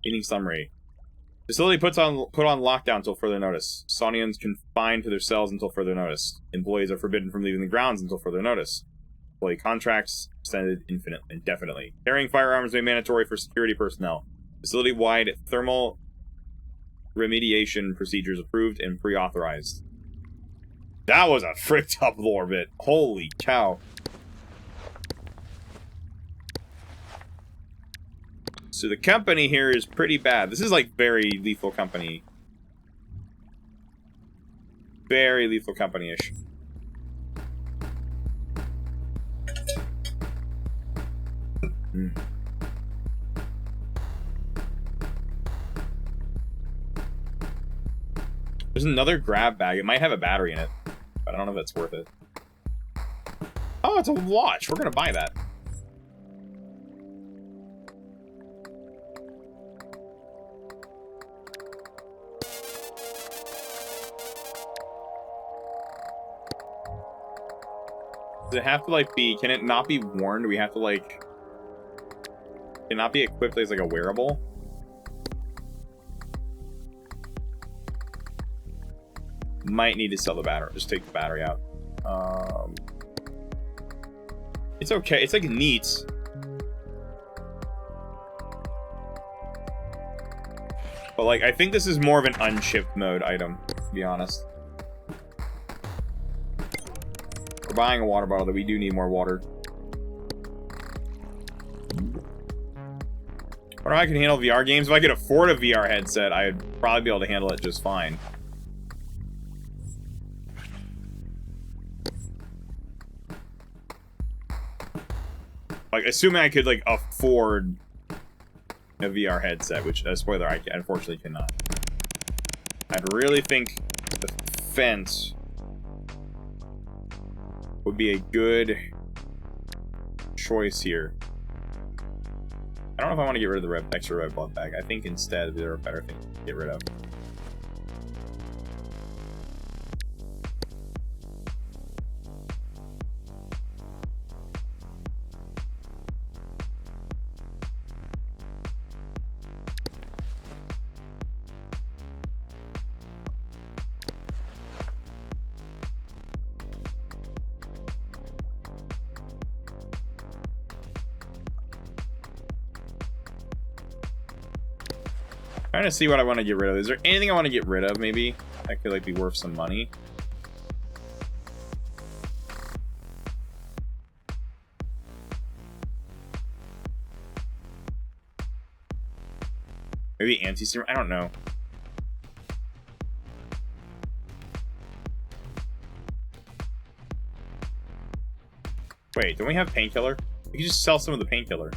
Meeting summary. Facility put on lockdown until further notice. Sonians confined to their cells until further notice. Employees are forbidden from leaving the grounds until further notice. Employee contracts extended indefinitely. Carrying firearms made mandatory for security personnel. Facility-wide thermal remediation procedures approved and pre-authorized. That was a fricked up lore bit. Holy cow. So the company here is pretty bad. This is like very Lethal Company. Very Lethal Company-ish. There's another grab bag. It might have a battery in it, but I don't know if it's worth it. Oh, it's a watch. We're gonna buy that. Does it have to, like, be... Can it not be worn? Do we have to, like... Can it not be equipped as, like, a wearable? Might need to sell the battery. Just take the battery out. It's okay. It's, like, neat. But, like, I think this is more of an unshipped mode item, to be honest. We're buying a water bottle, that we do need more water. I wonder how I can handle VR games. If I could afford a VR headset, I'd probably be able to handle it just fine. Like, assuming I could, like, afford a VR headset, which, spoiler, I unfortunately cannot. I'd really think the fence would be a good choice here. I don't know if I want to get rid of the extra red blood bag. I think instead there are better things to get rid of. Trying to see what I want to get rid of. Is there anything I want to get rid of, maybe? That could, like, be worth some money. Maybe anti-serum? I don't know. Wait, don't we have painkiller? We could just sell some of the painkiller.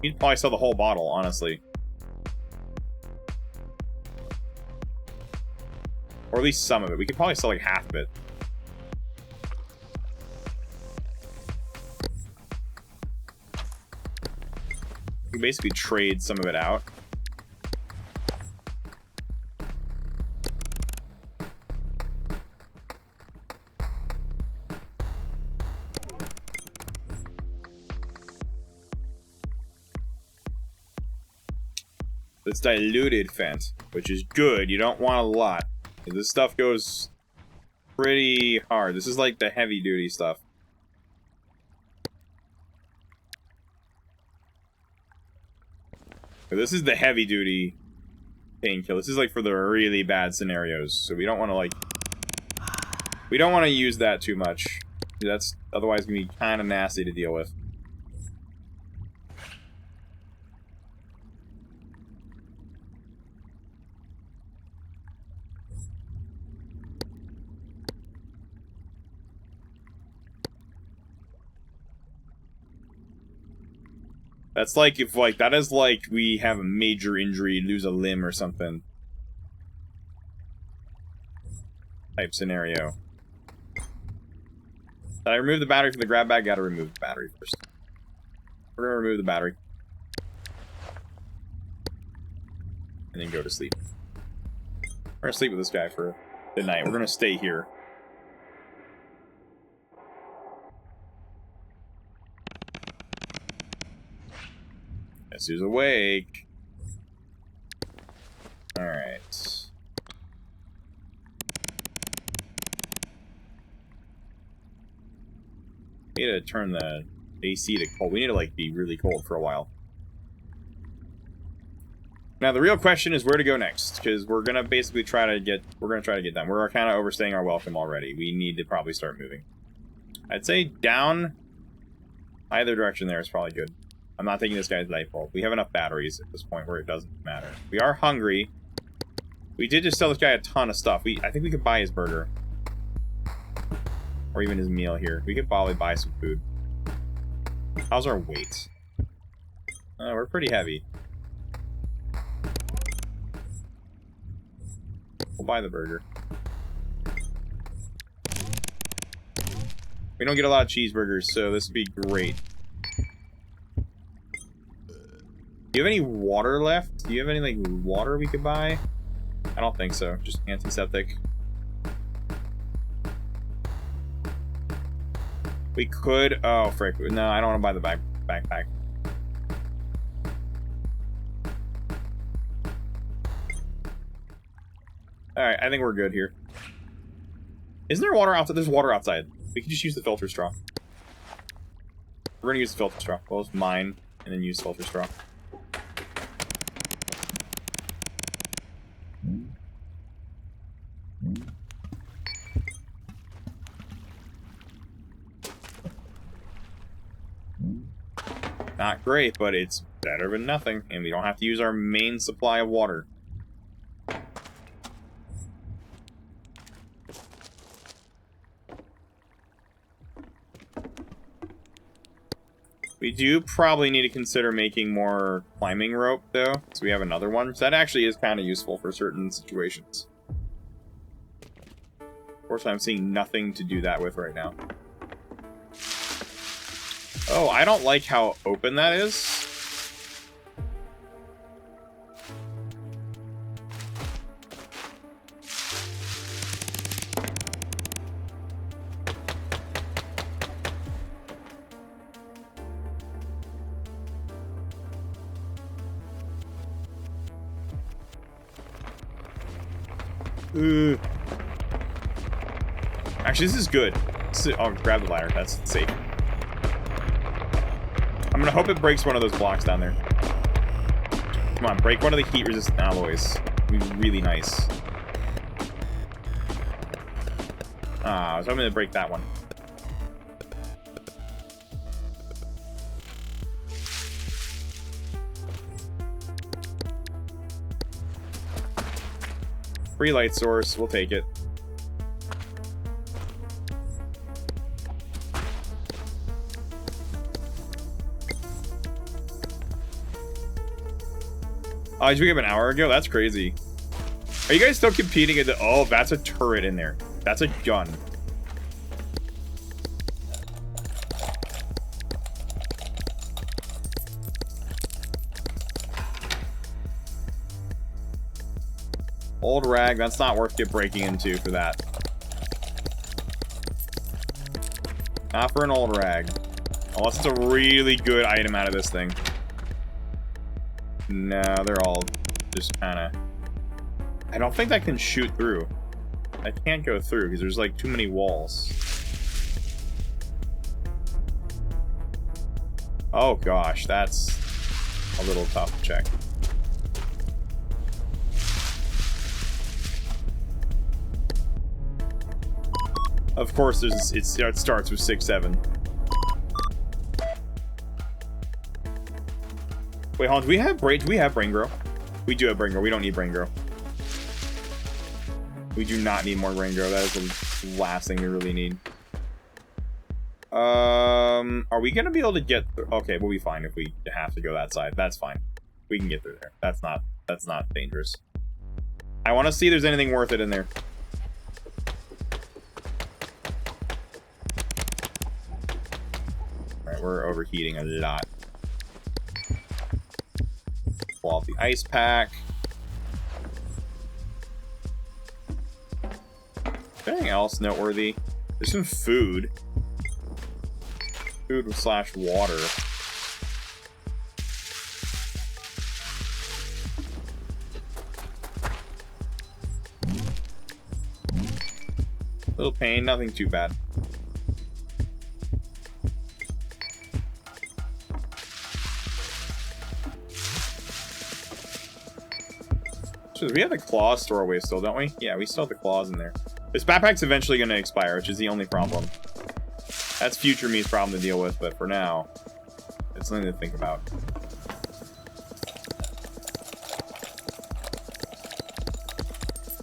We could probably sell the whole bottle, honestly. Or at least some of it. We could probably sell like half of it. We can basically trade some of it out. It's diluted Fent, which is good. You don't want a lot. This stuff goes pretty hard. This is like the heavy duty stuff. This is the heavy duty painkiller. This is like for the really bad scenarios. So we don't want to like... We don't want to use that too much. That's otherwise going to be kind of nasty to deal with. That's like if, like, that is like we have a major injury, lose a limb or something. Type scenario. Did I remove the battery from the grab bag? Gotta remove the battery first. We're gonna remove the battery. And then go to sleep. We're gonna sleep with this guy for the night. We're gonna stay here. Guess who's awake? Alright. We need to turn the AC to cold. We need to, like, be really cold for a while. Now, the real question is where to go next, because we're gonna basically try to get done. We're kind of overstaying our welcome already. We need to probably start moving. I'd say down either direction there is probably good. I'm not taking this guy's light bulb. We have enough batteries at this point where it doesn't matter. We are hungry. We did just sell this guy a ton of stuff. I think we could buy his burger. Or even his meal here. We could probably buy some food. How's our weight? We're pretty heavy. We'll buy the burger. We don't get a lot of cheeseburgers, so this would be great. Do you have any water left? Do you have any, like, water we could buy? I don't think so. Just antiseptic. We could... Oh, frick. No, I don't want to buy the backpack. Alright, I think we're good here. Isn't there water outside? There's water outside. We can just use the filter straw. We're gonna use the filter straw. Well, it's mine, and then use the filter straw. Not great, but it's better than nothing, and we don't have to use our main supply of water. We do probably need to consider making more climbing rope, though, so we have another one. So that actually is kind of useful for certain situations. Unfortunately, I'm seeing nothing to do that with right now. Oh, I don't like how open that is. Actually, this is good. I'll grab the ladder. That's safe. I'm gonna hope it breaks one of those blocks down there. Come on, break one of the heat-resistant alloys. It'd be really nice. Ah, I was hoping to break that one. Free light source. We'll take it. Oh, did you wake up an hour ago? That's crazy. Are you guys still competing at the... Oh, that's a turret in there. That's a gun. Old rag. That's not worth breaking into for that. Not for an old rag. Unless it's a really good item out of this thing. No, they're all just kind of... I don't think that can shoot through. I can't go through because there's like too many walls. Oh gosh, that's a little tough to check. Of course, it starts with 6-7. Wait, hold on. Do we have brain grow? We do have brain grow. We don't need brain grow. We do not need more brain grow. That is the last thing we really need. Are we gonna be able to get through? Okay, we'll be fine if we have to go that side. That's fine. We can get through there. That's not dangerous. I want to see if there's anything worth it in there. Alright, we're overheating a lot. Pull out the ice pack. Anything else noteworthy? There's some food. Food / water. Little pain, nothing too bad. So we have the claws store away still, don't we? Yeah, we still have the claws in there. This backpack's eventually going to expire, which is the only problem. That's future me's problem to deal with, but for now, it's something to think about.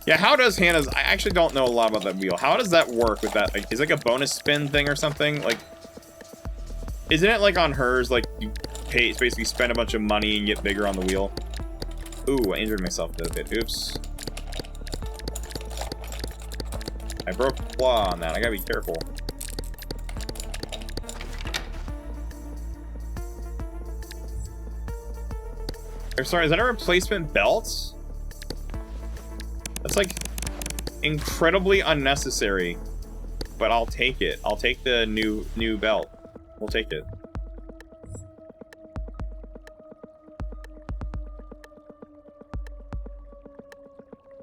Yeah, how does Hannah's... I actually don't know a lot about that wheel. How does that work with that? Like, is it like a bonus spin thing or something? Like, isn't it like on hers, like, you pay, basically spend a bunch of money and get bigger on the wheel? Ooh, I injured myself a bit. Oops. I broke a claw on that. I gotta be careful. Or, sorry, is that a replacement belt? That's like incredibly unnecessary, but I'll take it. I'll take the new belt. We'll take it.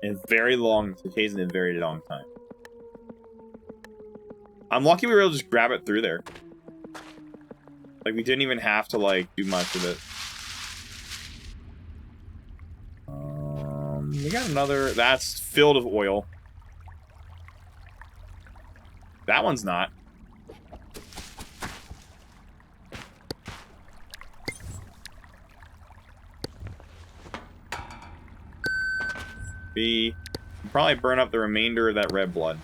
In a very long, in a very long time. I'm lucky we were able to just grab it through there. Like, we didn't even have to, like, do much with it. We got another... That's filled with oil. That one's not. B. Probably burn up the remainder of that red blood.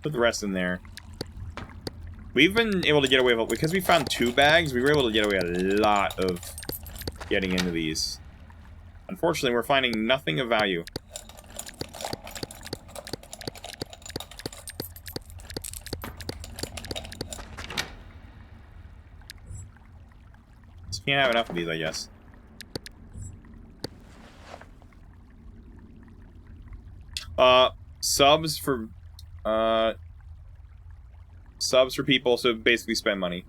Put the rest in there. We've been able to get away with, because we found 2 bags, we were able to get away a lot of getting into these. Unfortunately, we're finding nothing of value. Just can't have enough of these, I guess. Subs for people, so basically spend money.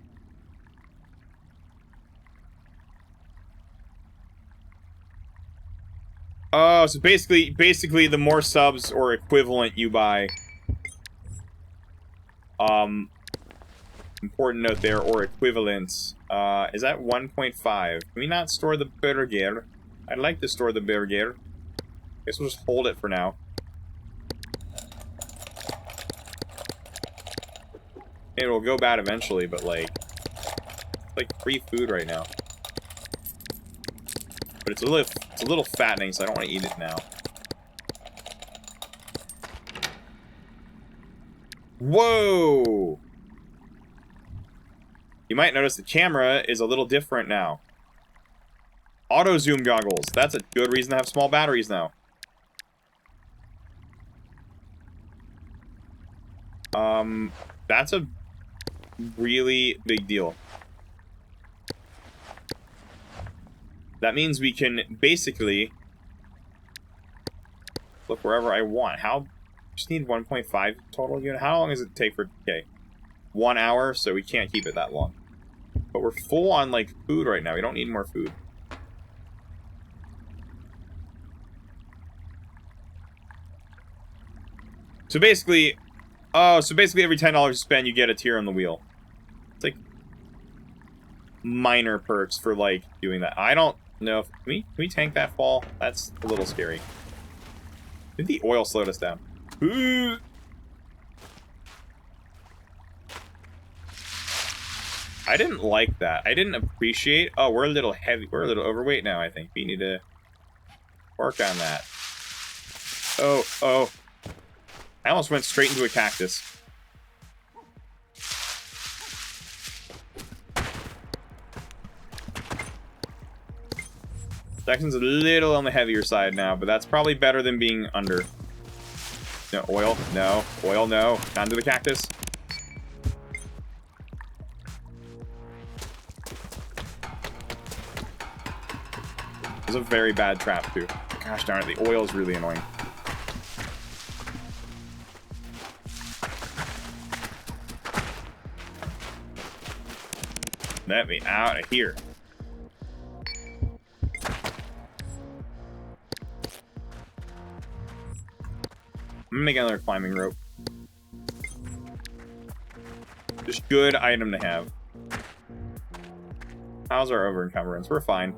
Oh, so basically the more subs or equivalent you buy. Important note there, or equivalents. Is that 1.5? Can we not store the burger? I'd like to store the burger. Guess we'll just hold it for now. It'll go bad eventually, but like, it's like free food right now. But it's a little fattening, so I don't want to eat it now. Whoa! You might notice the camera is a little different now. Auto zoom goggles. That's a good reason to have small batteries now. That's a really big deal. That means we can basically look wherever I want. Just need 1.5 total unit. How long does it take for, okay, 1 hour, so we can't keep it that long. But we're full on, like, food right now. We don't need more food. So basically, every $10 you spend, you get a tier on the wheel. It's like minor perks for, like, doing that. I don't know if, can we tank that fall? That's a little scary. Did the oil slowed us down? Ooh. I didn't like that. I didn't appreciate. Oh, we're a little heavy. We're a little overweight now, I think. We need to work on that. Oh. I almost went straight into a cactus. Jackson's a little on the heavier side now, but that's probably better than being under. No, oil. No. Oil, no. Not into the cactus. It was a very bad trap, too. Gosh darn it, the oil is really annoying. Let me out of here. I'm gonna make another climbing rope. Just good item to have. How's our over encumbrance? We're fine.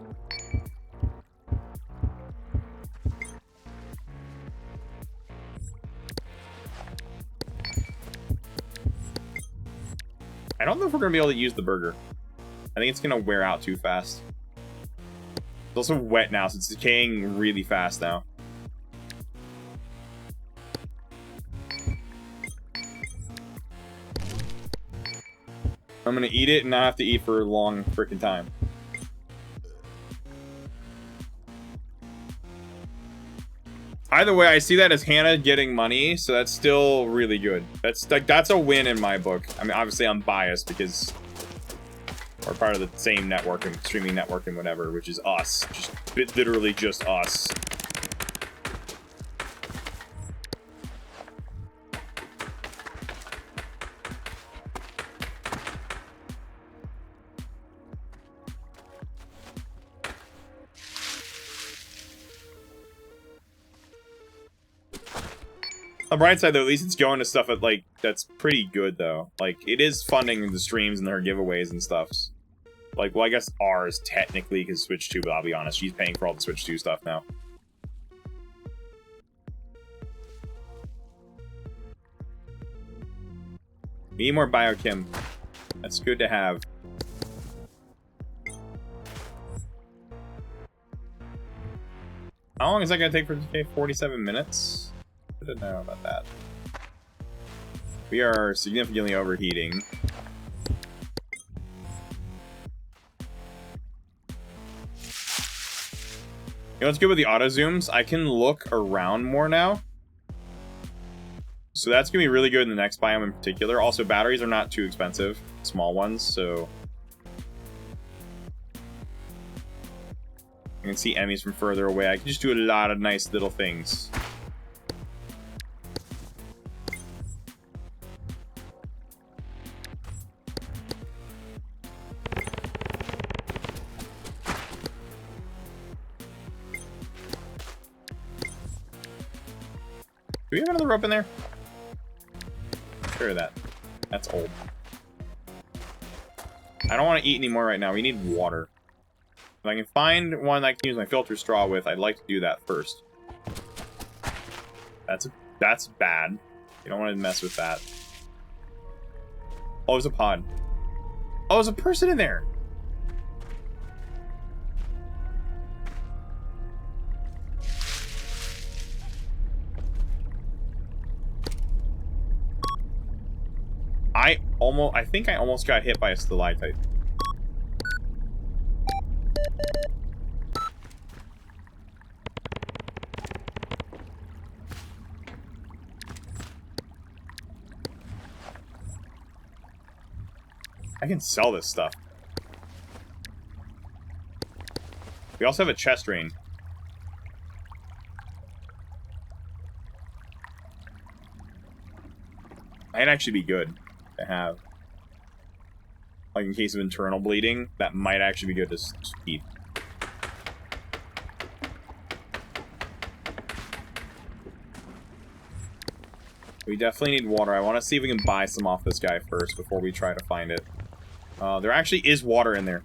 I don't know if we're gonna be able to use the burger. I think it's gonna wear out too fast. It's also wet now, so it's decaying really fast now. I'm gonna eat it and not have to eat for a long freaking time. Either way, I see that as Hannah getting money, so that's still really good. That's a win in my book. I mean, obviously I'm biased because we're part of the same network and streaming network and whatever, which is us. Just literally just us. On the bright side, though, at least it's going to stuff at, like, that's pretty good, though. Like, it is funding the streams and their giveaways and stuff. Like, well, I guess ours, technically, because Switch 2, but I'll be honest, she's paying for all the Switch 2 stuff now. Need more biochem. That's good to have. How long is that going to take for okay, 47 minutes? I didn't know about that. We are significantly overheating. You know what's good with the auto zooms? I can look around more now. So that's going to be really good in the next biome in particular. Also, batteries are not too expensive. Small ones, so... I can see enemies from further away. I can just do a lot of nice little things. Do we have another rope in there? Sure, that. That's old. I don't want to eat anymore right now. We need water. If I can find one that I can use my filter straw with, I'd like to do that first. That's bad. You don't want to mess with that. Oh, there's a pod. Oh, there's a person in there. I think I almost got hit by a stalactite. I can sell this stuff. We also have a chest drain. Might actually be good to have. Like in case of internal bleeding, that might actually be good to keep. We definitely need water. I want to see if we can buy some off this guy first before we try to find it. There actually is water in there.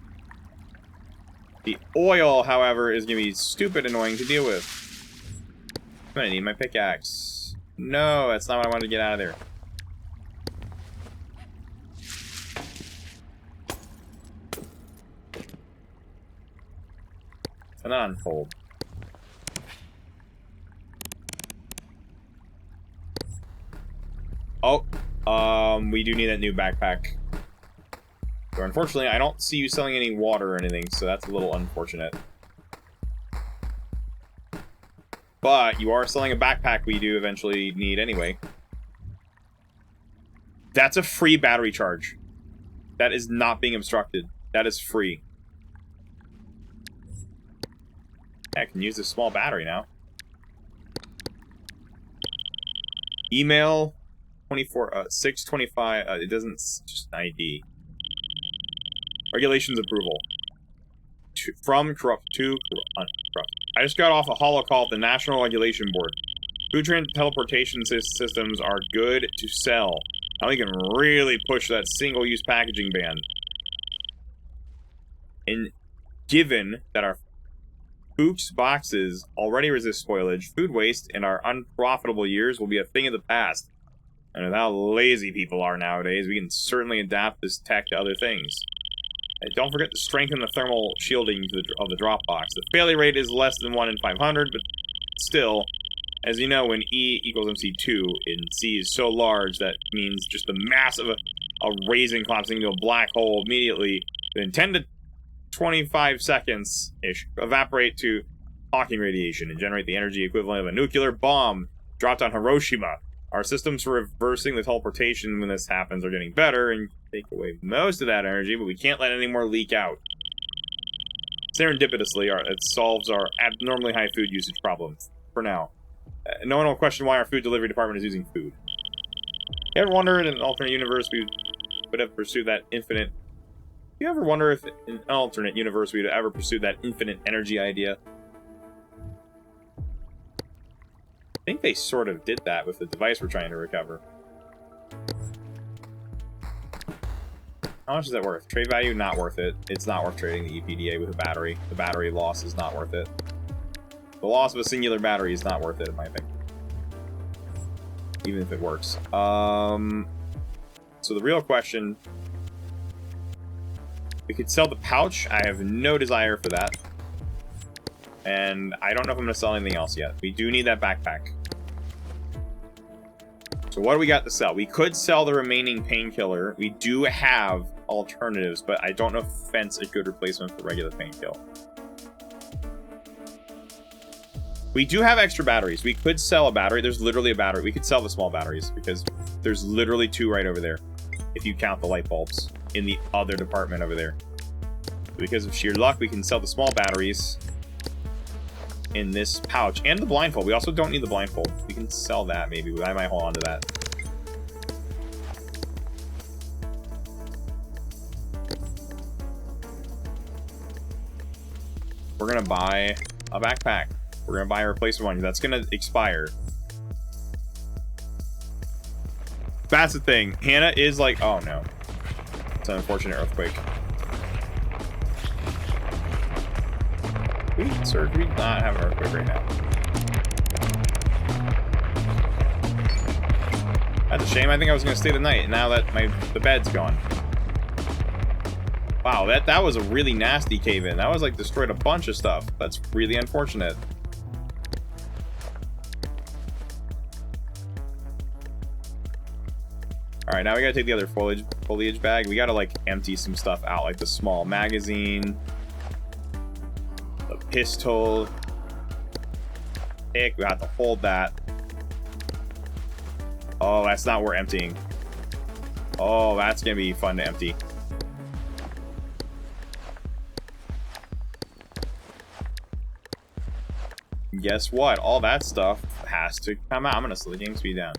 The oil, however, is going to be stupid annoying to deal with. I'm going to need my pickaxe. No, that's not what I wanted to get out of there. Turn that on hold. Oh, we do need that new backpack. So unfortunately, I don't see you selling any water or anything, so that's a little unfortunate. But you are selling a backpack we do eventually need anyway. That's a free battery charge. That is not being obstructed. That is free. I can use this small battery now. Email 625. It doesn't just an ID. Regulations approval. From corrupt to uncorrupt. I just got off a holo call at the National Regulation Board. Food teleportation systems are good to sell. Now we can really push that single-use packaging ban. And given that our Fuchs boxes already resist spoilage, food waste in our unprofitable years will be a thing of the past. And with how lazy people are nowadays, we can certainly adapt this tech to other things. And don't forget to strengthen the thermal shielding of the drop box. The failure rate is less than 1 in 500, but still, as you know, when E equals MC2, and C is so large, that means just the mass of a raisin collapsing into a black hole immediately, within 10 to 25 seconds-ish, evaporate to Hawking radiation and generate the energy equivalent of a nuclear bomb dropped on Hiroshima. Our systems for reversing the teleportation when this happens are getting better and take away most of that energy, but we can't let any more leak out. Serendipitously, it solves our abnormally high food usage problem, for now. No one will question why our food delivery department is using food. You ever wonder in an alternate universe we would have pursued that infinite... You ever wonder if in an alternate universe we would have ever pursued that infinite energy idea? I think they sort of did that with the device we're trying to recover. How much is that worth? Trade value, not worth it. It's not worth trading the EPDA with a battery. The battery loss is not worth it. The loss of a singular battery is not worth it, in my opinion. Even if it works. So the real question... We could sell the pouch. I have no desire for that. And I don't know if I'm going to sell anything else yet. We do need that backpack. So what do we got to sell? We could sell the remaining painkiller. We do have alternatives, but I don't know if Fence is a good replacement for regular painkiller. We do have extra batteries. We could sell a battery. There's literally a battery. We could sell the small batteries because there's literally 2 right over there. If you count the light bulbs in the other department over there. Because of sheer luck, we can sell the small batteries in this pouch and the blindfold. We also don't need the blindfold. We can sell that maybe. I might hold on to that. We're gonna buy a backpack. We're gonna buy a replacement one. That's gonna expire. That's the thing. Hannah is like, oh no. It's an unfortunate earthquake. Sir, do we not have an earthquake right now? That's a shame. I think I was going to stay the night, and now that the bed's gone. Wow, that was a really nasty cave-in. That was like destroyed a bunch of stuff. That's really unfortunate. Alright, Alright, now we gotta take the other foliage bag. We gotta, like, empty some stuff out, like the small magazine, the pistol. Pick, we have to hold that. Oh, that's not worth emptying. Oh, that's gonna be fun to empty. Guess what? All that stuff has to come out. I'm gonna slow the game speed down.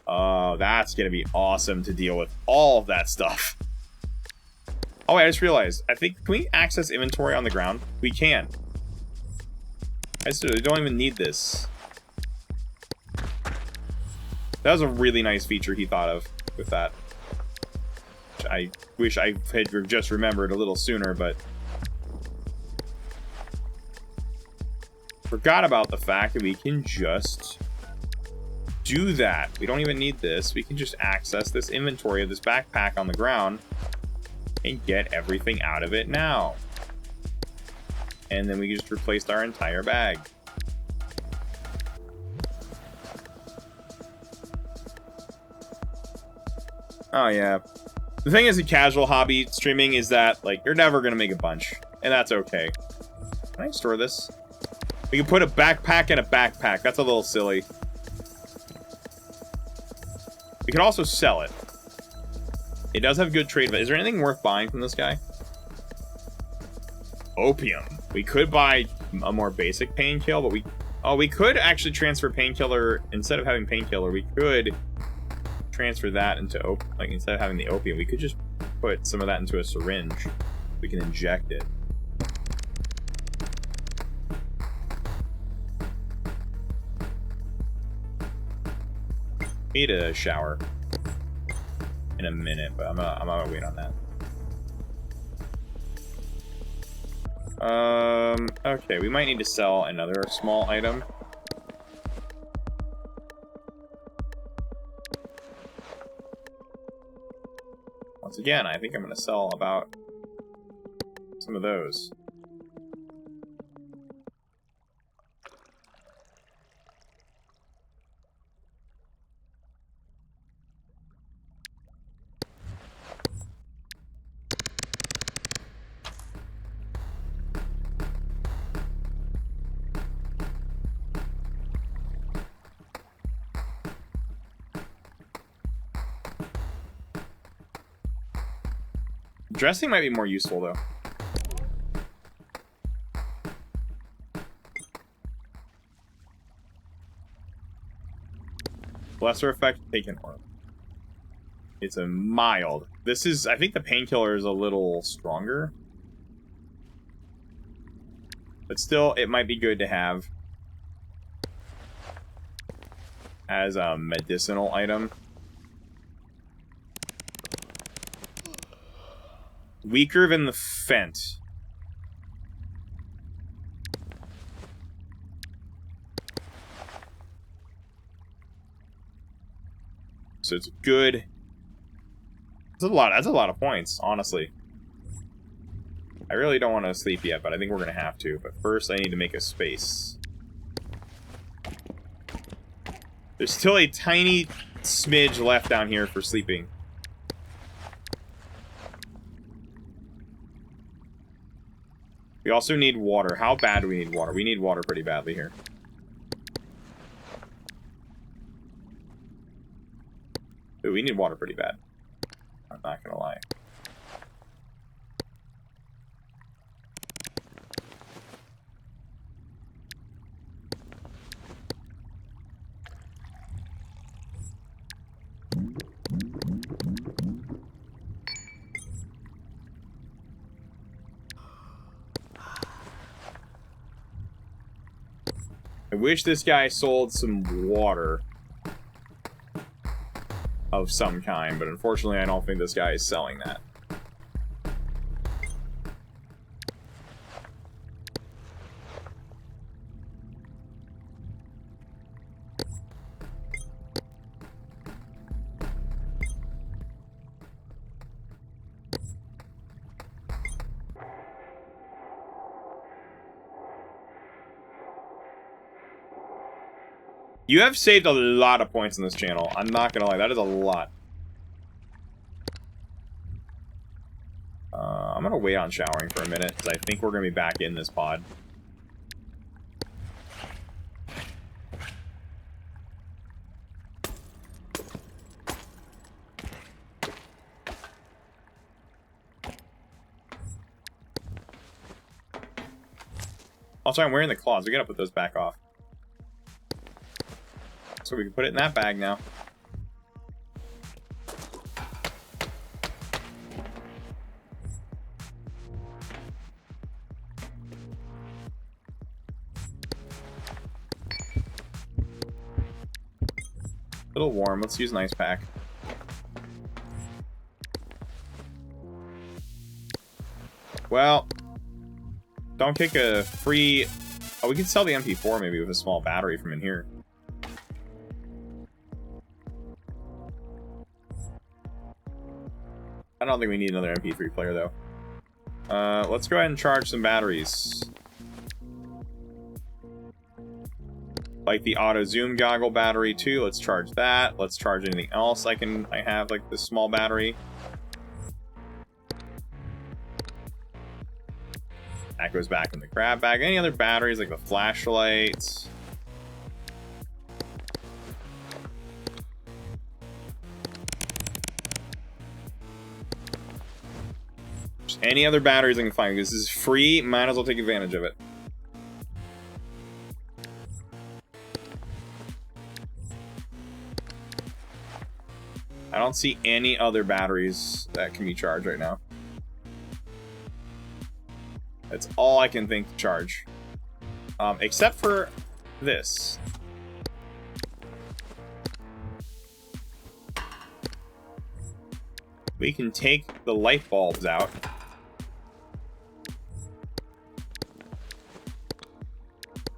Oh, that's gonna be awesome to deal with all of that stuff. Oh, wait, I just realized. I think, can we access inventory on the ground? We can. I just don't even need this. That was a really nice feature he thought of with that. Which I wish I had just remembered a little sooner, but forgot about the fact that we can just do that. We don't even need this. We can just access this inventory of this backpack on the ground and get everything out of it now. And then we just replaced our entire bag. Oh yeah. The thing is, a casual hobby streaming is that, like, you're never gonna make a bunch. And that's okay. Can I store this? We can put a backpack in a backpack. That's a little silly. We could also sell it. It does have good trade, but is there anything worth buying from this guy? Opium. We could buy a more basic painkiller, but we could actually transfer painkiller. Instead of having painkiller, we could transfer that into like, instead of having the opium, we could just put some of that into a syringe. We can inject it. Need a shower in a minute, but I'm gonna wait on that. Okay, we might need to sell another small item. Once again, I think I'm gonna sell about some of those. Dressing might be more useful, though. Lesser effect, taken orb. It's a mild. This is, I think the painkiller is a little stronger. But still, it might be good to have as a medicinal item. Weaker than the Fent. So it's good. That's a lot of points, honestly. I really don't want to sleep yet, but I think we're gonna have to. But first I need to make a space. There's still a tiny smidge left down here for sleeping. We also need water. How bad do we need water? We need water pretty badly here. Ooh, we need water pretty bad. I'm not gonna lie. I wish this guy sold some water of some kind, but unfortunately I don't think this guy is selling that. You have saved a lot of points in this channel. I'm not gonna lie, that is a lot. I'm gonna wait on showering for a minute, because I think we're gonna be back in this pod. Also, I'm wearing the claws. We gotta put those back off. So we can put it in that bag now. A little warm. Let's use an ice pack. Well, don't kick a free... Oh, we could sell the MP4 maybe with a small battery from in here. I don't think we need another MP3 player, though. Let's go ahead and charge some batteries. Like the auto zoom goggle battery, too. Let's charge that. Let's charge anything else I have, like this small battery. That goes back in the grab bag. Any other batteries, like the flashlights? Just any other batteries I can find. This is free. Might as well take advantage of it. I don't see any other batteries that can be charged right now. That's all I can think to charge. Except for this. We can take the light bulbs out.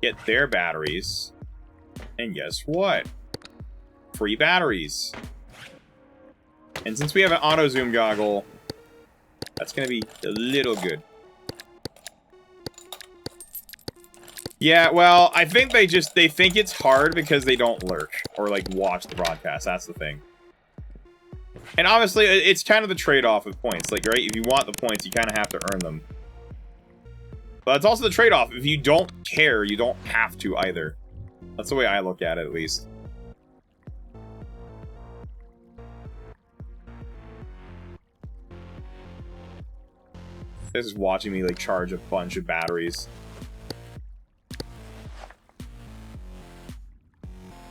Get their batteries. And guess what? Free batteries. And since we have an auto zoom goggle, that's going to be a little good. Yeah, well, I think they think it's hard because they don't lurk or, like, watch the broadcast. That's the thing. And obviously, it's kind of the trade-off of points. Like, right, if you want the points, you kind of have to earn them. But it's also the trade-off. If you don't care, you don't have to either. That's the way I look at it, at least. This is watching me, like, charge a bunch of batteries.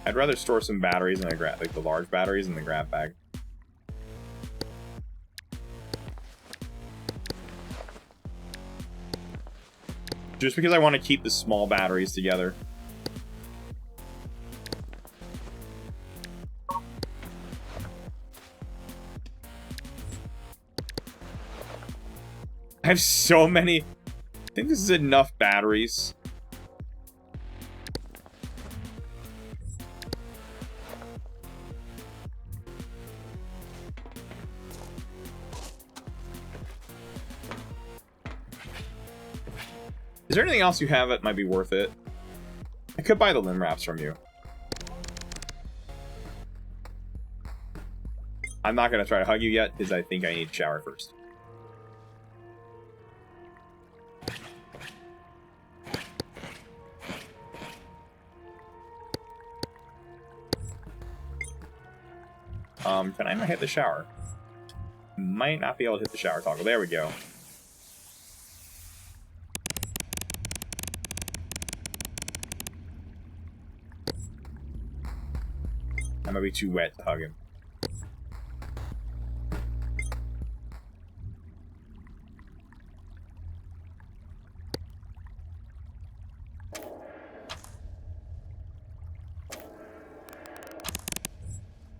I'd rather store some batteries in a grab, like the large batteries in the grab bag. Just because I want to keep the small batteries together. I have so many. I think this is enough batteries. Is there anything else you have that might be worth it? I could buy the limb wraps from you. I'm not going to try to hug you yet, because I think I need to shower first. Can I not hit the shower? Might not be able to hit the shower toggle. There we go. I might be too wet to hug him.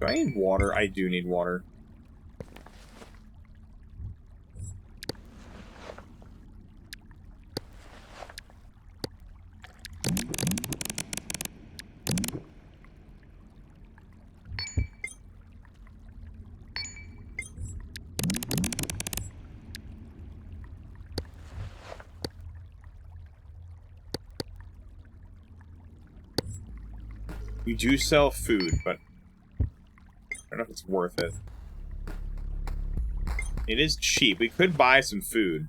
Do I need water? I do need water. We do sell food, but I don't know if it's worth it. It is cheap. We could buy some food.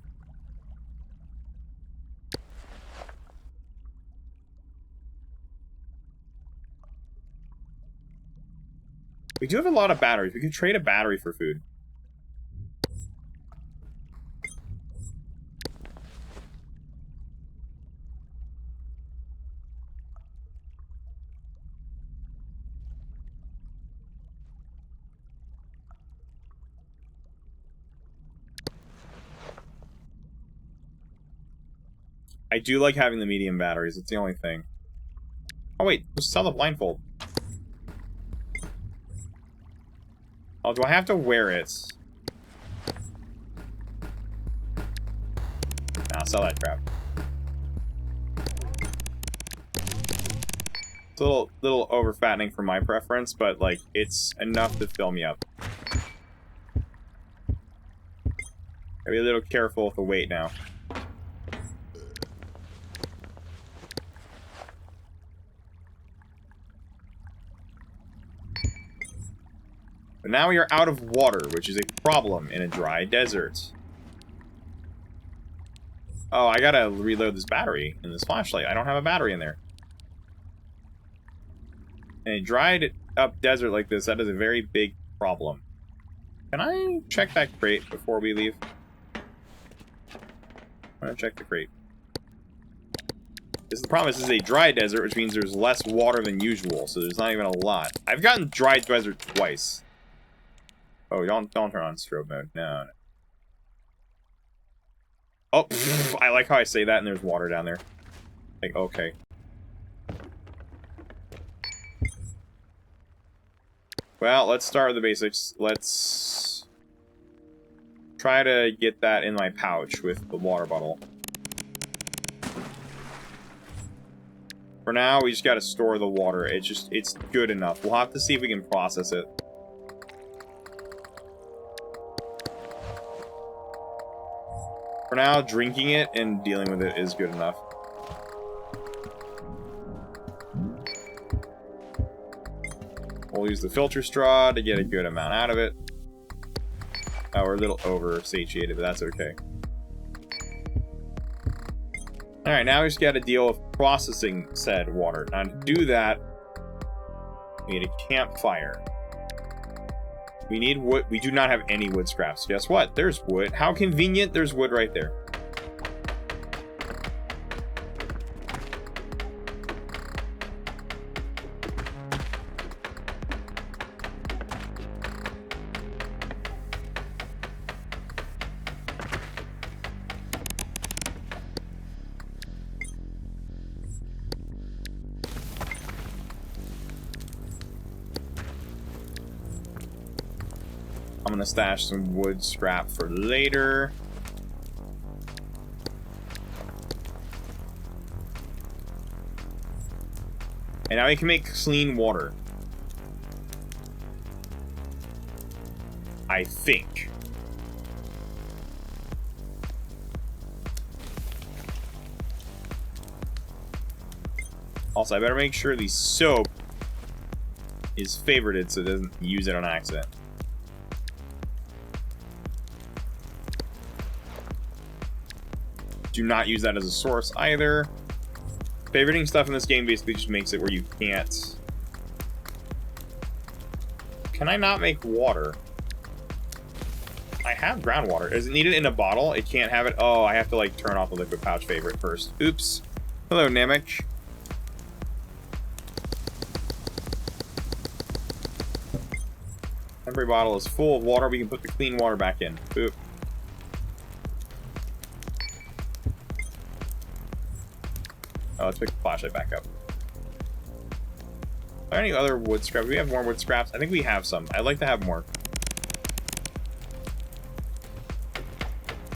We do have a lot of batteries. We could trade a battery for food. I do like having the medium batteries. It's the only thing. Oh wait, just sell the blindfold. Oh, do I have to wear it? Nah, sell that crap. It's a little over fattening for my preference, but like it's enough to fill me up. Gotta be a little careful with the weight now. But now we are out of water, which is a problem in a dry desert. Oh, I gotta reload this battery in this flashlight. I don't have a battery in there. In a dried up desert like this, that is a very big problem. Can I check that crate before we leave? I'm gonna check the crate. The problem is this is a dry desert, which means there's less water than usual, so there's not even a lot. I've gotten dry desert twice. Oh, don't turn on strobe mode. No. Oh, pff, I like how I say that and there's water down there. Like, okay. Well, let's start with the basics. Let's try to get that in my pouch with the water bottle. For now, we just gotta store the water. It's good enough. We'll have to see if we can process it. For now, drinking it and dealing with it is good enough. We'll use the filter straw to get a good amount out of it. Oh, we're a little over-satiated, but that's okay. Alright, now we just gotta deal with processing said water. Now, to do that, we need a campfire. We need wood. We do not have any wood scraps. Guess what? There's wood. How convenient. There's wood right there. I'm gonna stash some wood scrap for later. And now we can make clean water. I think. Also, I better make sure the soap is favorited so it doesn't use it on accident. Do not use that as a source either. Favoriting stuff in this game basically just makes it where you can't... Can I not make water? I have groundwater. Is it needed in a bottle? It can't have it. Oh, I have to like turn off the liquid pouch favorite first. Oops. Hello, Namek. Every bottle is full of water. We can put the clean water back in. Oop. Oh, let's pick the flashlight back up. Are there any other wood scraps? Do we have more wood scraps? I think we have some. I'd like to have more.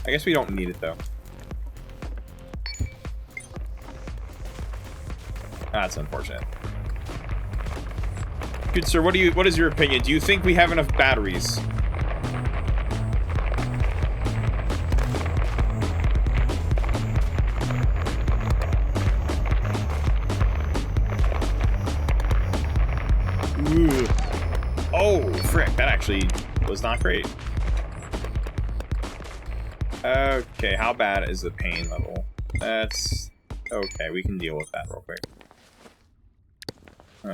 I guess we don't need it though. That's unfortunate. Good sir, what is your opinion? Do you think we have enough batteries? frick, that actually was not great. Okay, how bad is the pain level? That's... okay, we can deal with that real quick.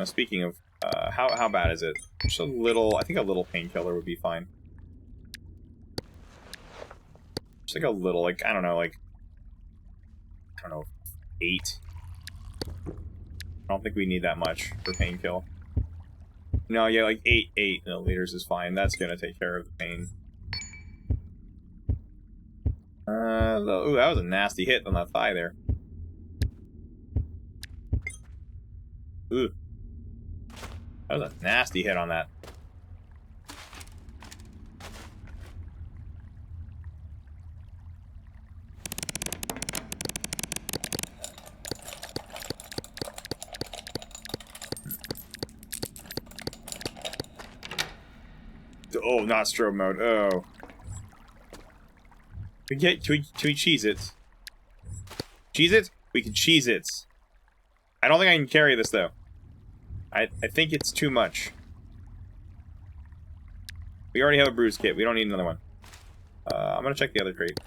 Speaking of, how bad is it? Just a little... I think a little painkiller would be fine. Just like a little, like, I don't know, 8. I don't think we need that much for painkiller. No, yeah, like 8 milliliters is fine. That's gonna take care of the pain. Ooh, that was a nasty hit on that thigh there. Ooh. That was a nasty hit on that. Oh, not strobe mode. Oh. Can we cheese it? Cheese it? We can cheese it. I don't think I can carry this, though. I think it's too much. We already have a bruise kit. We don't need another one. I'm gonna check the other crate.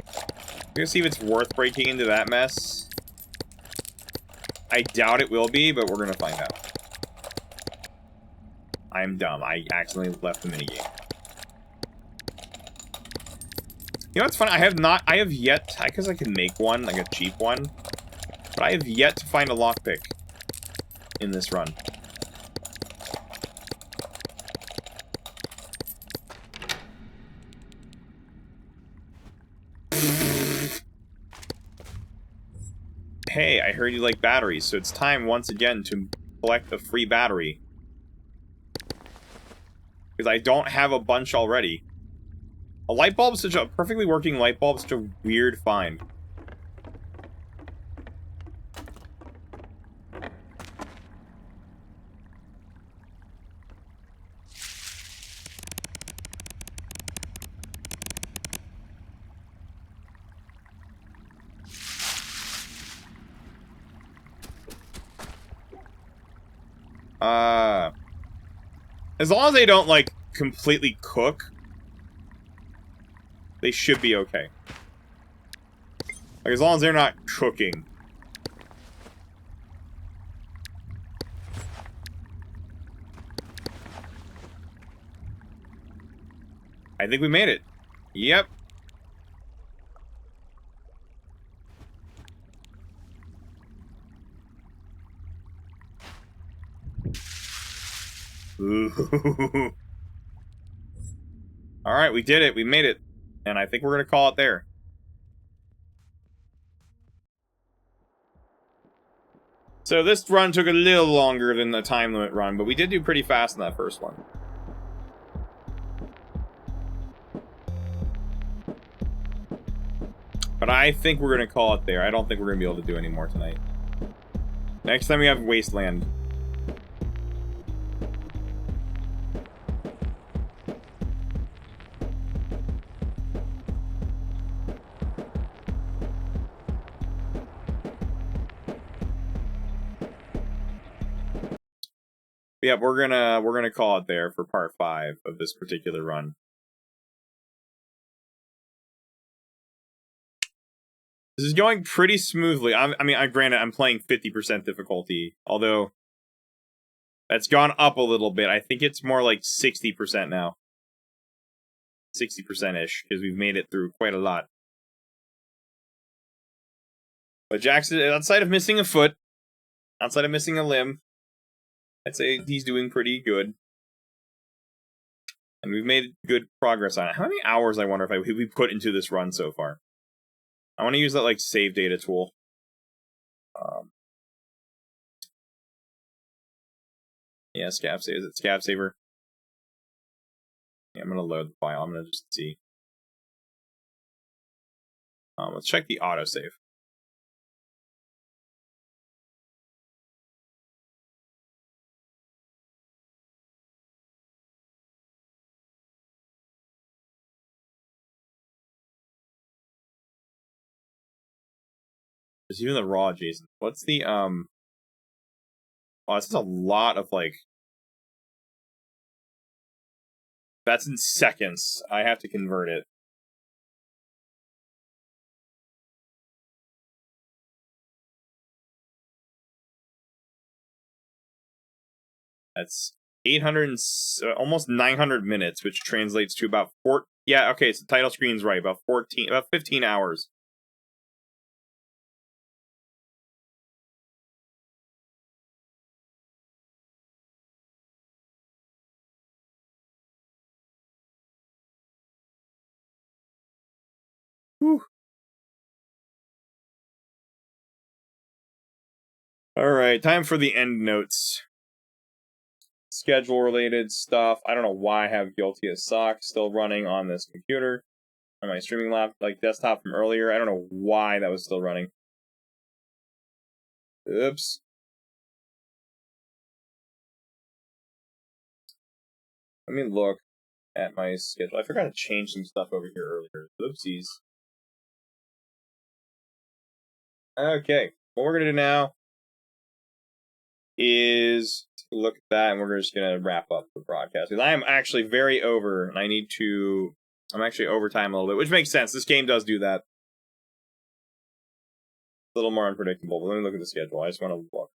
We're gonna see if it's worth breaking into that mess. I doubt it will be, but we're gonna find out. I'm dumb. I accidentally left the minigame. You know what's funny? I have yet, because I can make one, like a cheap one, but I have yet to find a lockpick in this run. Hey, I heard you like batteries, so it's time once again to collect a free battery. Because I don't have a bunch already. A light bulb is such a perfectly working light bulb is such a weird find. As long as they don't, like, completely cook, they should be okay. Like, as long as they're not cooking. I think we made it. Yep. Ooh. Alright, we did it. We made it. And I think we're gonna call it there. So this run took a little longer than the time limit run, but we did do pretty fast in that first one. But I think we're gonna call it there. I don't think we're gonna be able to do any more tonight. Next time we have Wasteland. Yeah, we're gonna call it there for part 5 of this particular run. This is going pretty smoothly. I mean, granted, I'm playing 50% difficulty, although that's gone up a little bit. I think it's more like 60% now. 60%-ish, because we've made it through quite a lot. But Jackson, outside of missing a foot, outside of missing a limb, I'd say he's doing pretty good. And we've made good progress on it. How many hours, I wonder, if we put into this run so far? I want to use that, like, save data tool. Yeah, Scav save. Is it Scav saver? Yeah, I'm going to load the file. I'm going to just see. Let's check the autosave. There's even the raw Jason. What's the oh, this is a lot of, like, That's in seconds. I have to convert it. That's 800, almost 900 minutes, which translates to about yeah, okay, so the title screen's right, about 15 hours. Whew. All right, time for the end notes. Schedule related stuff. I don't know why I have Guilty as Sock still running on this computer, on my streaming desktop from earlier. I don't know why that was still running. Oops. Let me look at my schedule. I forgot to change some stuff over here earlier. Oopsies. Okay, what we're gonna do now is look at that, and we're just gonna wrap up the broadcast because I am actually very over, and I'm actually overtime a little bit, which makes sense. This game does do that. A little more unpredictable. But let me look at the schedule. I just want to look.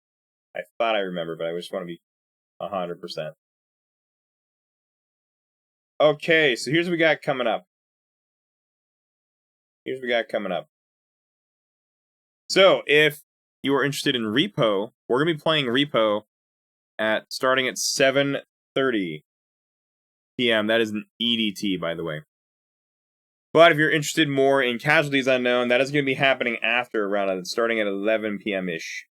I thought I remember, but I just want to be 100%. Okay, so here's what we got coming up. So if you are interested in Repo, we're gonna be playing Repo starting at 7:30 p.m. That is an EDT, by the way. But if you're interested more in Casualties Unknown, that is going to be happening after around starting at 11 p.m.-ish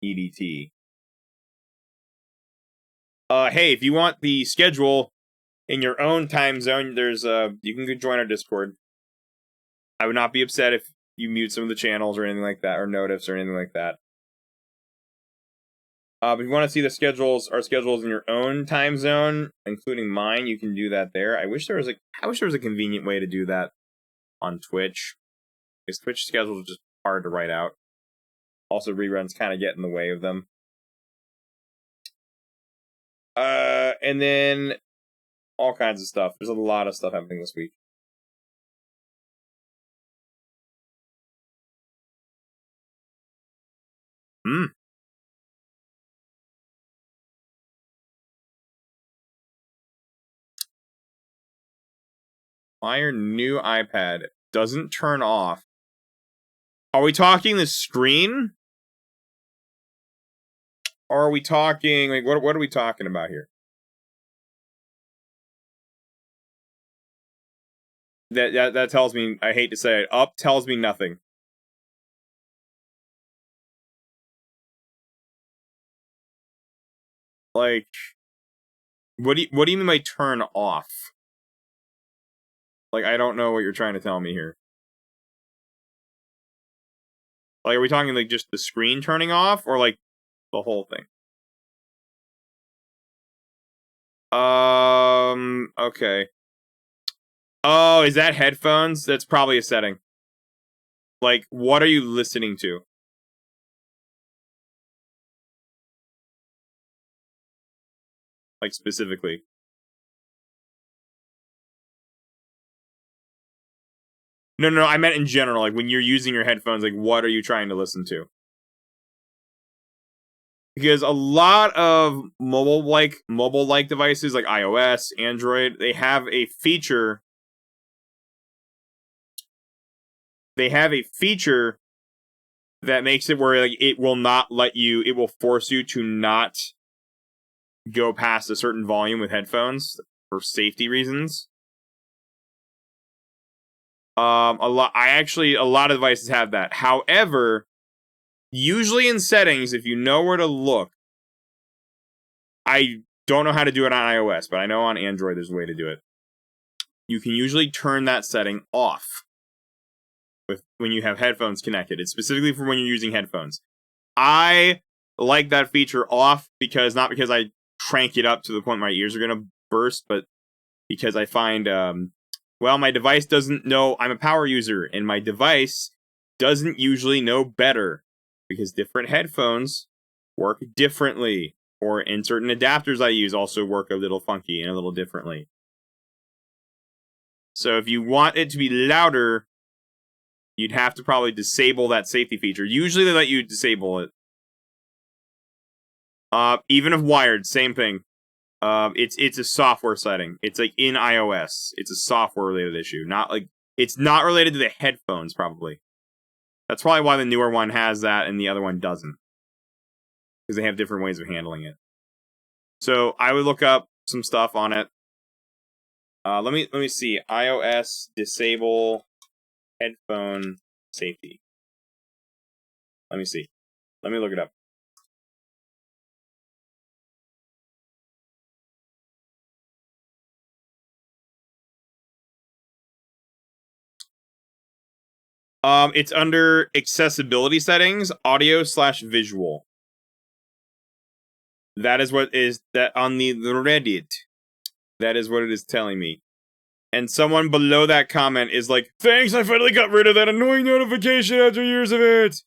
EDT. Hey, if you want the schedule in your own time zone, there's you can join our Discord. I would not be upset if you mute some of the channels or anything like that, or notifs or anything like that. But if you want to see the schedules, our schedules in your own time zone, including mine, you can do that there. I wish there was a convenient way to do that on Twitch, because Twitch schedules are just hard to write out. Also, reruns kind of get in the way of them. And then all kinds of stuff. There's a lot of stuff happening this week. Why your new iPad doesn't turn off? Are we talking the screen? Or are we talking, like, what are we talking about here? That tells me, I hate to say it, up tells me nothing. Like, what do you mean by turn off? Like, I don't know what you're trying to tell me here. Like, are we talking, like, just the screen turning off, or, like, the whole thing? Okay. Oh, is that headphones? That's probably a setting. Like, what are you listening to? Like, specifically. No, I meant in general. Like, when you're using your headphones, like, what are you trying to listen to? Because a lot of mobile-like devices, like iOS, Android, they have a feature. They have a feature that makes it where, like, it will not let you. It will force you to not go past a certain volume with headphones for safety reasons. A lot of devices have that. However, usually in settings, if you know where to look, I don't know how to do it on iOS, but I know on Android there's a way to do it. You can usually turn that setting off when you have headphones connected. It's specifically for when you're using headphones. I like that feature off not because I crank it up to the point my ears are going to burst, but because I find, my device doesn't know I'm a power user, and my device doesn't usually know better, because different headphones work differently. Or in certain adapters I use also work a little funky and a little differently. So if you want it to be louder, you'd have to probably disable that safety feature. Usually they let you disable it. Even if wired, same thing. It's a software setting. It's like in iOS. It's a software related issue. Not like it's not related to the headphones, probably. That's probably why the newer one has that and the other one doesn't. Because they have different ways of handling it. So I would look up some stuff on it. Let me see. iOS disable headphone safety. Let me see. Let me look it up. It's under accessibility settings, audio/visual. That is what is that on the Reddit. That is what it is telling me. And someone below that comment is like, "Thanks, I finally got rid of that annoying notification after years of it."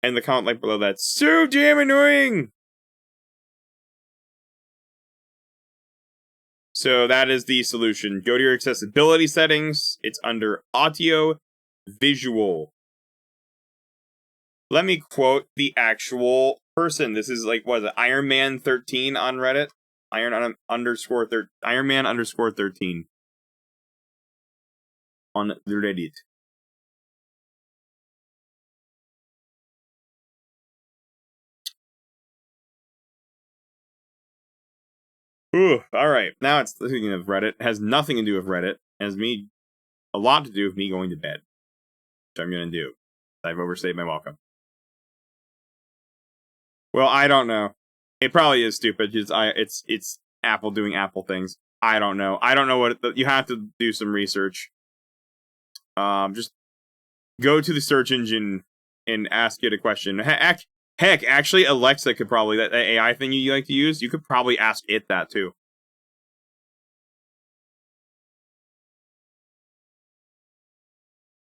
And the comment like below that's so damn annoying. So that is the solution. Go to your accessibility settings. It's under audio visual. Let me quote the actual person. This is like, what is it? Iron Man 13 on Reddit? Iron Man underscore 13 on the Reddit. Ooh, all right. Now it's speaking of Reddit. It has nothing to do with Reddit. It has a lot to do with me going to bed, which I'm gonna do. I've overstayed my welcome. Well, I don't know. It probably is stupid because it's Apple doing Apple things. I don't know. I don't know what you have to do some research. Just go to the search engine and ask it a question. Heck, actually, Alexa could probably that AI thing you like to use. You could probably ask it that too.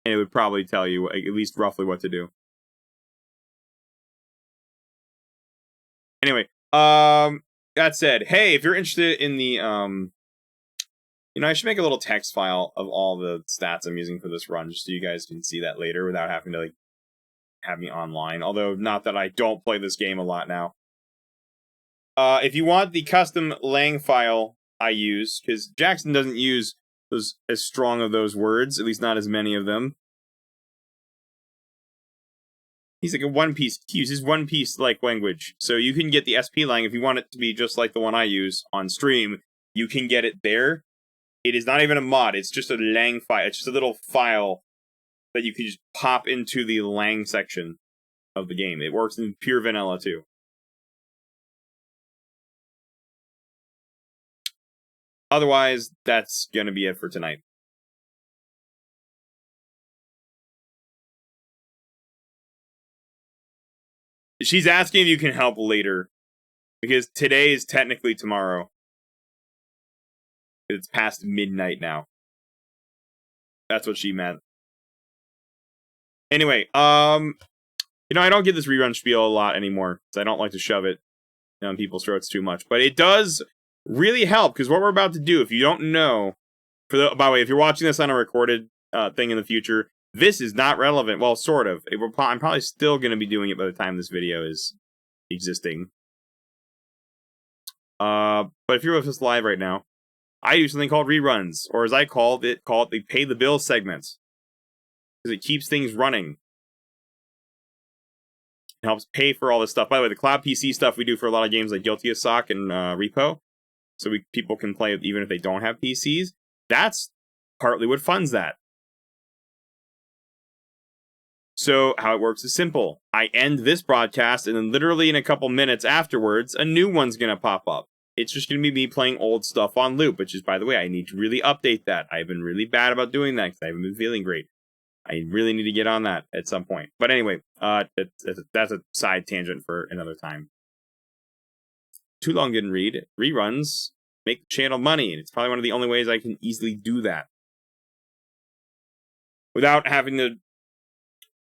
And it would probably tell you at least roughly what to do. Anyway, that said, hey, if you're interested in the I should make a little text file of all the stats I'm using for this run, just so you guys can see that later without having to like have me online. Although not that I don't play this game a lot now. If you want the custom lang file I use, because Jackson doesn't use those as strong of those words, at least not as many of them. He's like a One Piece. He uses One Piece like language, so you can get the SP lang if you want it to be just like the one I use on stream. You can get it there. It is not even a mod. It's just a lang file. It's just a little file that you can just pop into the lang section of the game. It works in pure vanilla too. Otherwise, that's gonna be it for tonight. She's asking if you can help later, because today is technically tomorrow. It's past midnight now. That's what she meant. Anyway, I don't get this rerun spiel a lot anymore, because I don't like to shove it down people's throats too much. But it does really help, because what we're about to do, if you don't know, by the way, if you're watching this on a recorded thing in the future, this is not relevant. Well, sort of. I'm probably still going to be doing it by the time this video is existing. But if you're with us live right now, I do something called reruns, or as I call it the pay the bill segments, because it keeps things running. It helps pay for all this stuff. By the way, the cloud PC stuff we do for a lot of games like Guilty as Sock and Repo, so people can play even if they don't have PCs. That's partly what funds that. So how it works is simple. I end this broadcast, and then literally in a couple minutes afterwards, a new one's going to pop up. It's just going to be me playing old stuff on loop, which is, by the way, I need to really update that. I've been really bad about doing that because I haven't been feeling great. I really need to get on that at some point. But anyway, that's a side tangent for another time. Too long didn't read. Reruns make the channel money, and it's probably one of the only ways I can easily do that without having to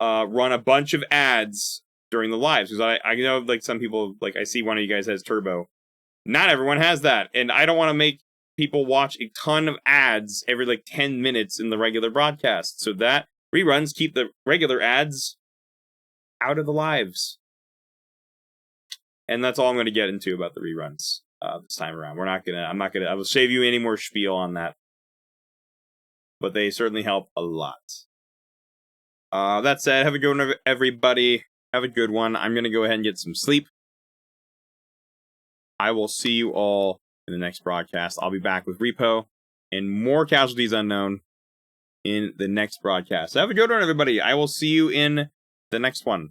run a bunch of ads during the lives, because I know like some people, like I see one of you guys has turbo. Not everyone has that, and I don't want to make people watch a ton of ads every like 10 minutes in the regular broadcast. So that reruns keep the regular ads out of the lives. And that's all I'm going to get into about the reruns this time around. I will save you any more spiel on that. But they certainly help a lot. That said, have a good one, everybody. Have a good one. I'm going to go ahead and get some sleep. I will see you all in the next broadcast. I'll be back with Repo and more Casualties Unknown in the next broadcast. Have a good one, everybody. I will see you in the next one.